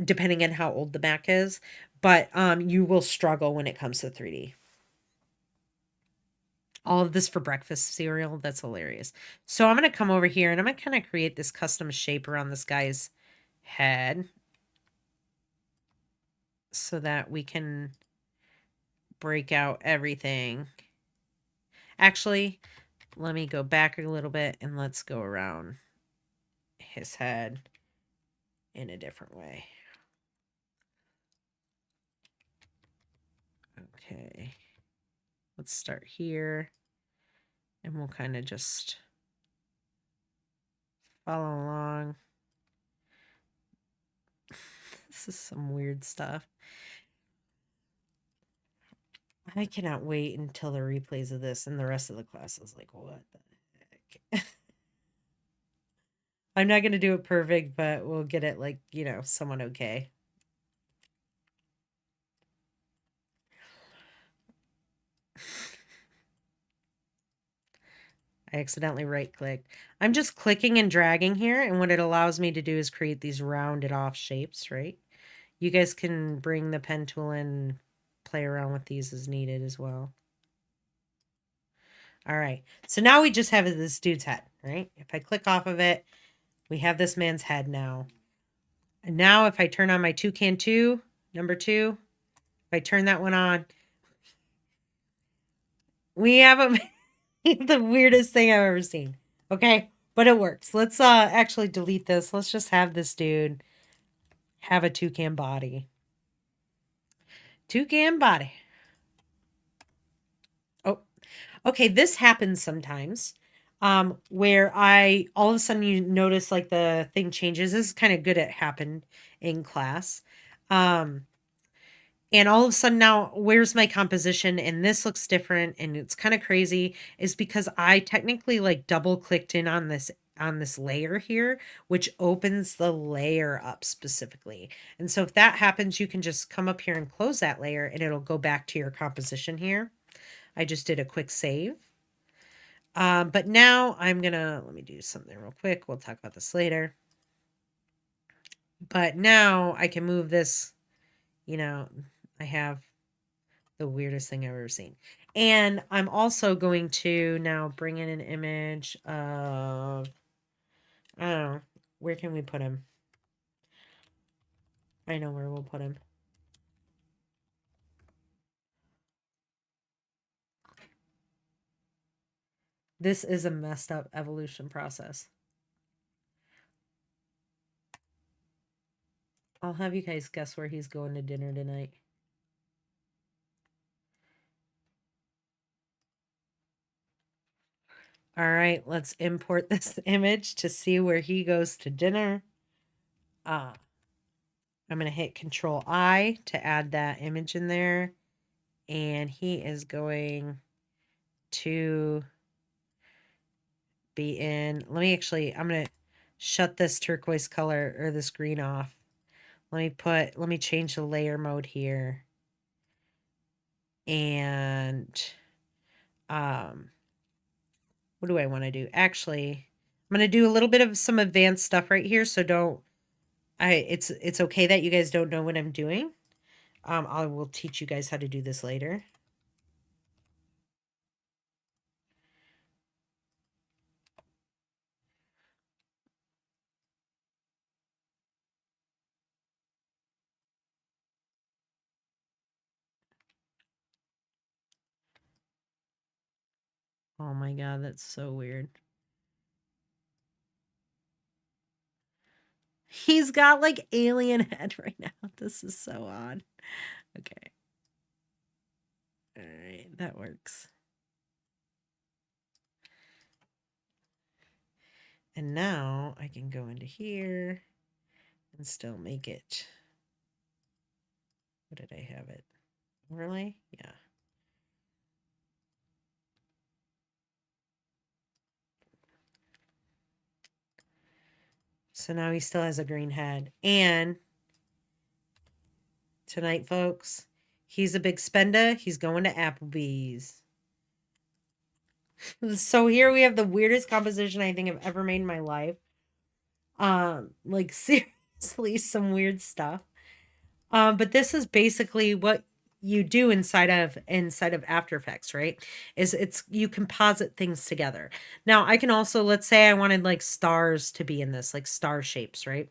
A: depending on how old the Mac is, but you will struggle when it comes to 3D. All of this for breakfast cereal. That's hilarious. So I'm going to come over here and I'm going to kind of create this custom shape around this guy's head so that we can break out everything. Actually, let me go back a little bit and let's go around his head in a different way. Okay. Let's start here and we'll kind of just follow along. This is some weird stuff. I cannot wait until the replays of this and the rest of the class is like, what the heck? I'm not going to do it perfect, but we'll get it like, somewhat okay. I accidentally right-clicked. I'm just clicking and dragging here, and what it allows me to do is create these rounded off shapes, right? You guys can bring the pen tool in, play around with these as needed as well. All right. So now we just have this dude's head, right? If I click off of it, we have this man's head now. And now if I turn on my toucan 2, number 2, if I turn that one on, we have the weirdest thing I've ever seen. Okay? But it works. Let's actually delete this. Let's just have this dude have a toucan body. Toucan body. Oh, okay. This happens sometimes. Where all of a sudden you notice like the thing changes. This is kind of good at happened in class. And all of a sudden now, where's my composition? And this looks different, and it's kind of crazy, is because I technically like double clicked in on this layer here, which opens the layer up specifically. And so if that happens, you can just come up here and close that layer and it'll go back to your composition here. I just did a quick save. But now let me do something real quick. We'll talk about this later. But now I can move this, I have the weirdest thing I've ever seen. And I'm also going to now bring in an image of, I don't know, where can we put him? I know where we'll put him. This is a messed up evolution process. I'll have you guys guess where he's going to dinner tonight. All right, let's import this image to see where he goes to dinner. I'm going to hit Control I to add that image in there. And he is going to be in, I'm going to shut this turquoise color or this green off. Let me change the layer mode here. And what do I want to do? Actually, I'm going to do a little bit of some advanced stuff right here. So it's okay that you guys don't know what I'm doing. I will teach you guys how to do this later. Oh my God, that's so weird. He's got like alien head right now. This is so odd. Okay. All right, that works. And now I can go into here and still make it. What did I have it? Overlay? Yeah. So now he still has a green head. And tonight, folks, he's a big spender. He's going to Applebee's. So here we have the weirdest composition I think I've ever made in my life. Like seriously, some weird stuff. But this is basically what you do inside of After Effects, right? It's you composite things together. Now I can also, let's say I wanted like stars to be in this, like star shapes, right?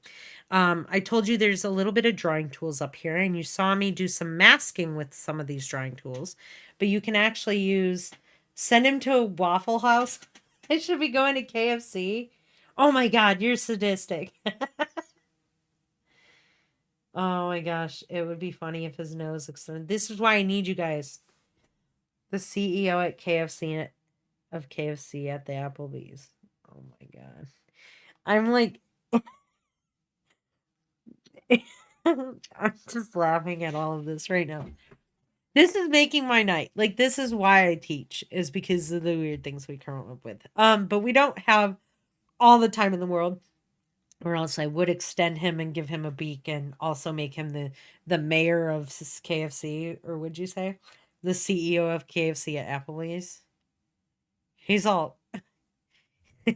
A: I told you there's a little bit of drawing tools up here, and you saw me do some masking with some of these drawing tools, but you can actually send him to a Waffle House. I should be going to KFC. Oh my God, you're sadistic. Oh my gosh, it would be funny if his nose extended. This is why I need you guys. The CEO at KFC of KFC at the Applebee's. Oh my God. I'm like I'm just laughing at all of this right now. This is making my night. Like this is why I teach, is because of the weird things we come up with. But we don't have all the time in the world. Or else I would extend him and give him a beak and also make him the mayor of KFC, or would you say the CEO of KFC at Applebee's? He's all oh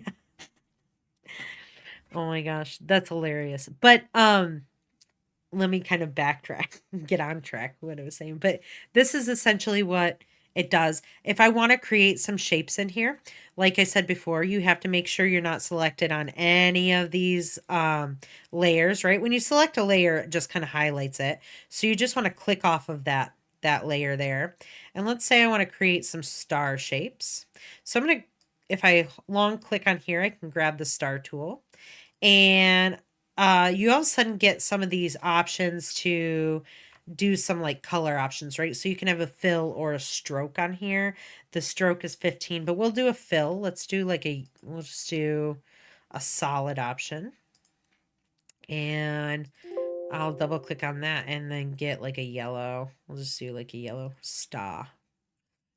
A: my gosh, that's hilarious. But let me kind of backtrack, get on track what I was saying. But this is essentially what it does. If I want to create some shapes in here, like I said before, you have to make sure you're not selected on any of these layers, right? When you select a layer, it just kind of highlights it. So you just want to click off of that layer there. And let's say I want to create some star shapes. So I'm going to, if I long click on here, I can grab the star tool. And you all of a sudden get some of these options to do some like color options, right? So you can have a fill or a stroke on here. The stroke is 15, but we'll do a fill. Let's do we'll just do a solid option. And I'll double click on that and then get like a yellow. We'll just do like a yellow star.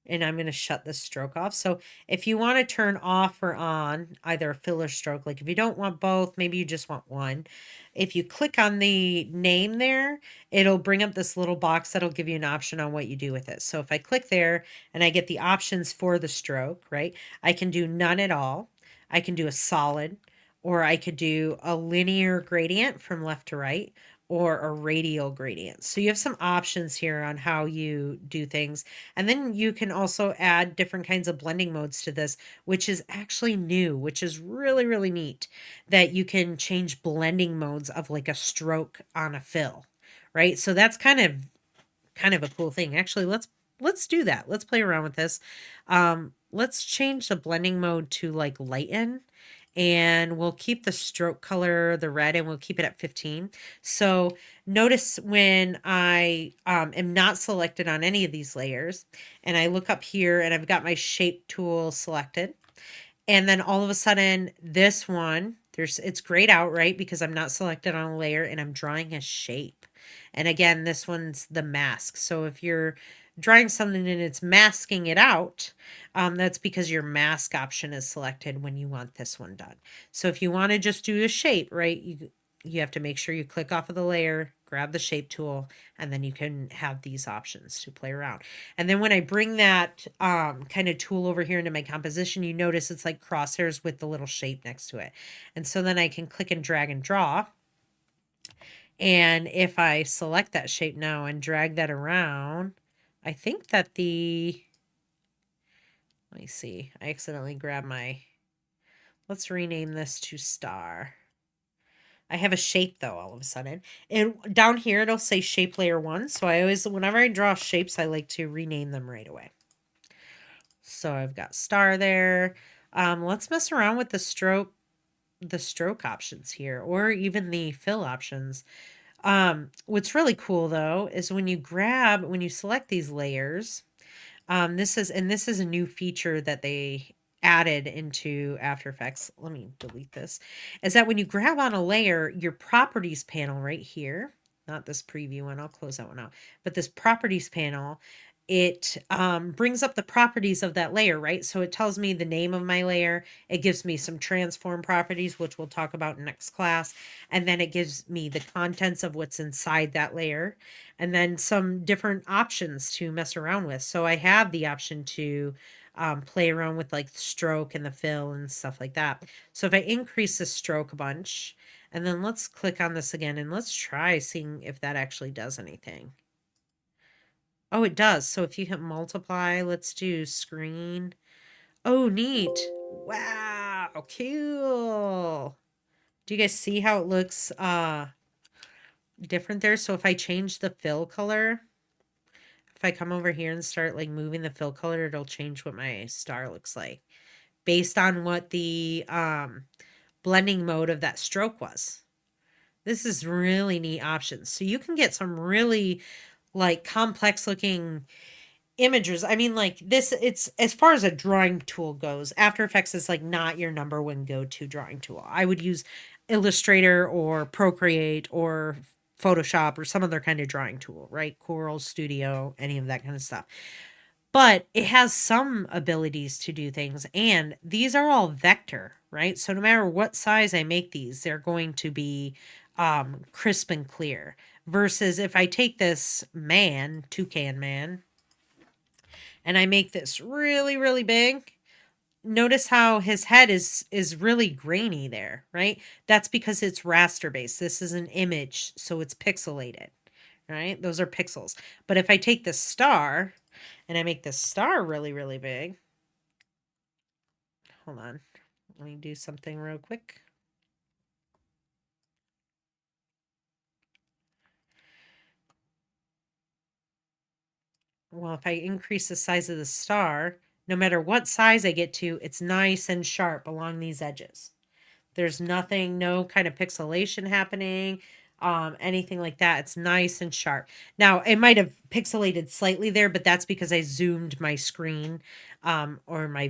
A: And I'm going to shut the stroke off. So if you want to turn off or on either a fill or stroke, like if you don't want both, maybe you just want one. If you click on the name there, it'll bring up this little box that'll give you an option on what you do with it. So if I click there and I get the options for the stroke, right? I can do none at all. I can do a solid, or I could do a linear gradient from left to right, or a radial gradient. So you have some options here on how you do things. And then you can also add different kinds of blending modes to this, which is actually new, which is really, really neat, that you can change blending modes of like a stroke on a fill, right? So that's kind of a cool thing. Actually, let's do that. Let's play around with this. Let's change the blending mode to like lighten, and we'll keep the stroke color, the red, and we'll keep it at 15. So notice when I am not selected on any of these layers, and I look up here and I've got my shape tool selected, and then all of a sudden this one, it's grayed out, right? Because I'm not selected on a layer and I'm drawing a shape. And again, this one's the mask. So if you're drawing something and it's masking it out, that's because your mask option is selected when you want this one done. So if you want to just do a shape, right, you have to make sure you click off of the layer, grab the shape tool, and then you can have these options to play around. And then when I bring that kind of tool over here into my composition, you notice it's like crosshairs with the little shape next to it. And so then I can click and drag and draw. And if I select that shape now and drag that around, I think that let me see, I accidentally grabbed let's rename this to star. I have a shape though all of a sudden. And down here it'll say shape layer 1. So I always, whenever I draw shapes, I like to rename them right away. So I've got star there. Let's mess around with the stroke options here, or even the fill options. What's really cool though is when you select these layers, this is a new feature that they added into After Effects. Let me delete this. Is that when you grab on a layer, your properties panel right here, not this preview one, I'll close that one out, but this properties panel, it brings up the properties of that layer, right? So it tells me the name of my layer. It gives me some transform properties, which we'll talk about in next class. And then it gives me the contents of what's inside that layer, and then some different options to mess around with. So I have the option to play around with like the stroke and the fill and stuff like that. So if I increase the stroke a bunch, and then let's click on this again and let's try seeing if that actually does anything. Oh, it does. So if you hit multiply, let's do screen. Oh, neat. Wow, cool. Do you guys see how it looks different there? So if I change the fill color, if I come over here and start like moving the fill color, it'll change what my star looks like based on what the blending mode of that stroke was. This is really neat options. So you can get some really like complex looking images. I mean, like this, it's as far as a drawing tool goes, After Effects is like not your number one go-to drawing tool. I would use Illustrator or Procreate or Photoshop or some other kind of drawing tool, right? Coral Studio, any of that kind of stuff. But it has some abilities to do things, and these are all vector, right? So no matter what size I make these, they're going to be crisp and clear. Versus if I take this toucan man, and I make this really, really big, notice how his head is really grainy there, right? That's because it's raster based. This is an image, so it's pixelated, right? Those are pixels. But if I take the star and I make the star really, really big, hold on, let me do something real quick. Well, if I increase the size of the star, no matter what size I get to, it's nice and sharp along these edges. There's nothing, no kind of pixelation happening, anything like that. It's nice and sharp. Now, it might have pixelated slightly there, but that's because I zoomed my screen or my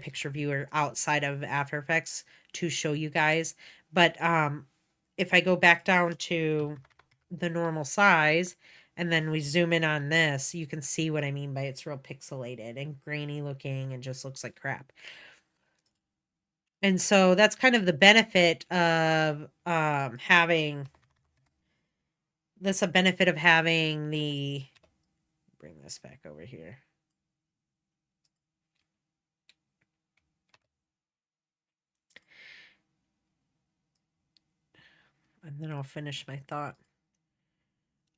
A: picture viewer outside of After Effects to show you guys. But if I go back down to the normal size and then we zoom in on this, you can see what I mean by it's real pixelated and grainy looking and just looks like crap. And so that's kind of the benefit of having the bring this back over here. And then I'll finish my thought.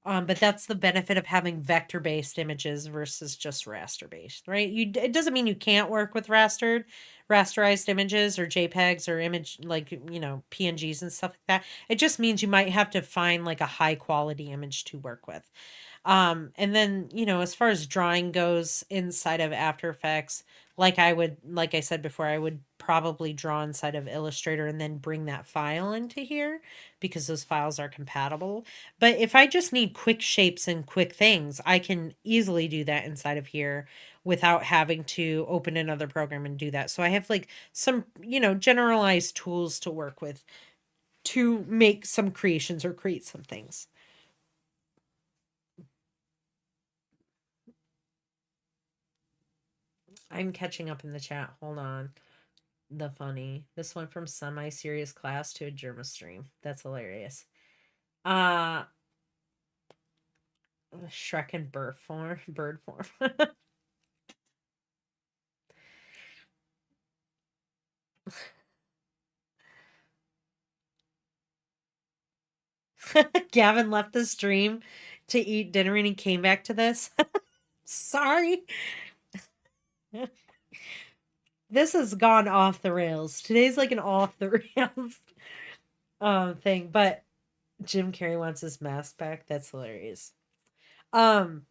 A: But that's the benefit of having vector-based images versus just raster-based, right? It doesn't mean you can't work with rasterized images or JPEGs or image like PNGs and stuff like that. It just means you might have to find like a high quality image to work with. And then, as far as drawing goes inside of After Effects, like I said before, I would probably draw inside of Illustrator and then bring that file into here because those files are compatible. But if I just need quick shapes and quick things, I can easily do that inside of here without having to open another program and do that. So I have like some, generalized tools to work with to make some creations or create some things. I'm catching up in the chat. Hold on. The funny. This went from semi-serious class to a Germa stream. That's hilarious. Uh Shrek in bird form. Gavin left the stream to eat dinner and he came back to this. Sorry. This has gone off the rails. Today's like an off the rails thing, but Jim Carrey wants his mask back. That's hilarious. Um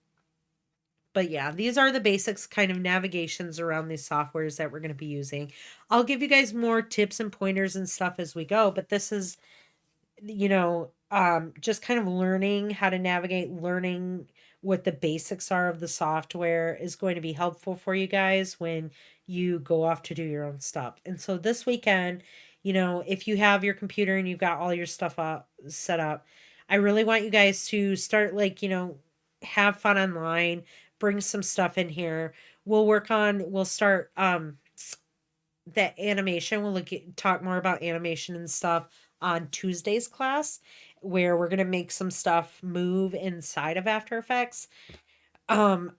A: but yeah, these are the basics kind of navigations around these softwares that we're going to be using. I'll give you guys more tips and pointers and stuff as we go, but this is just kind of learning how to navigate, learning what the basics are of the software is going to be helpful for you guys when you go off to do your own stuff. And so this weekend, if you have your computer and you've got all your stuff up set up, I really want you guys to start have fun online, bring some stuff in here. We'll start that animation. Talk more about animation and stuff on Tuesday's class, where we're gonna make some stuff move inside of After Effects. But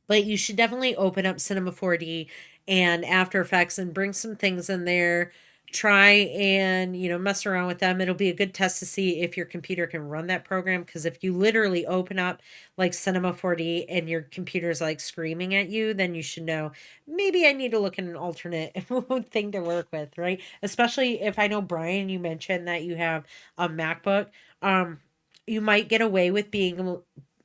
A: you should definitely open up Cinema 4D and After Effects and bring some things in there. Try and, mess around with them. It'll be a good test to see if your computer can run that program. Because if you literally open up like Cinema 4D and your computer's like screaming at you, then you should know maybe I need to look at an alternate thing to work with, right? Especially if I know, Brian, you mentioned that you have a MacBook. You might get away with being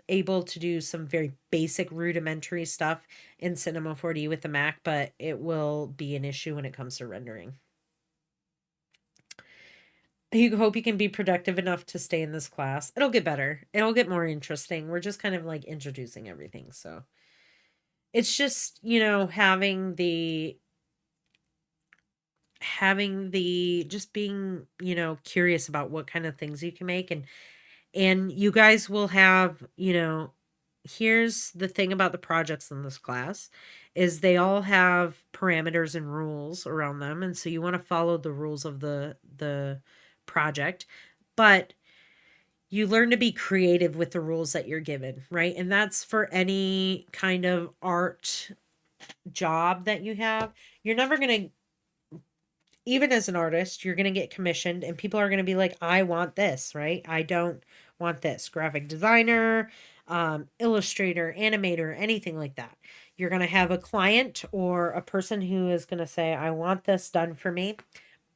A: able to do some very basic rudimentary stuff in Cinema 4D with the Mac, but it will be an issue when it comes to rendering. You hope you can be productive enough to stay in this class. It'll get better. It'll get more interesting. We're just kind of like introducing everything. So it's just, just being, curious about what kind of things you can make, and you guys will have, here's the thing about the projects in this class is they all have parameters and rules around them, and so you want to follow the rules of the project, but you learn to be creative with the rules that you're given, right? And that's for any kind of art job that you have, you're never going to, even as an artist, you're going to get commissioned and people are going to be like, I want this, right? I don't want this. Graphic designer, illustrator, animator, anything like that. You're going to have a client or a person who is going to say, I want this done for me,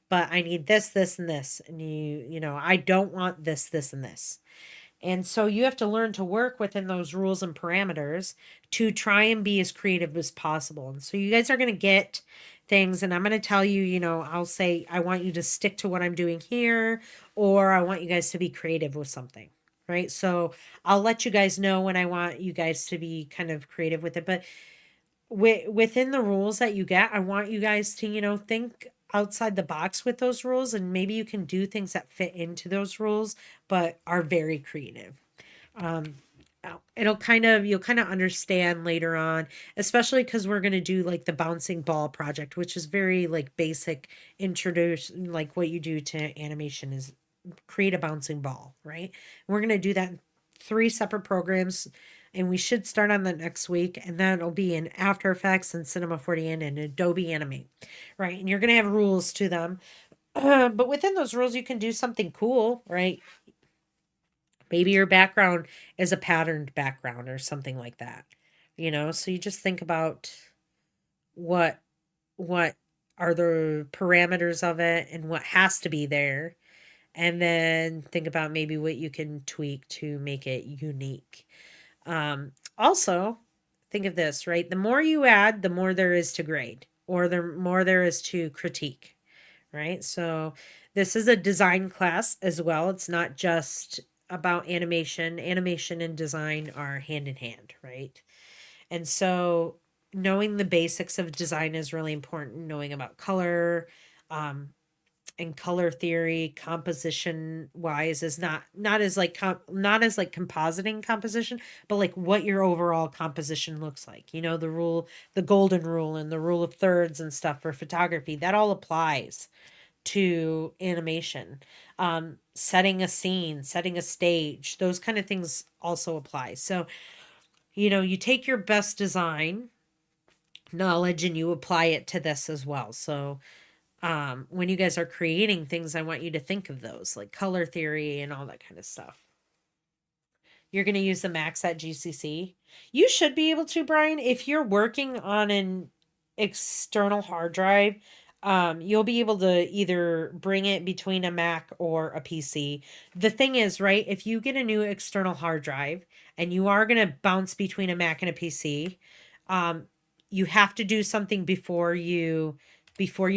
A: but I need this, this, and this. And I don't want this, this, and this. And so you have to learn to work within those rules and parameters to try and be as creative as possible. And so you guys are going to get things, and I'm going to tell you, I'll say, I want you to stick to what I'm doing here, or I want you guys to be creative with something. Right. So I'll let you guys know when I want you guys to be kind of creative with it. But within the rules that you get, I want you guys to, think outside the box with those rules, and maybe you can do things that fit into those rules but are very creative. Um, you'll kind of understand later on, especially because we're going to do like the bouncing ball project, which is very like basic introduce, like what you do to animation is create a bouncing ball, right? We're going to do that in 3 separate programs, and we should start on the next week, and that'll be in After Effects and Cinema 40 and Adobe Animate, right? And you're going to have rules to them. But within those rules, you can do something cool, right? Maybe your background is a patterned background or something like that. So you just think about what what are the parameters of it and what has to be there, and then think about maybe what you can tweak to make it unique. Also, think of this, right? The more you add, the more there is to grade, or the more there is to critique, right? So this is a design class as well. It's not just about animation. Animation and design are hand in hand, right? And so knowing the basics of design is really important. Knowing about color, um, and color theory, composition wise, is not as like not as like compositing composition, but like what your overall composition looks like. The golden rule and the rule of thirds and stuff for photography, that all applies to animation. Setting a scene, setting a stage, those kind of things also apply. So you take your best design knowledge and you apply it to this as well. So when you guys are creating things, I want you to think of those, like color theory and all that kind of stuff. You're going to use the Max at GCC. You should be able to, Brian, if you're working on an external hard drive. You'll be able to either bring it between a Mac or a PC. The thing is, right, if you get a new external hard drive and you are going to bounce between a Mac and a PC, um, you have to do something before you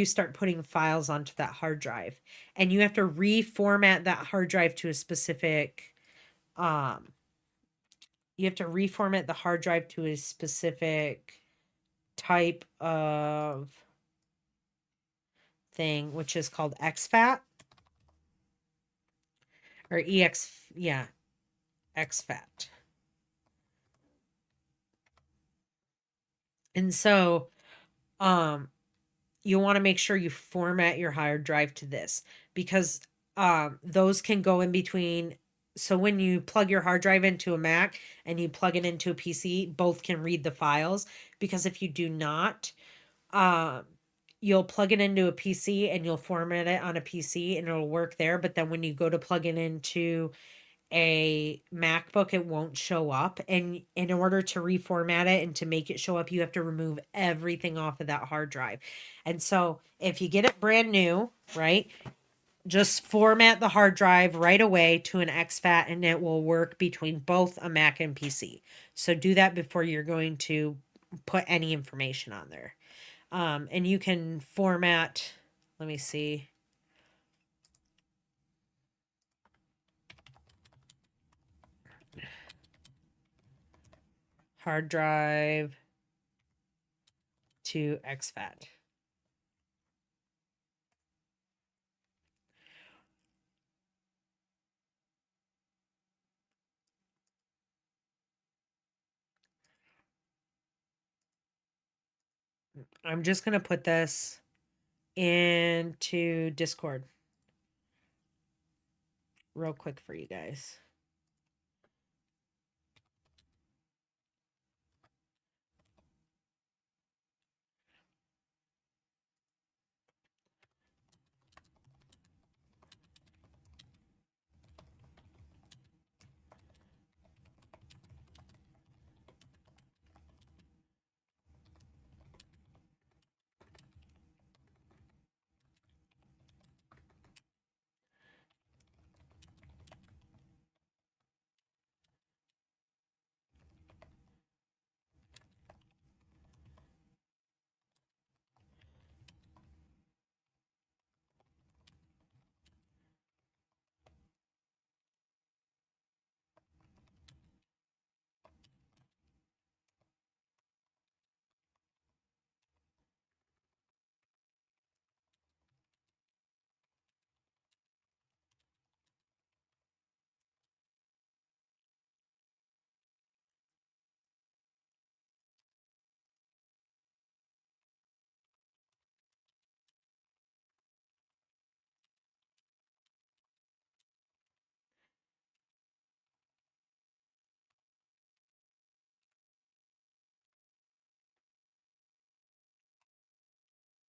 A: start putting files onto that hard drive, and you have to reformat that hard drive to a specific um you have to reformat the hard drive to a specific type of thing, which is called exFAT or exFAT. And so, um, you want to make sure you format your hard drive to this, because those can go in between. So when you plug your hard drive into a Mac and you plug it into a PC, both can read the files. Because if you do not, um, you'll plug it into a PC and you'll format it on a PC and it'll work there. But then when you go to plug it into a MacBook, it won't show up. And in order to reformat it and to make it show up, you have to remove everything off of that hard drive. And so if you get it brand new, right, just format the hard drive right away to an exFAT and it will work between both a Mac and PC. So do that before you're going to put any information on there. And you can format, let me see. Hard drive to exFAT. I'm just going to put this into Discord real quick for you guys.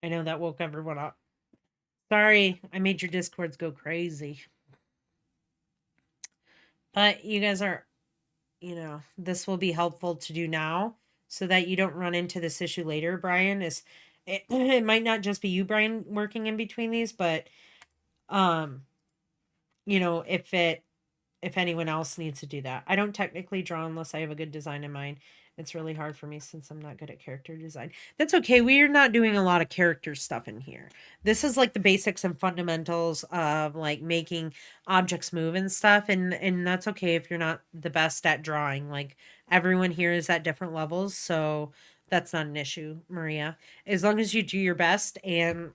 A: I know that woke everyone up. Sorry, I made your Discords go crazy. But you guys are, this will be helpful to do now so that you don't run into this issue later, Brian. It might not just be you, Brian, working in between these, but um, if anyone else needs to do that. I don't technically draw unless I have a good design in mind. It's really hard for me since I'm not good at character design. That's okay. We're not doing a lot of character stuff in here. This is like the basics and fundamentals of like making objects move and stuff, and that's okay if you're not the best at drawing. Like everyone here is at different levels, so that's not an issue, Maria. As long as you do your best and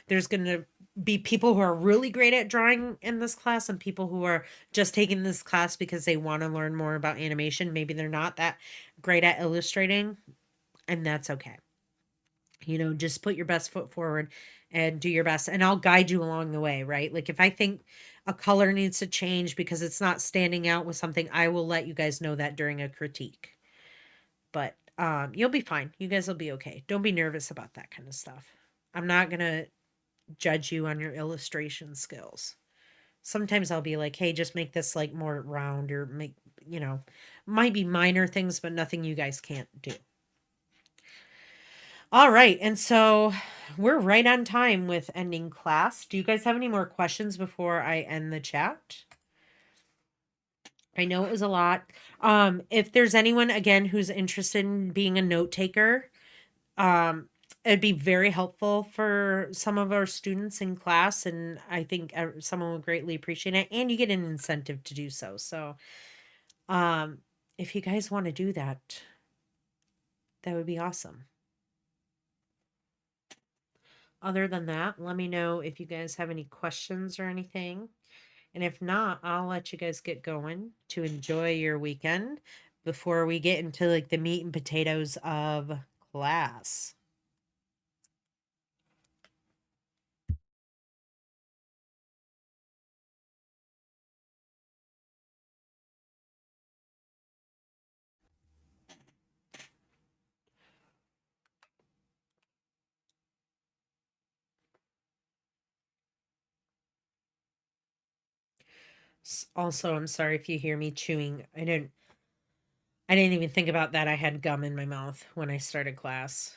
A: there's going to be people who are really great at drawing in this class and people who are just taking this class because they want to learn more about animation. Maybe they're not that great at illustrating, and that's okay. Just put your best foot forward and do your best, and I'll guide you along the way, right? Like if I think a color needs to change because it's not standing out with something, I will let you guys know that during a critique. But you'll be fine. You guys will be okay. Don't be nervous about that kind of stuff. I'm not going to judge you on your illustration skills. Sometimes I'll be like, hey, just make this like more round or might be minor things, but nothing you guys can't do. All right. And so we're right on time with ending class. Do you guys have any more questions before I end the chat? I know it was a lot. If there's anyone again who's interested in being a note taker, it'd be very helpful for some of our students in class, and I think someone will greatly appreciate it, and you get an incentive to do so. So, if you guys want to do that, that would be awesome. Other than that, let me know if you guys have any questions or anything. And if not, I'll let you guys get going to enjoy your weekend before we get into like the meat and potatoes of class. Also, I'm sorry if you hear me chewing. I didn't even think about that. I had gum in my mouth when I started class.